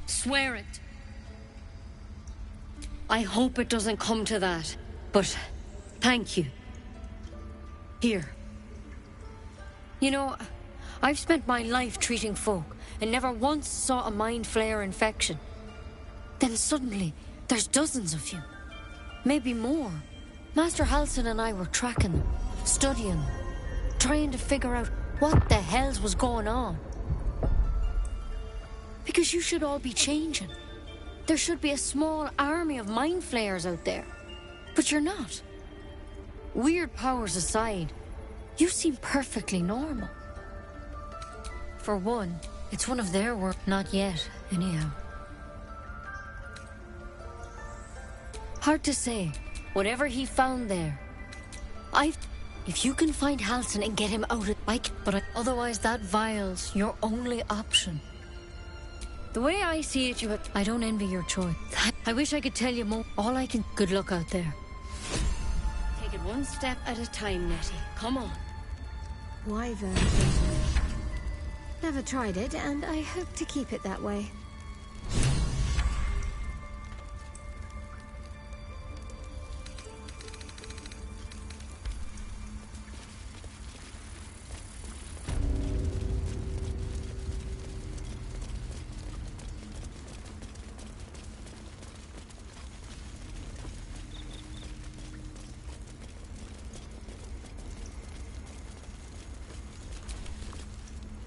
Swear it. I hope it doesn't come to that, but thank you. Here. You know, I've spent my life treating folk and never once saw a mind flayer infection. Then suddenly, there's dozens of you. Maybe more. Master Halsin and I were tracking them, studying them, trying to figure out what the hells was going on. Because you should all be changing. There should be a small army of mind flayers out there. But you're not. Weird powers aside, you seem perfectly normal. For one, it's one of their work. Not yet, anyhow. Hard to say. Whatever he found there. If you can find Halsin and get him out of... Otherwise, that vial's your only option. The way I see it, I don't envy your choice. I wish I could tell you more. All I can... Good luck out there. Take it one step at a time, Nettie. Come on. Wyvern. Never tried it, and I hope to keep it that way.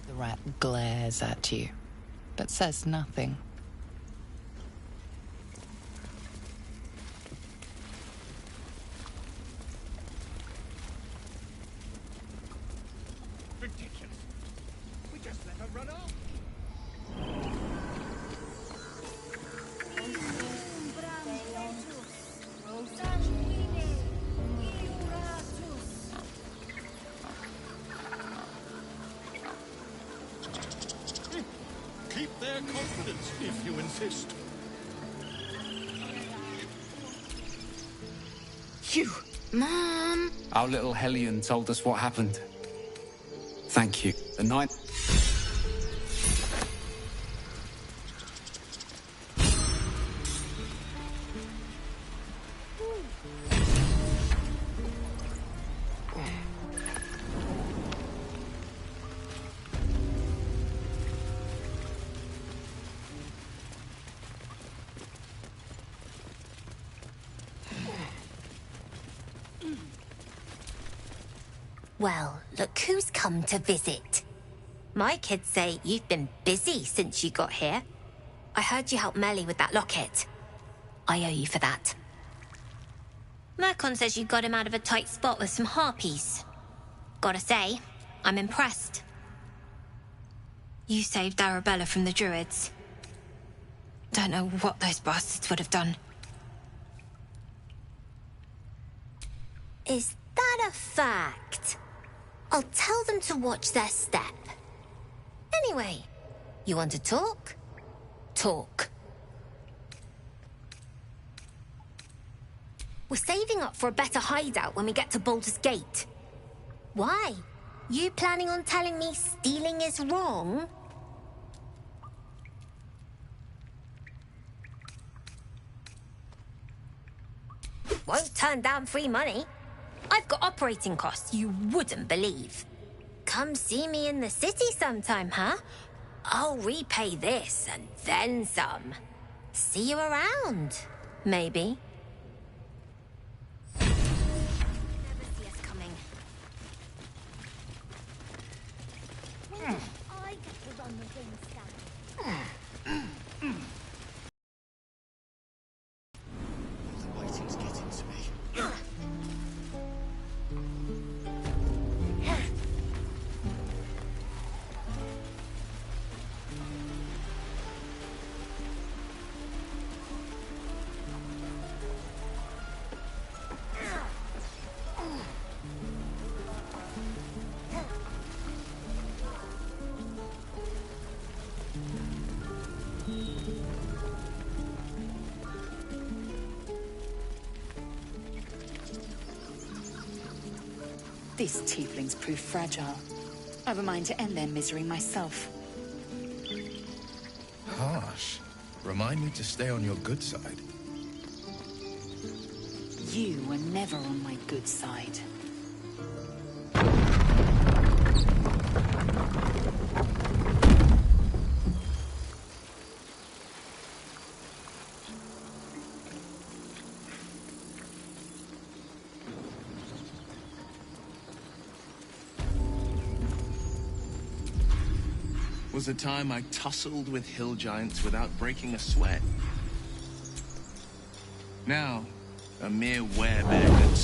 The rat glares at you, but says nothing. Ridiculous. We just let her run off. Keep their confidence if you insist. You... Mom... Our little Hellion told us what happened. Thank you. The night... Well, look who's come to visit. My kids say you've been busy since you got here. I heard you helped Melly with that locket. I owe you for that. Mercon says you got him out of a tight spot with some harpies. Gotta say, I'm impressed. You saved Arabella from the Druids. Don't know what those bastards would have done. Is that a fact? I'll tell them to watch their step. Anyway, you want to talk? Talk. We're saving up for a better hideout when we get to Baldur's Gate. Why? You planning on telling me stealing is wrong? Won't turn down free money. I've got operating costs you wouldn't believe. Come see me in the city sometime, huh? I'll repay this and then some. See you around, maybe. Never see us coming. I get to run the thing stand. The waiting's getting to me. These tieflings prove fragile. I've a mind to end their misery myself. Harsh. Remind me to stay on your good side. You were never on my good side. Was a time I tussled with hill giants without breaking a sweat. Now, a mere werebear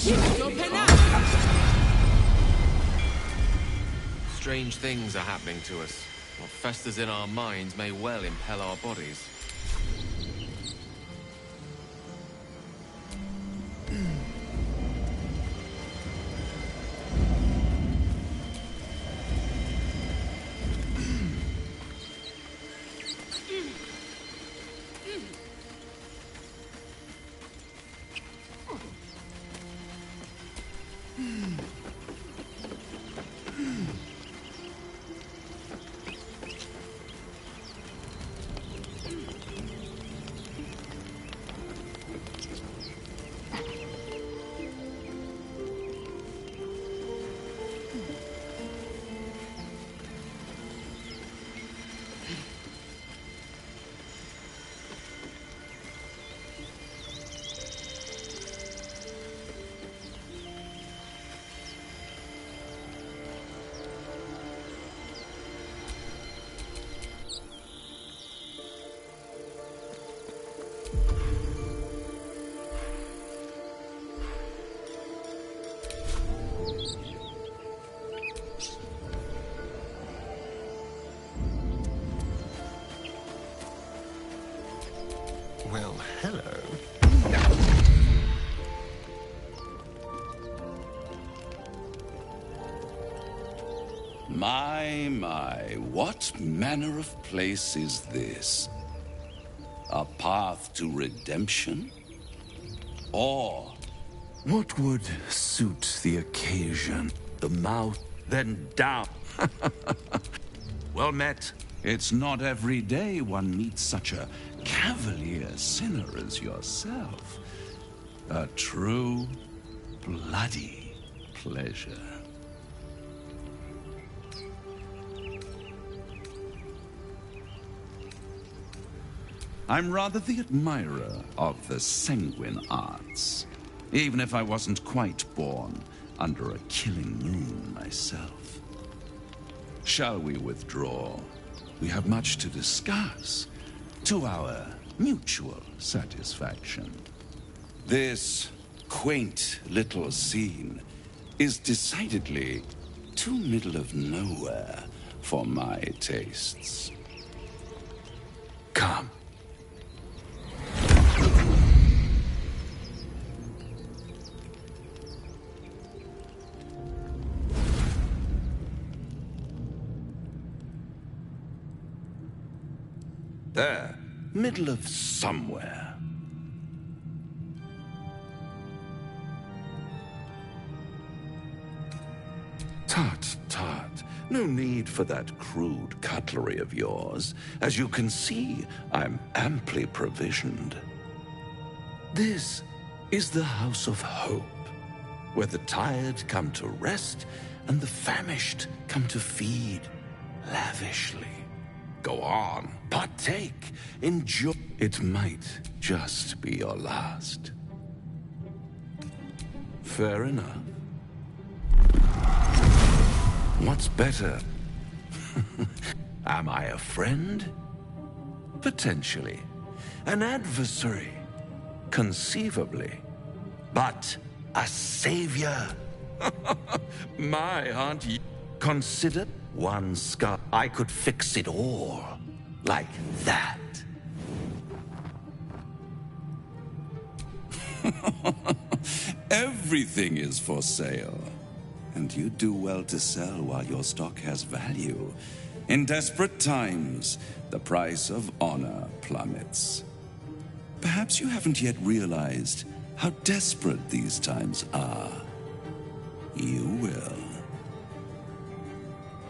Strange things are happening to us. What festers in our minds may well impel our bodies. Well, hello. My, what manner of place is this? A path to redemption? Or What would suit the occasion? The mouth, Then down. Well met. It's not every day one meets such a cavalier sinner as yourself. A true, bloody pleasure. I'm rather the admirer of the sanguine arts, even if I wasn't quite born under a killing moon myself. Shall we withdraw? We have much to discuss, to our mutual satisfaction. This quaint little scene is decidedly too middle of nowhere for my tastes. Come. There, middle of somewhere. Tut, tut. No need for that crude cutlery of yours. As you can see, I'm amply provisioned. This is the House of Hope, where the tired come to rest and the famished come to feed lavishly. Go on, partake, enjoy. It might just be your last. Fair enough. What's better? Am I a friend? Potentially. An adversary? Conceivably. But a savior? My, aren't you? Consider one scar. I could fix it all. Like that. Everything is for sale. And you do well to sell while your stock has value. In desperate times, the price of honor plummets. Perhaps you haven't yet realized how desperate these times are. You will.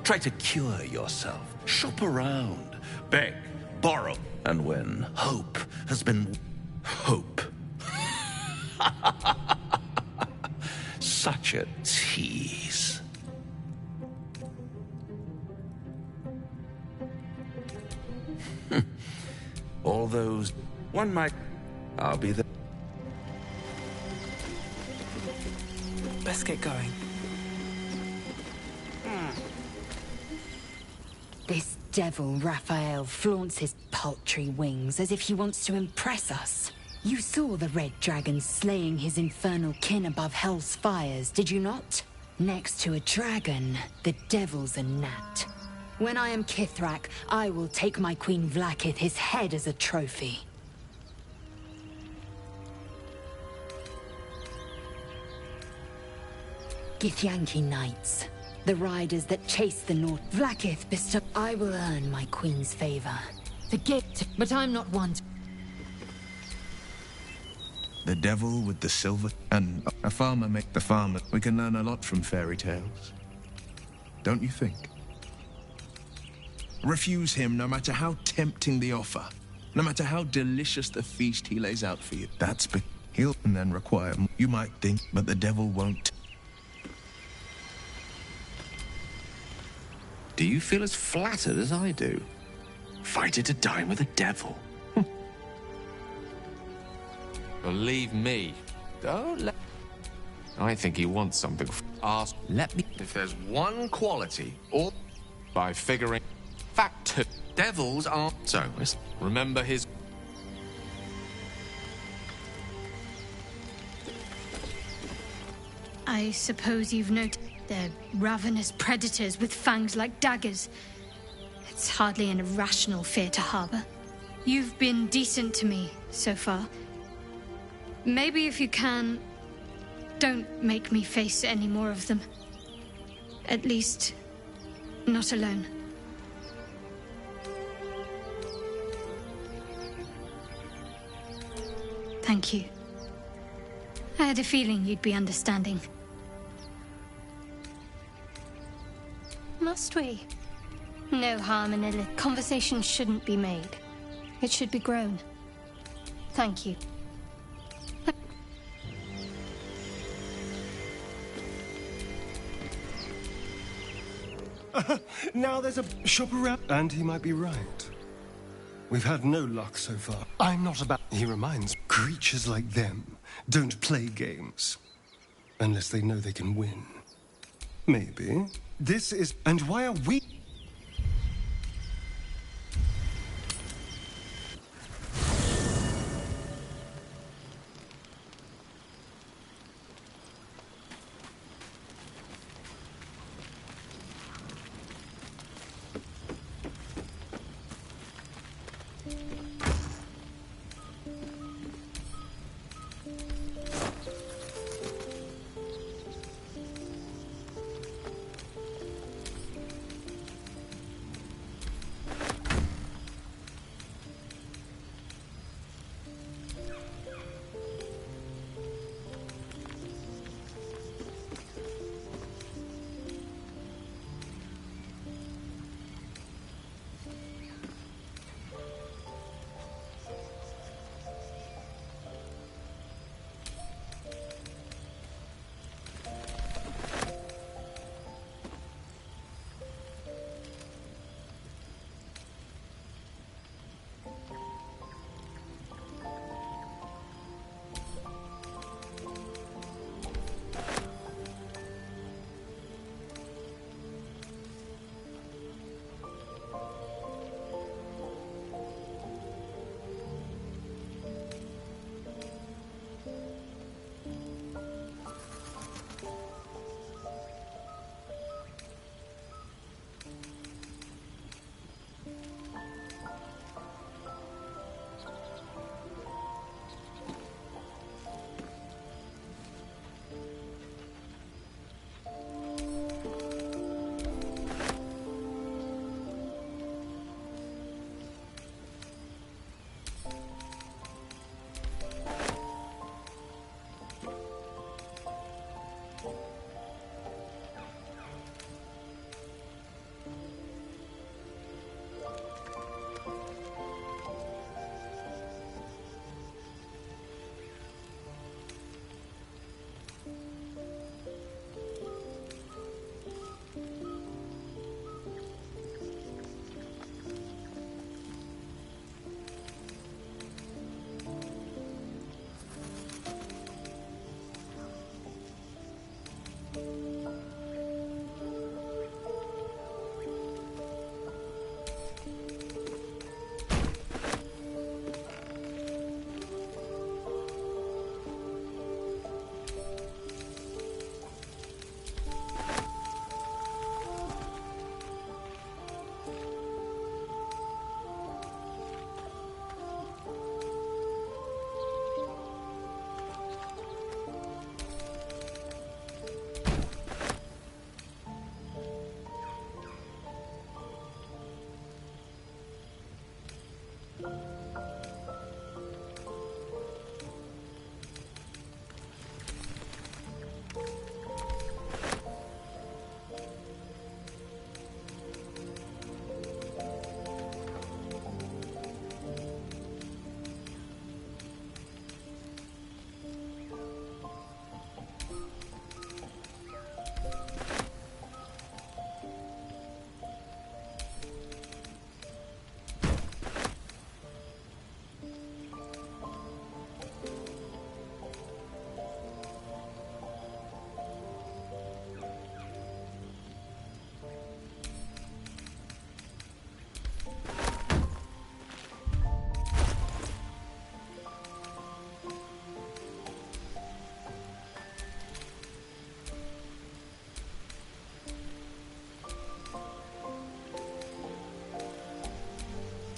Try to cure yourself. Shop around. Beg. Borrow. And when hope has been... hope. Such a tease. All those... one might... I'll be there. Let's get going. This devil, Raphael, flaunts his paltry wings as if he wants to impress us. You saw the Red Dragon slaying his infernal kin above Hell's fires, did you not? Next to a dragon, the devil's a gnat. When I am Kithrak, I will take my Queen Vlaakith his head as a trophy. Githyanki Knights, the riders that chase the North. Vlaakith bestow... I will earn my Queen's favor. The gift, but I'm not one to... The devil with the silver, and a farmer make the farmer. We can learn a lot from fairy tales. Don't you think? Refuse him no matter how tempting the offer, no matter how delicious the feast he lays out for you. That's he'll and then require more. You might think, but the devil won't. Do you feel as flattered as I do? Fighting to dine with the devil. Believe me, don't let... I think he wants something. Ask, let me... If there's one quality, or by figuring... Fact two, devils aren't... So, remember his... I suppose you've noted they're ravenous predators with fangs like daggers. It's hardly an irrational fear to harbor. You've been decent to me so far. Maybe if you can, don't make me face any more of them. At least, not alone. Thank you. I had a feeling you'd be understanding. Must we? No harm in a conversation shouldn't be made. It should be grown. Thank you. Now there's a shop around. And he might be right. We've had no luck so far. I'm not about... He reminds creatures like them don't play games. Unless they know they can win. Maybe. This is... And why are we...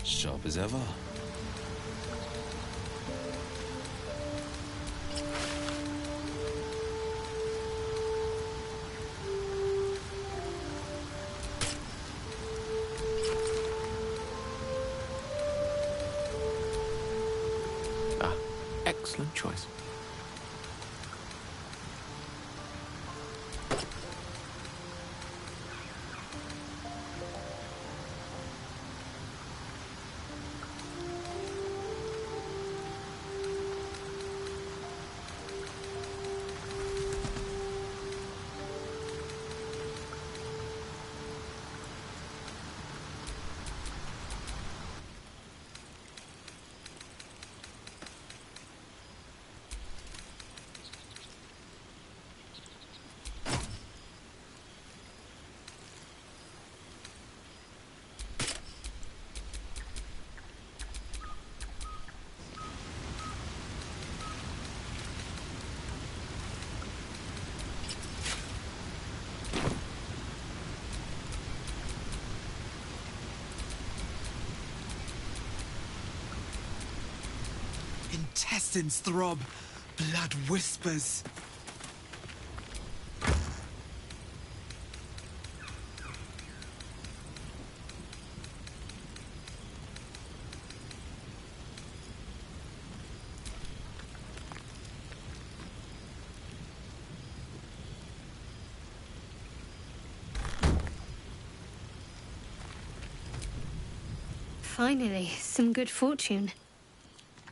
Sharp as ever. Ah, excellent choice. intestines throb. Blood whispers. Finally, some good fortune.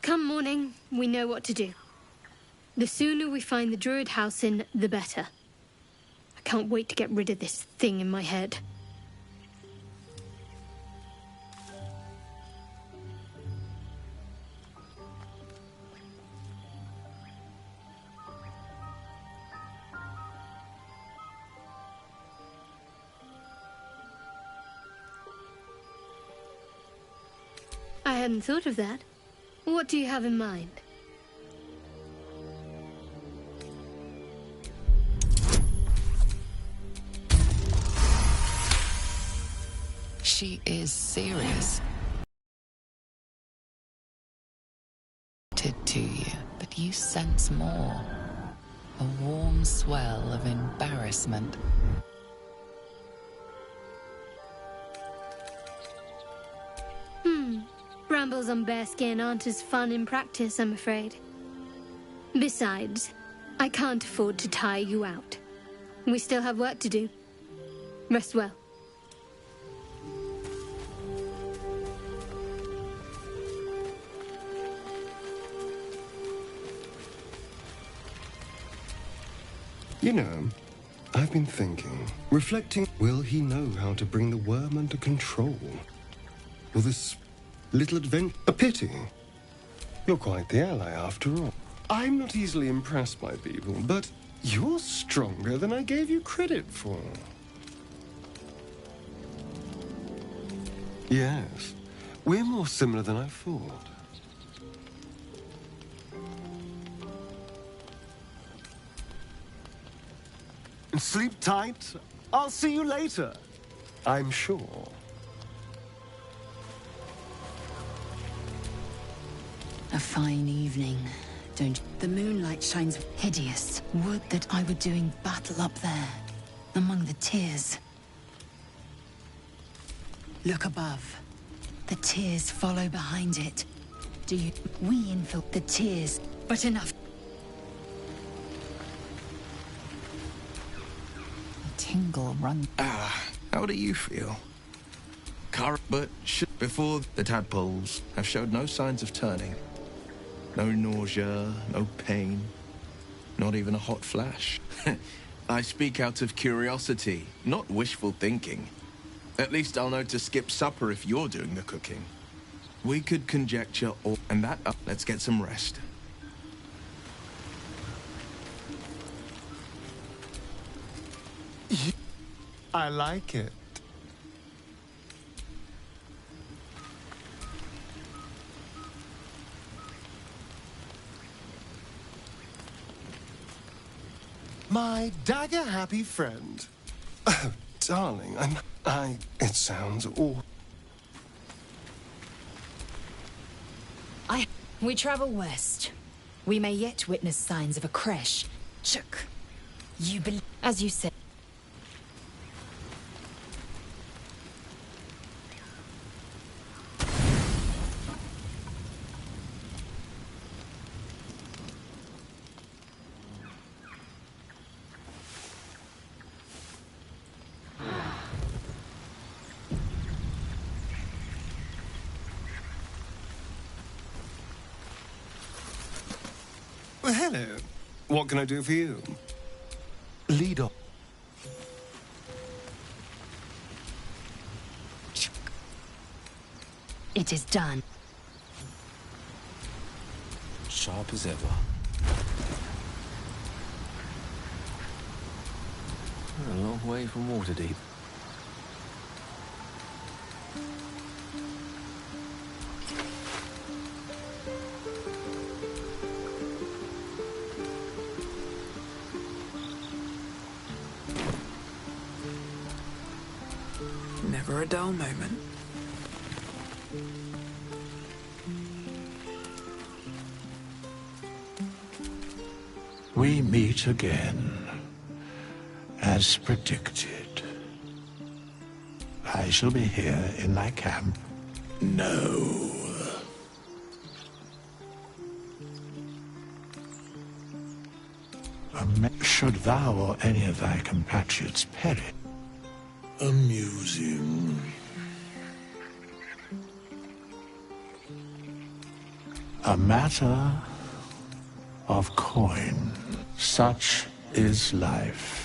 Come morning, we know what to do. The sooner we find the Druid house in, the better. I can't wait to get rid of this thing in my head. I hadn't thought of that. What do you have in mind? She is serious. To you, but you sense more. A warm swell of embarrassment. Brambles on bearskin aren't as fun in practice, I'm afraid. Besides, I can't afford to tire you out. We still have work to do. Rest well. You know, I've been thinking, reflecting, will he know how to bring the worm under control? Will this little adventure... A pity. You're quite the ally, after all. I'm not easily impressed by people, but you're stronger than I gave you credit for. Yes, we're more similar than I thought. Sleep tight. I'll see you later. I'm sure. A fine evening, don't you? The moonlight shines hideous. Would that I were doing battle up there, among the tears. Look above. The tears follow behind it. Do you... We infiltrate the tears, but enough. Tingle run. How do you feel? But before the tadpoles have showed no signs of turning. No nausea, no pain, not even a hot flash. I speak out of curiosity, not wishful thinking. At least I'll know to skip supper if you're doing the cooking. We could conjecture all... And that up, let's get some rest. I like it. My dagger-happy friend. Oh, darling, it sounds awful. We travel west. We may yet witness signs of a crash. Shook. You believe, as you said. Well, hello. What can I do for you? Lead on. It is done. Sharp as ever. A long way from Waterdeep. Never a dull moment. We meet again, as predicted. I shall be here in my camp. No. Should thou or any of thy compatriots perish? Amusing. A matter of coin. Such is life.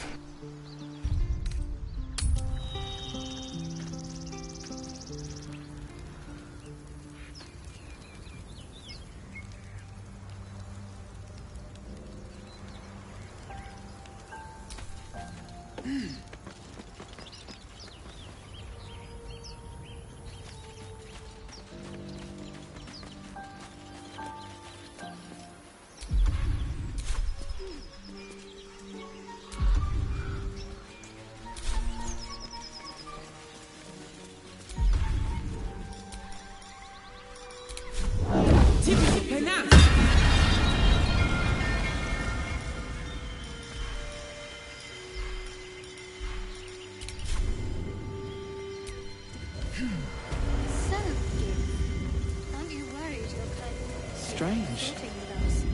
Strange.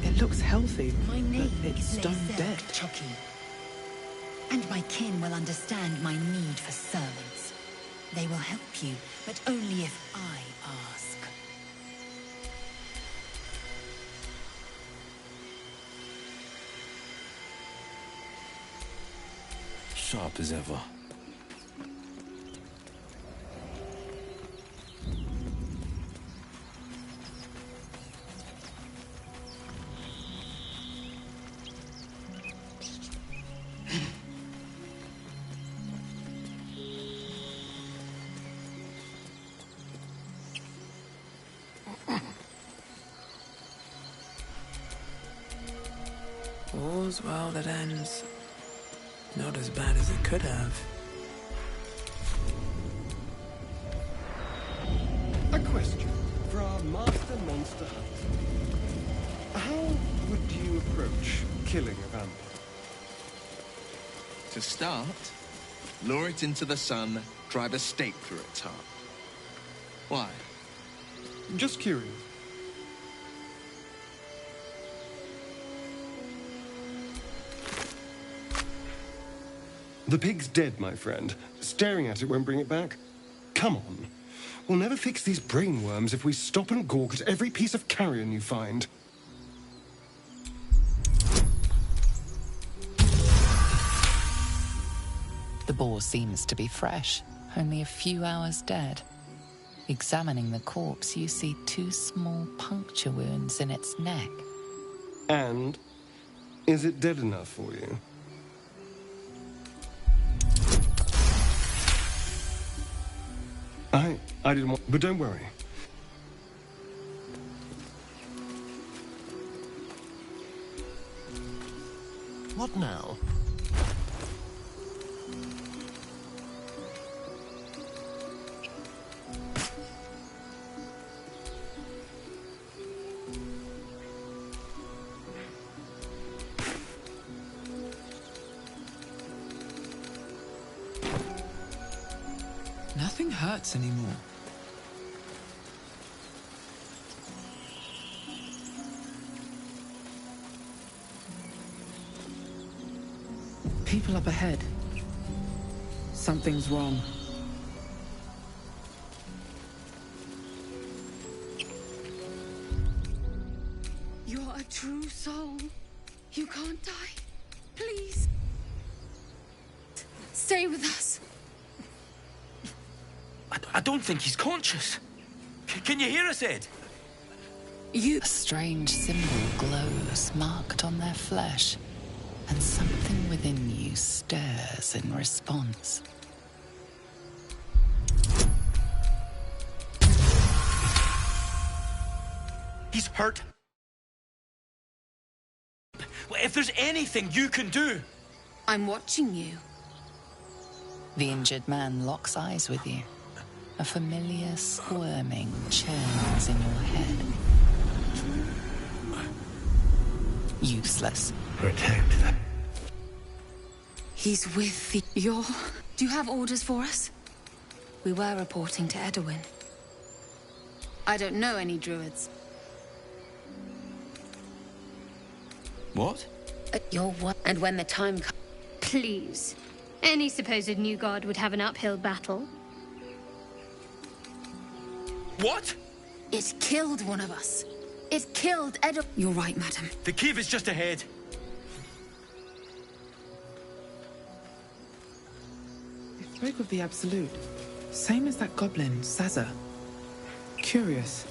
It looks healthy, My name but it's is stone Lae'zel dead. Chucky. And my kin will understand my need for servants. They will help you, but only if I ask. Sharp as ever. All's well that ends. Not as bad as it could have. A question for our master monster hunter. How would you approach killing a vampire? To start, lure it into the sun, drive a stake through its heart. Why? Just curious. The pig's dead, my friend. Staring at it won't bring it back. Come on. We'll never fix these brain worms if we stop and gawk at every piece of carrion you find. The boar seems to be fresh, only a few hours dead. Examining the corpse, you see 2 small puncture wounds in its neck. And is it dead enough for you? I didn't want... But don't worry. What now? Nothing hurts anymore. People up ahead. Something's wrong. You're a true soul. You can't die. Please. Stay with us. I don't think he's conscious. Can you hear us, Ed? A strange symbol glows, marked on their flesh, and something within you stirs in response. He's hurt. If there's anything you can do... I'm watching you. The injured man locks eyes with you. A familiar squirming churns in your head. Useless. Protect them. He's with the... Do you have orders for us? We were reporting to Edwin. I don't know any druids. What? You're what? And when the time comes... Please. Any supposed new god would have an uphill battle. What? It killed one of us. It killed Edwin. You're right, madam. The cave is just ahead. They spoke of the Absolute. Same as that goblin, Sazza. Curious.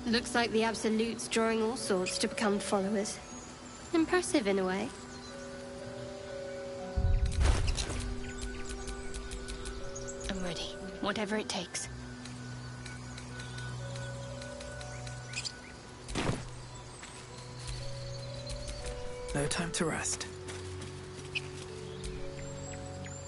Looks like the Absolute's drawing all sorts to become followers. Impressive in a way. I'm ready. Whatever it takes. No time to rest.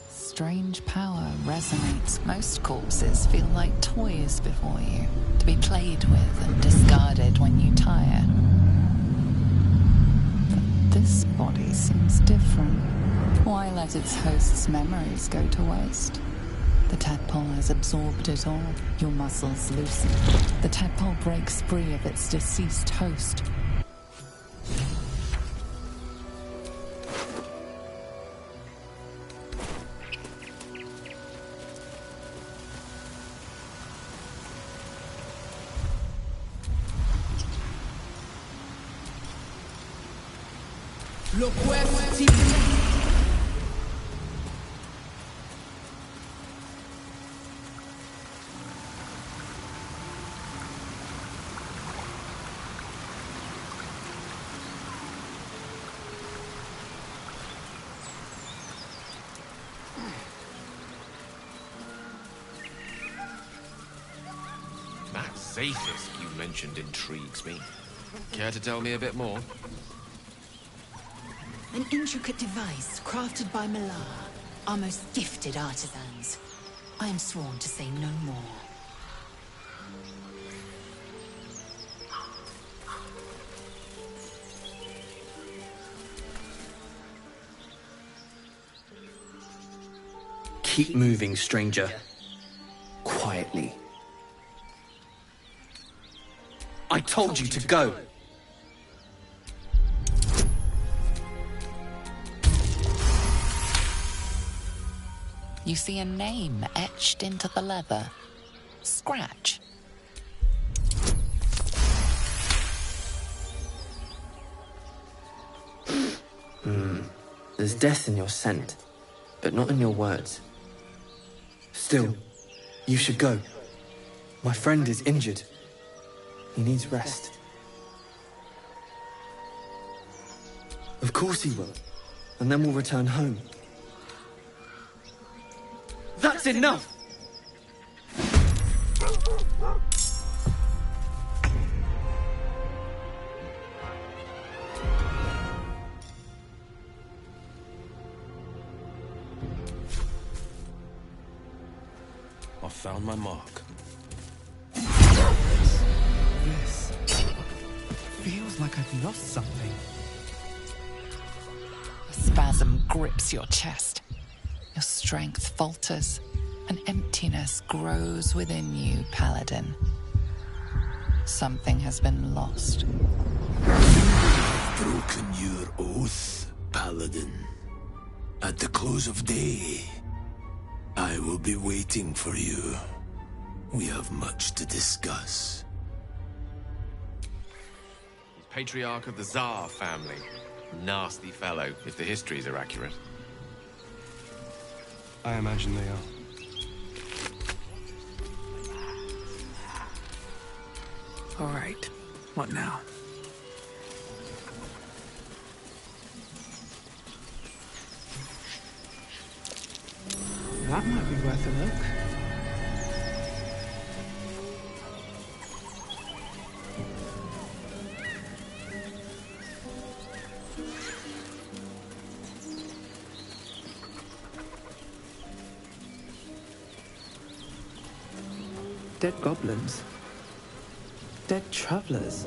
Strange power resonates. Most corpses feel like toys before you, to be played with and discarded when you tire. But this body seems different. Why let its host's memories go to waste? The tadpole has absorbed it all. Your muscles loosen. The tadpole breaks free of its deceased host. Loquesti. That Zathis you mentioned intrigues me. Care to tell me a bit more? An intricate device crafted by Malar, our most gifted artisans. I am sworn to say no more. Keep moving, stranger. Quietly. I told you to go. You see a name etched into the leather. Scratch. There's death in your scent, but not in your words. Still, you should go. My friend is injured. He needs rest. Of course he will. And then we'll return home. That's enough! I found my mark. This feels like I've lost something. A spasm grips your chest. Your strength falters. An emptiness grows within you, Paladin. Something has been lost. Broken your oath, Paladin. At the close of day, I will be waiting for you. We have much to discuss. He's Patriarch of the Tsar family. Nasty fellow, if the histories are accurate. I imagine they are. All right. What now? That might be worth a look. Dead goblins. Dead travelers.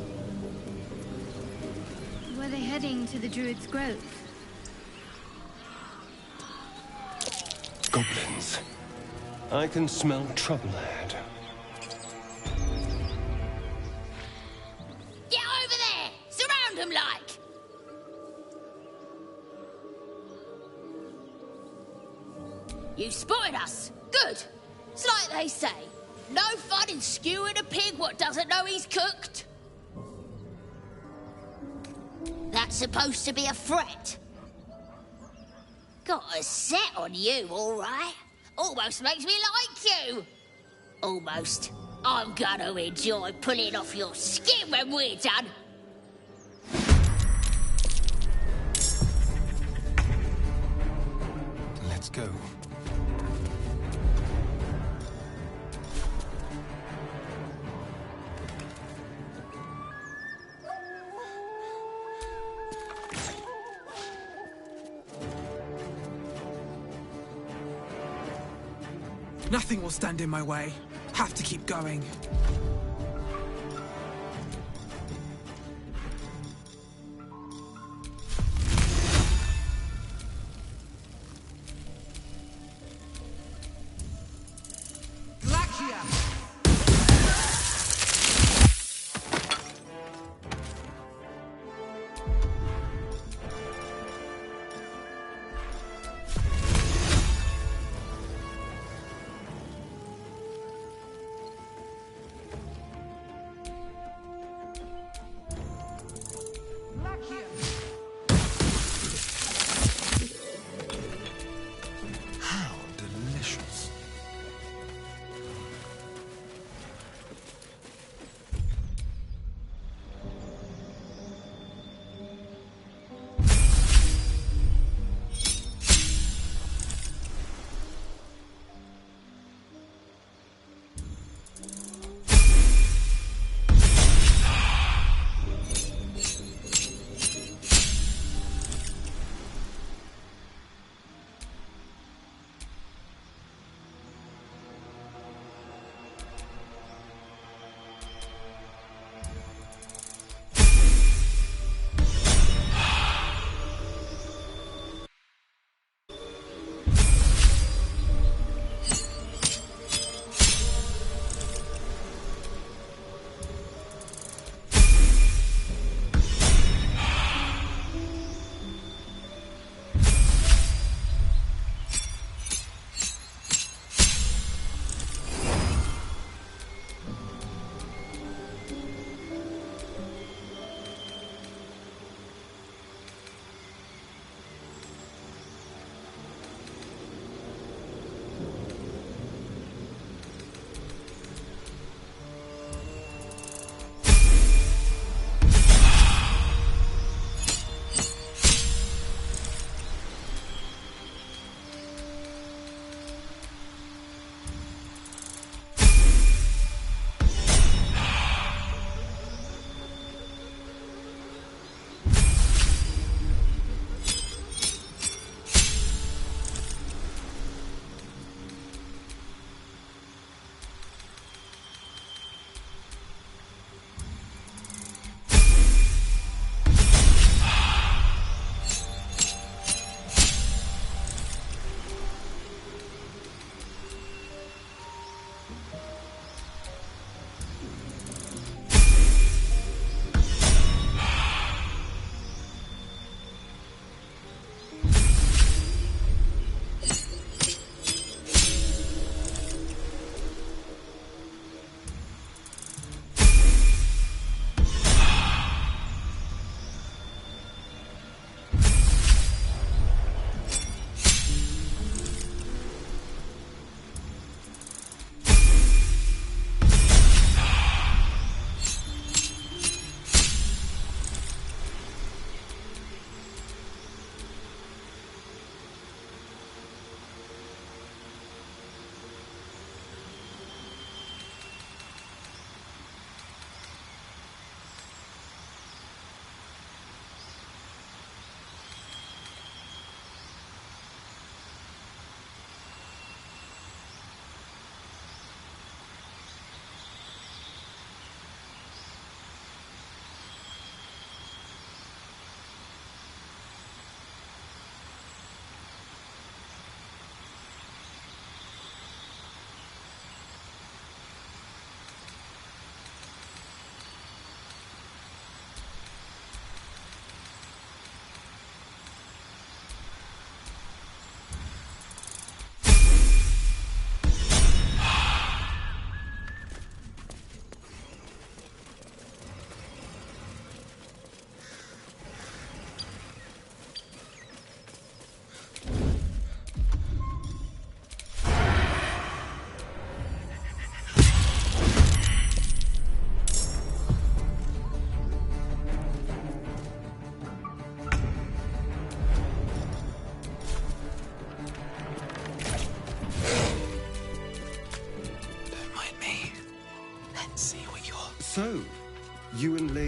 Were they heading to the Druid's Grove? Goblins. I can smell trouble ahead. Get over there! Surround them like! You spotted us. Good. It's like they say. No fun in skewing a pig what doesn't know he's cooked. That's supposed to be a threat. Got a set on you, all right? Almost makes me like you. Almost. I'm gonna enjoy pulling off your skin when we're done. Let's go. Nothing will stand in my way. Have to keep going.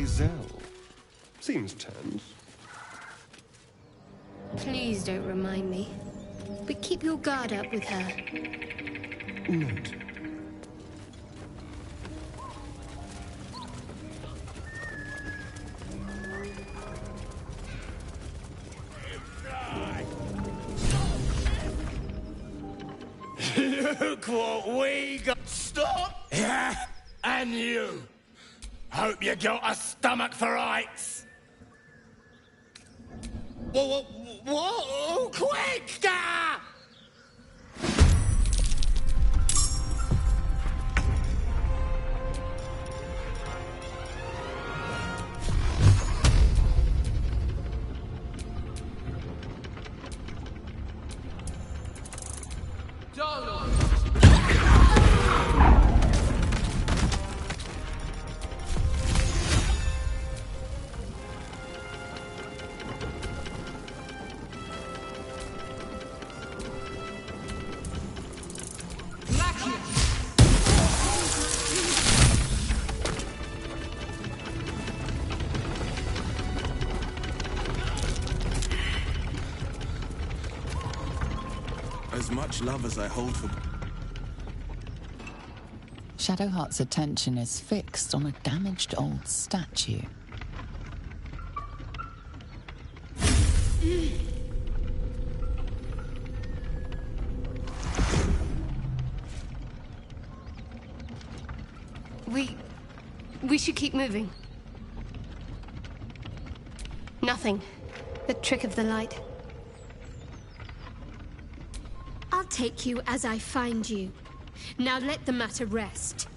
Lae'zel. Seems tense. Please don't remind me. But keep your guard up with her. Note. Look what we got. Stop! Yeah, and you. Hope you got a stomach for heights. Whoa, quick! Ah! As much love as I hold for... Shadowheart's attention is fixed on a damaged old statue. We should keep moving. Nothing. The trick of the light. I'll take you as I find you. Now let the matter rest.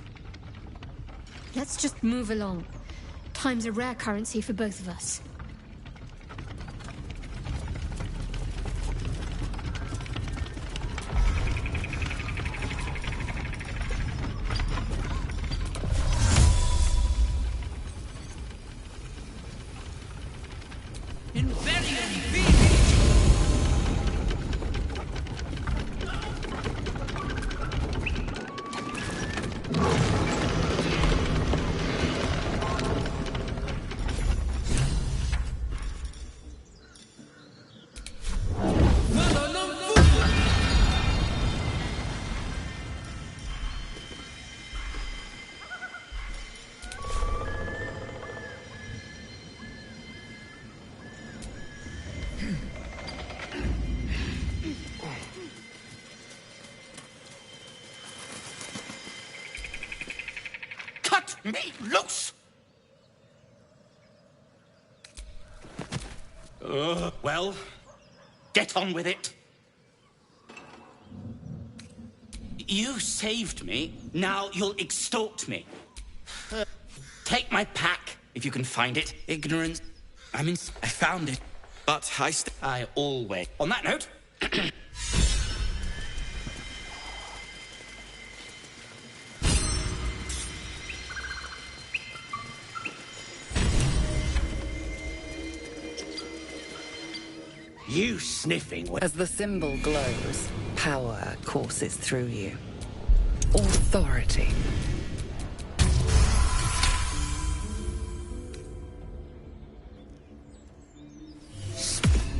Let's just move along. Time's a rare currency for both of us. Me loose! Well, get on with it. You saved me, now you'll extort me. Take my pack, if you can find it. Ignorance. I found it. But I always... On that note... You sniffing... As the symbol glows, power courses through you. Authority.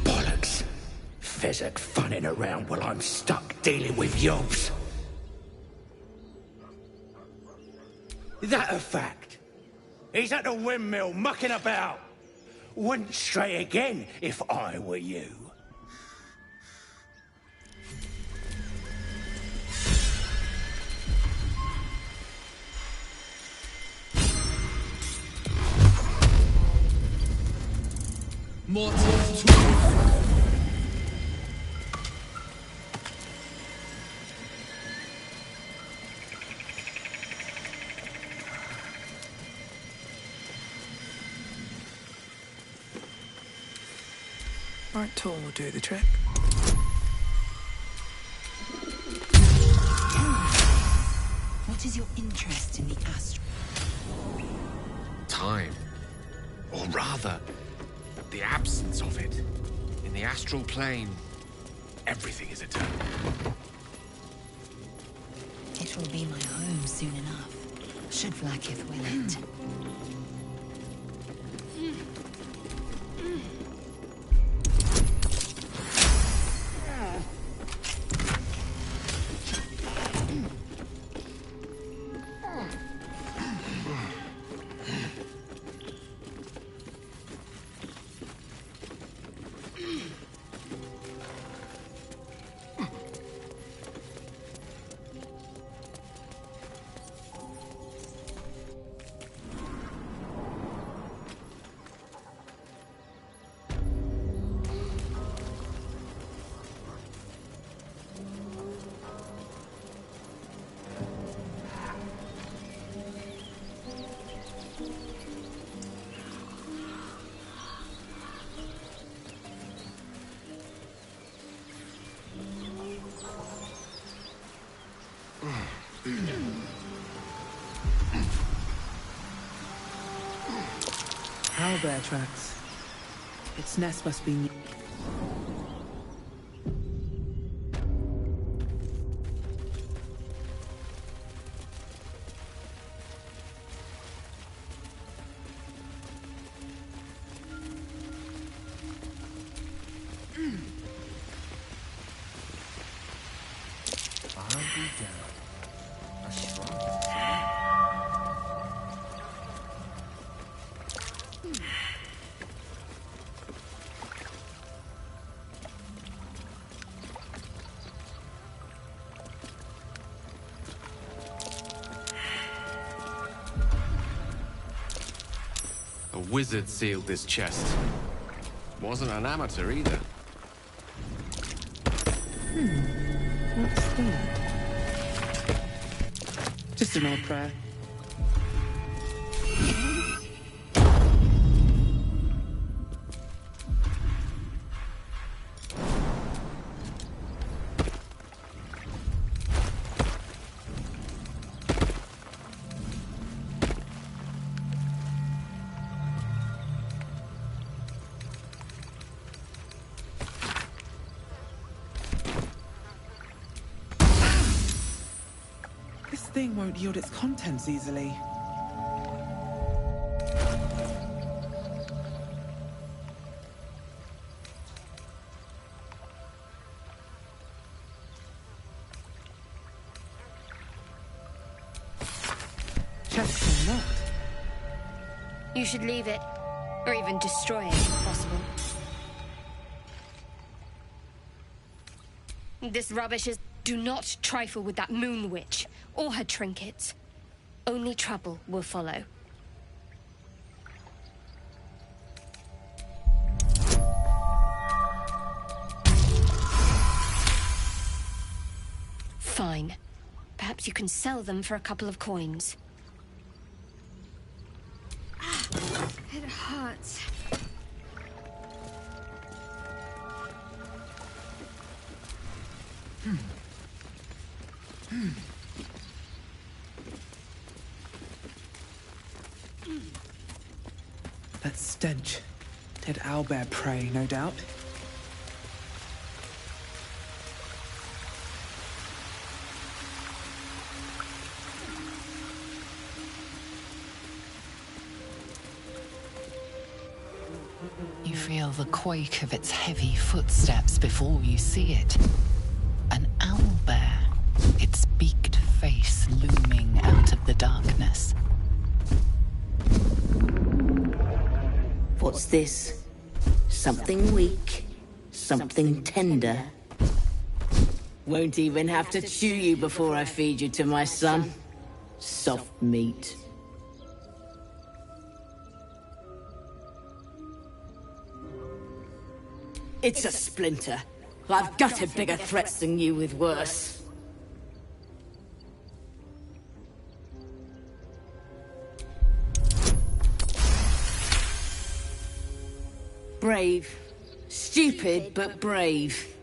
Bollocks. Fezzik funning around while I'm stuck dealing with yobs. Is that a fact? He's at the windmill mucking about. Wouldn't stray again if I were you. Aren't tall will do the trick. What is your interest in the astral? Time. Or rather, the absence of it. In the astral plane, everything is eternal. It will be my home soon enough, should Vlaakith will it. owlbear tracks. Its nest must be... A wizard sealed this chest. Wasn't an amateur either. What's that? Just an old prayer. This thing won't yield its contents easily. Chest or not? You should leave it, or even destroy it if possible. This rubbish is... Do not trifle with that moon witch, or her trinkets. Only trouble will follow. Fine. Perhaps you can sell them for a couple of coins. It hurts. That stench. Dead owlbear prey, no doubt. You feel the quake of its heavy footsteps before you see it. An owlbear, its beaked face looming out of the darkness. What's this? Something weak, something tender. Won't even have to chew you before I feed you to my son. Soft meat. It's a splinter. I've gutted bigger threats than you with worse. Brave. Stupid, but brave.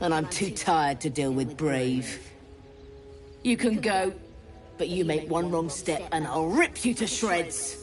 And I'm too tired to deal with brave. You can go, but you make one wrong step and I'll rip you to shreds.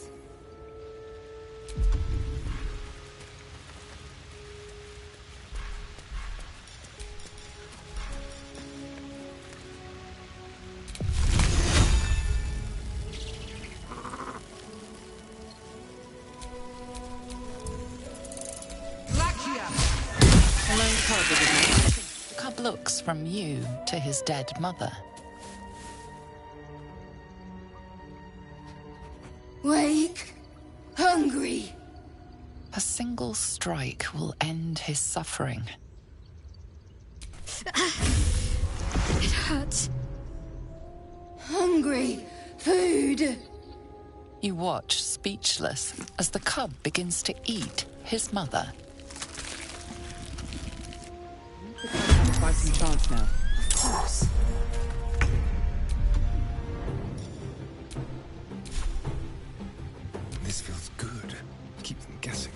Cub looks from you to his dead mother. Wake. Hungry. A single strike will end his suffering. It hurts. Hungry. Food. You watch, speechless, as the cub begins to eat his mother. Have a fighting chance now. Of course. This feels good. Keep them guessing.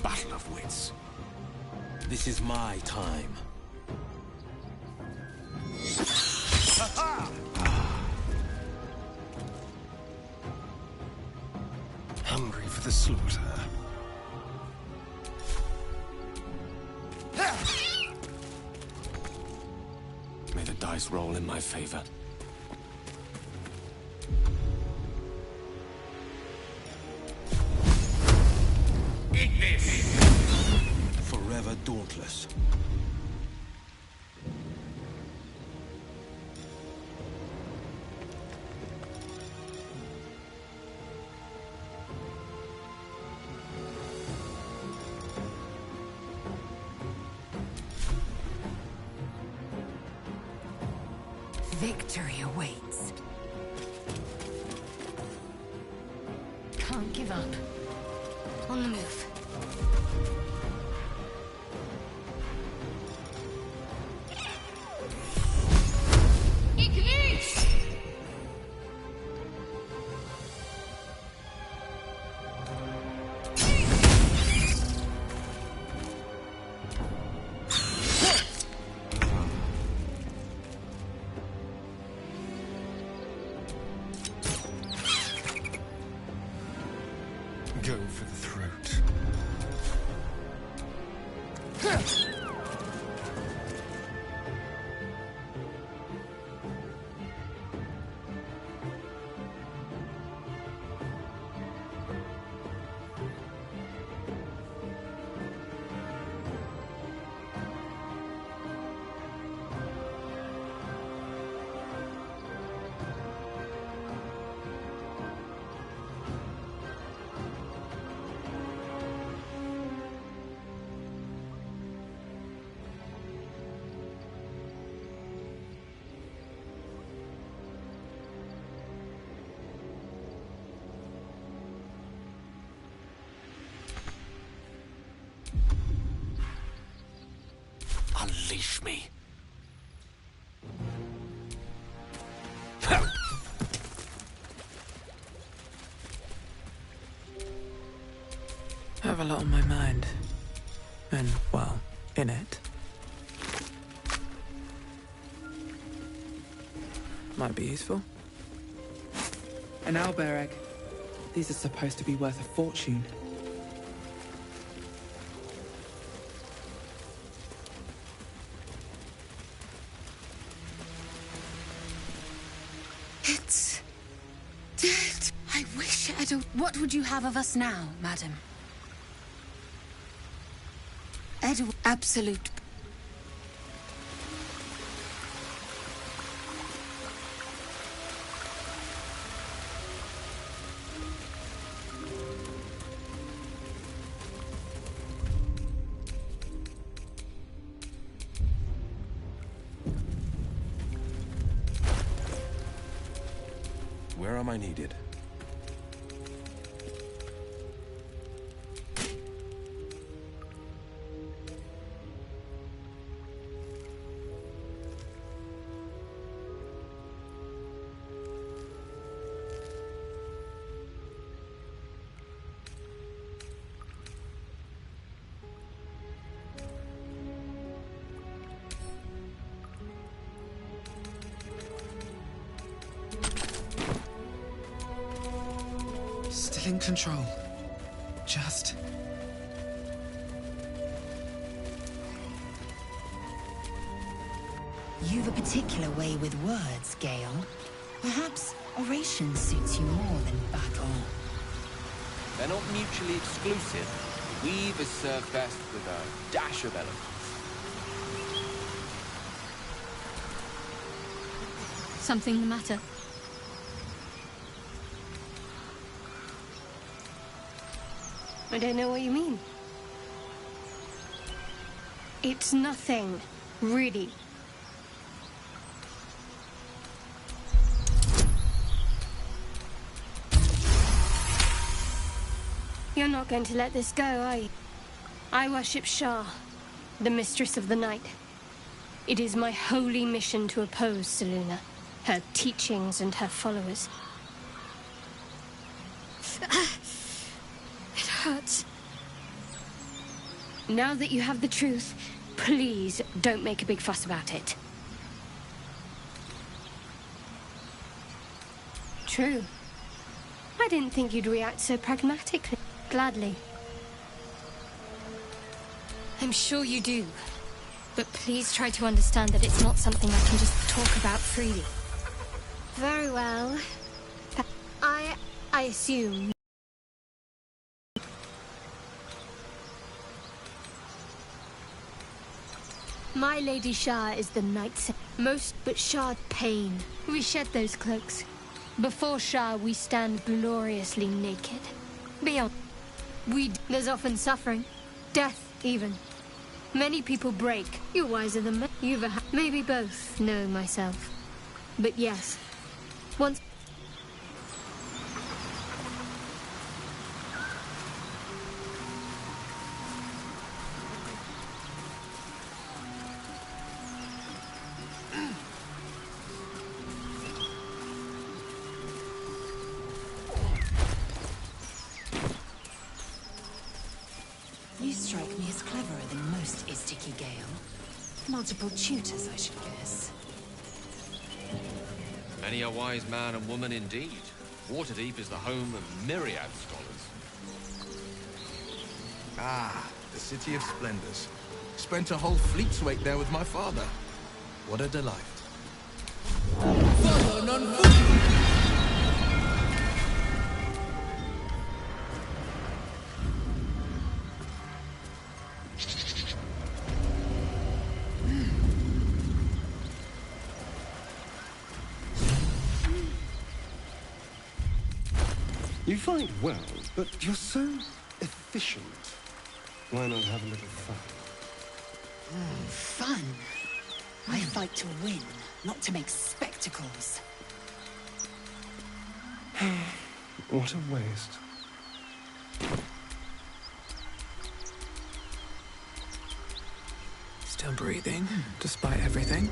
Battle of wits. This is my time. hungry for the slaughter. May the dice roll in my favor. Ignis! Forever dauntless. Victory awaits. Can't give up. On the move. Ignis! Go for the throat. Unleash me. I have a lot on my mind. And, well, in it. Might be useful. An owlbear egg. These are supposed to be worth a fortune. It's dead. I wish I don't. What would you have of us now, madam? Edward, absolute. Where am I needed? Still in control. Just... You've a particular way with words, Gale. Perhaps oration suits you more than battle. They're not mutually exclusive. Weave is served best with a dash of eloquence. Something the matter? I don't know what you mean. It's nothing, really. You're not going to let this go, are you? I worship Shah, the Mistress of the Night. It is my holy mission to oppose Selûne, her teachings and her followers. It hurts. Now that you have the truth, please don't make a big fuss about it. True. I didn't think you'd react so pragmatically. Gladly. I'm sure you do. But please try to understand that it's not something I can just talk about freely. Very well. I assume... My Lady Shah is the Knight. Most but Shah pain. We shed those cloaks. Before Shah, we stand gloriously naked. Beyond, there's often suffering, death even. Many people break. You're wiser than me. Maybe both know myself. But yes, once... You strike me as cleverer than most Istiki Gale. Multiple tutors, I should guess. Many a wise man and woman indeed. Waterdeep is the home of myriad scholars. Ah, the City of Splendors. Spent a whole fleet's wait there with my father. What a delight. You fight well, but you're so efficient. Why not have a little fun? Fun? I fight to win, not to make spectacles. What a waste. Still breathing, despite everything.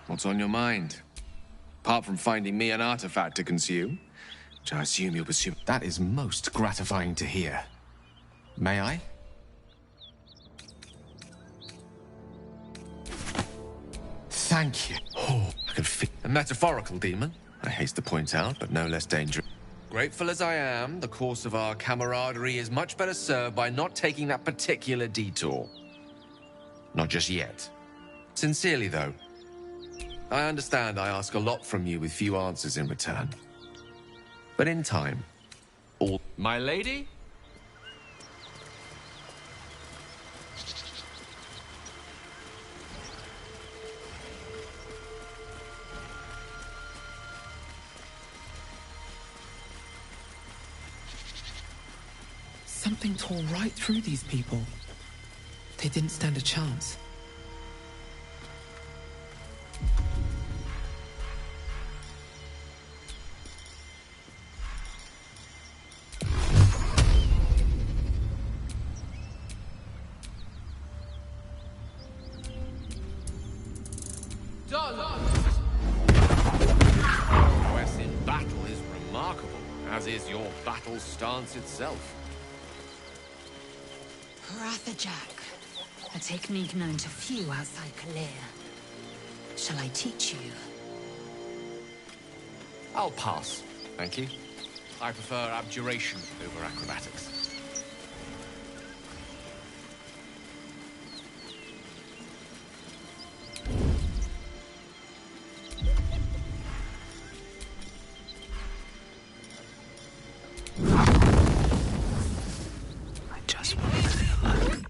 What's on your mind? Apart from finding me an artifact to consume, which I assume you'll pursue. That is most gratifying to hear. May I? Thank you. Oh, I can fit a metaphorical demon, I haste to point out, but no less dangerous. Grateful as I am, the course of our camaraderie is much better served by not taking that particular detour. Not just yet. Sincerely, though. I understand I ask a lot from you with few answers in return. But in time, all... My lady? Something tore right through these people. They didn't stand a chance. Prowess in battle is remarkable, as is your battle stance itself. Rathajak, a technique known to few outside Kalir. Shall I teach you? I'll pass, thank you. I prefer abjuration over acrobatics. I just want to leave alone.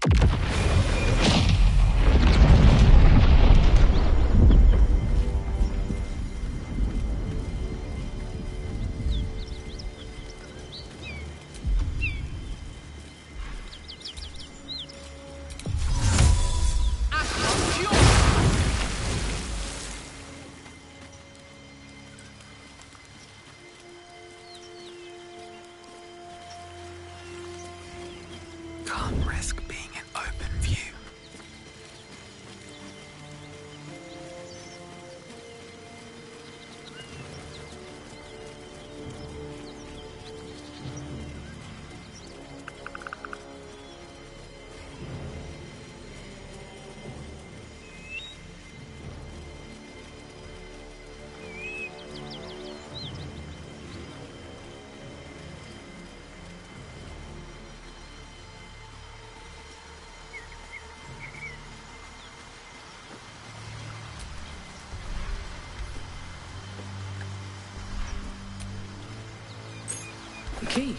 key.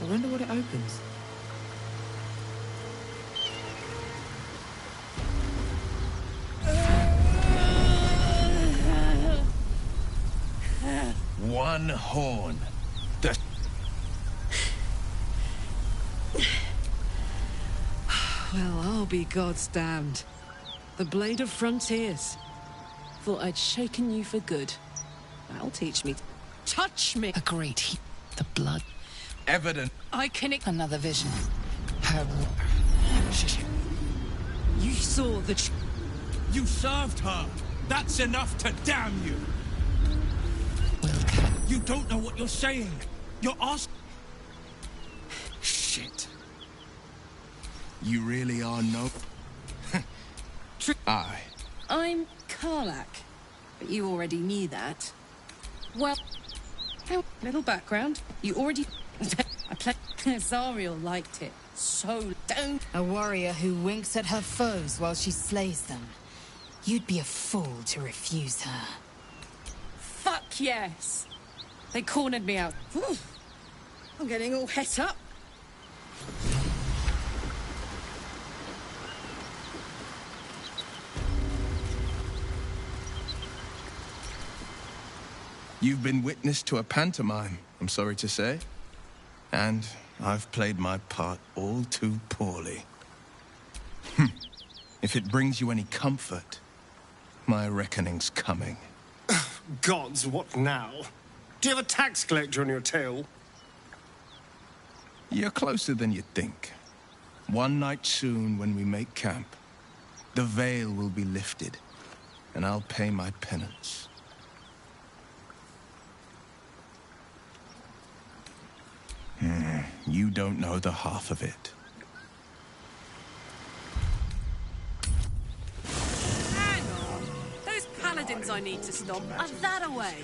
I wonder what it opens. One horn. The... Well, I'll be God's damned. The Blade of Frontiers. Thought I'd shaken you for good. That'll teach me. Touch me! Agreed. The blood. Evident. I can... Another vision. Her... You saw the... You served her. That's enough to damn you. You don't know what you're saying. You're asking... Shit. You really are no... Aye. I'm Karlach, but you already knew that. Well, little background. You already... I played... Zariel liked it. So don't... A warrior who winks at her foes while she slays them. You'd be a fool to refuse her. Fuck yes! They cornered me out. Whew. I'm getting all het up. You've been witness to a pantomime, I'm sorry to say. And I've played my part all too poorly. If it brings you any comfort, my reckoning's coming. Gods, what now? Do you have a tax collector on your tail? You're closer than you think. One night soon, when we make camp, the veil will be lifted, and I'll pay my penance. You don't know the half of it. Hang on. Those paladins I need to stop are that away.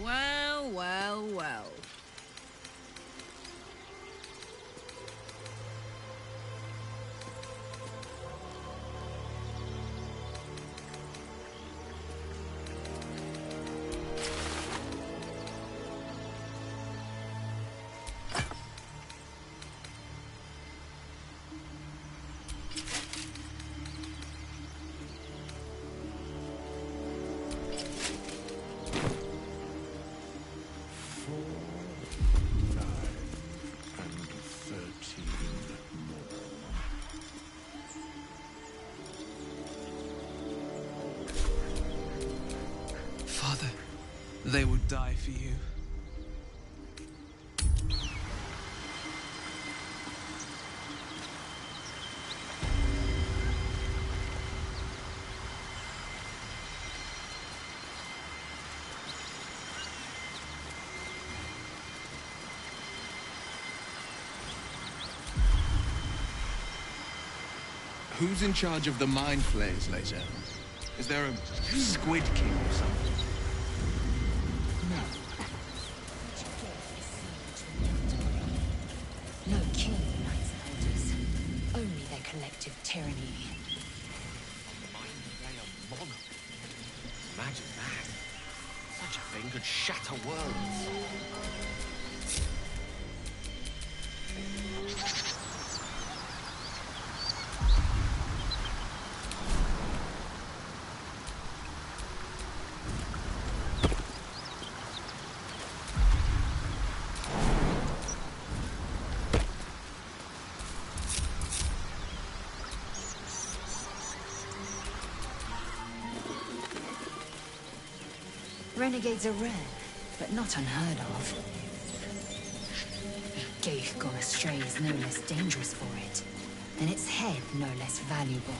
Well, well, well. Father, they would die for you. Who's in charge of the mind flayers, later? Is there a Squid King or something? No king unites elders, only their collective tyranny. Mind Flayer monarch. Imagine that. Such a thing could shatter worlds. Renegades are rare, but not unheard of. Gaith gone astray is no less dangerous for it, and its head no less valuable.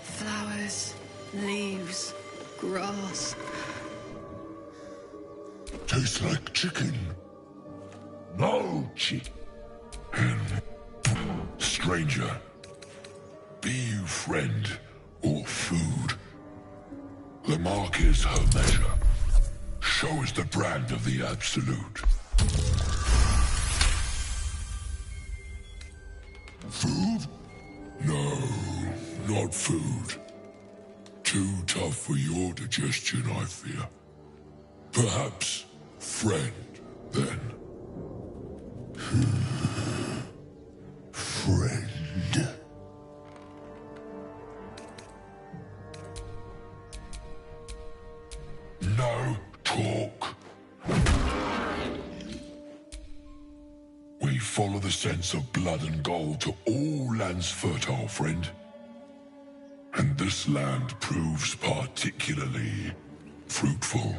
Flowers, leaves, grass. Tastes like chicken. No chicken. Stranger, be you friend or food. The mark is her measure. Show us the brand of the absolute. Food? No, not food. Too tough for your digestion, I fear. Perhaps friend, then. Friend. No talk. We follow the sense of blood and gold to all lands fertile, friend. And this land proves particularly fruitful.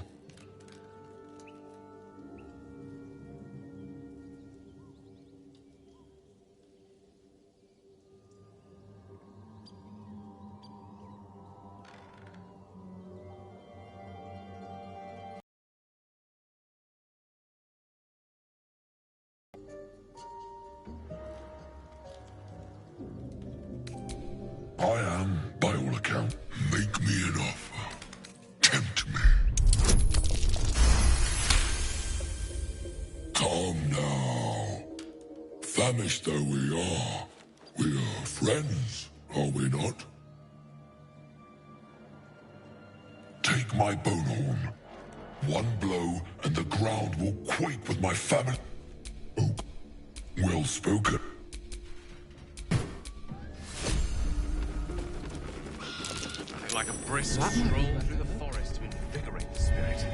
I am, by all accounts. Make me an offer. Tempt me. Come now. Famished though we are friends, are we not? Take my bone horn. One blow, and the ground will quake with my family. Oh, well spoken. Like a brisk stroll through the forest to invigorate the spirit.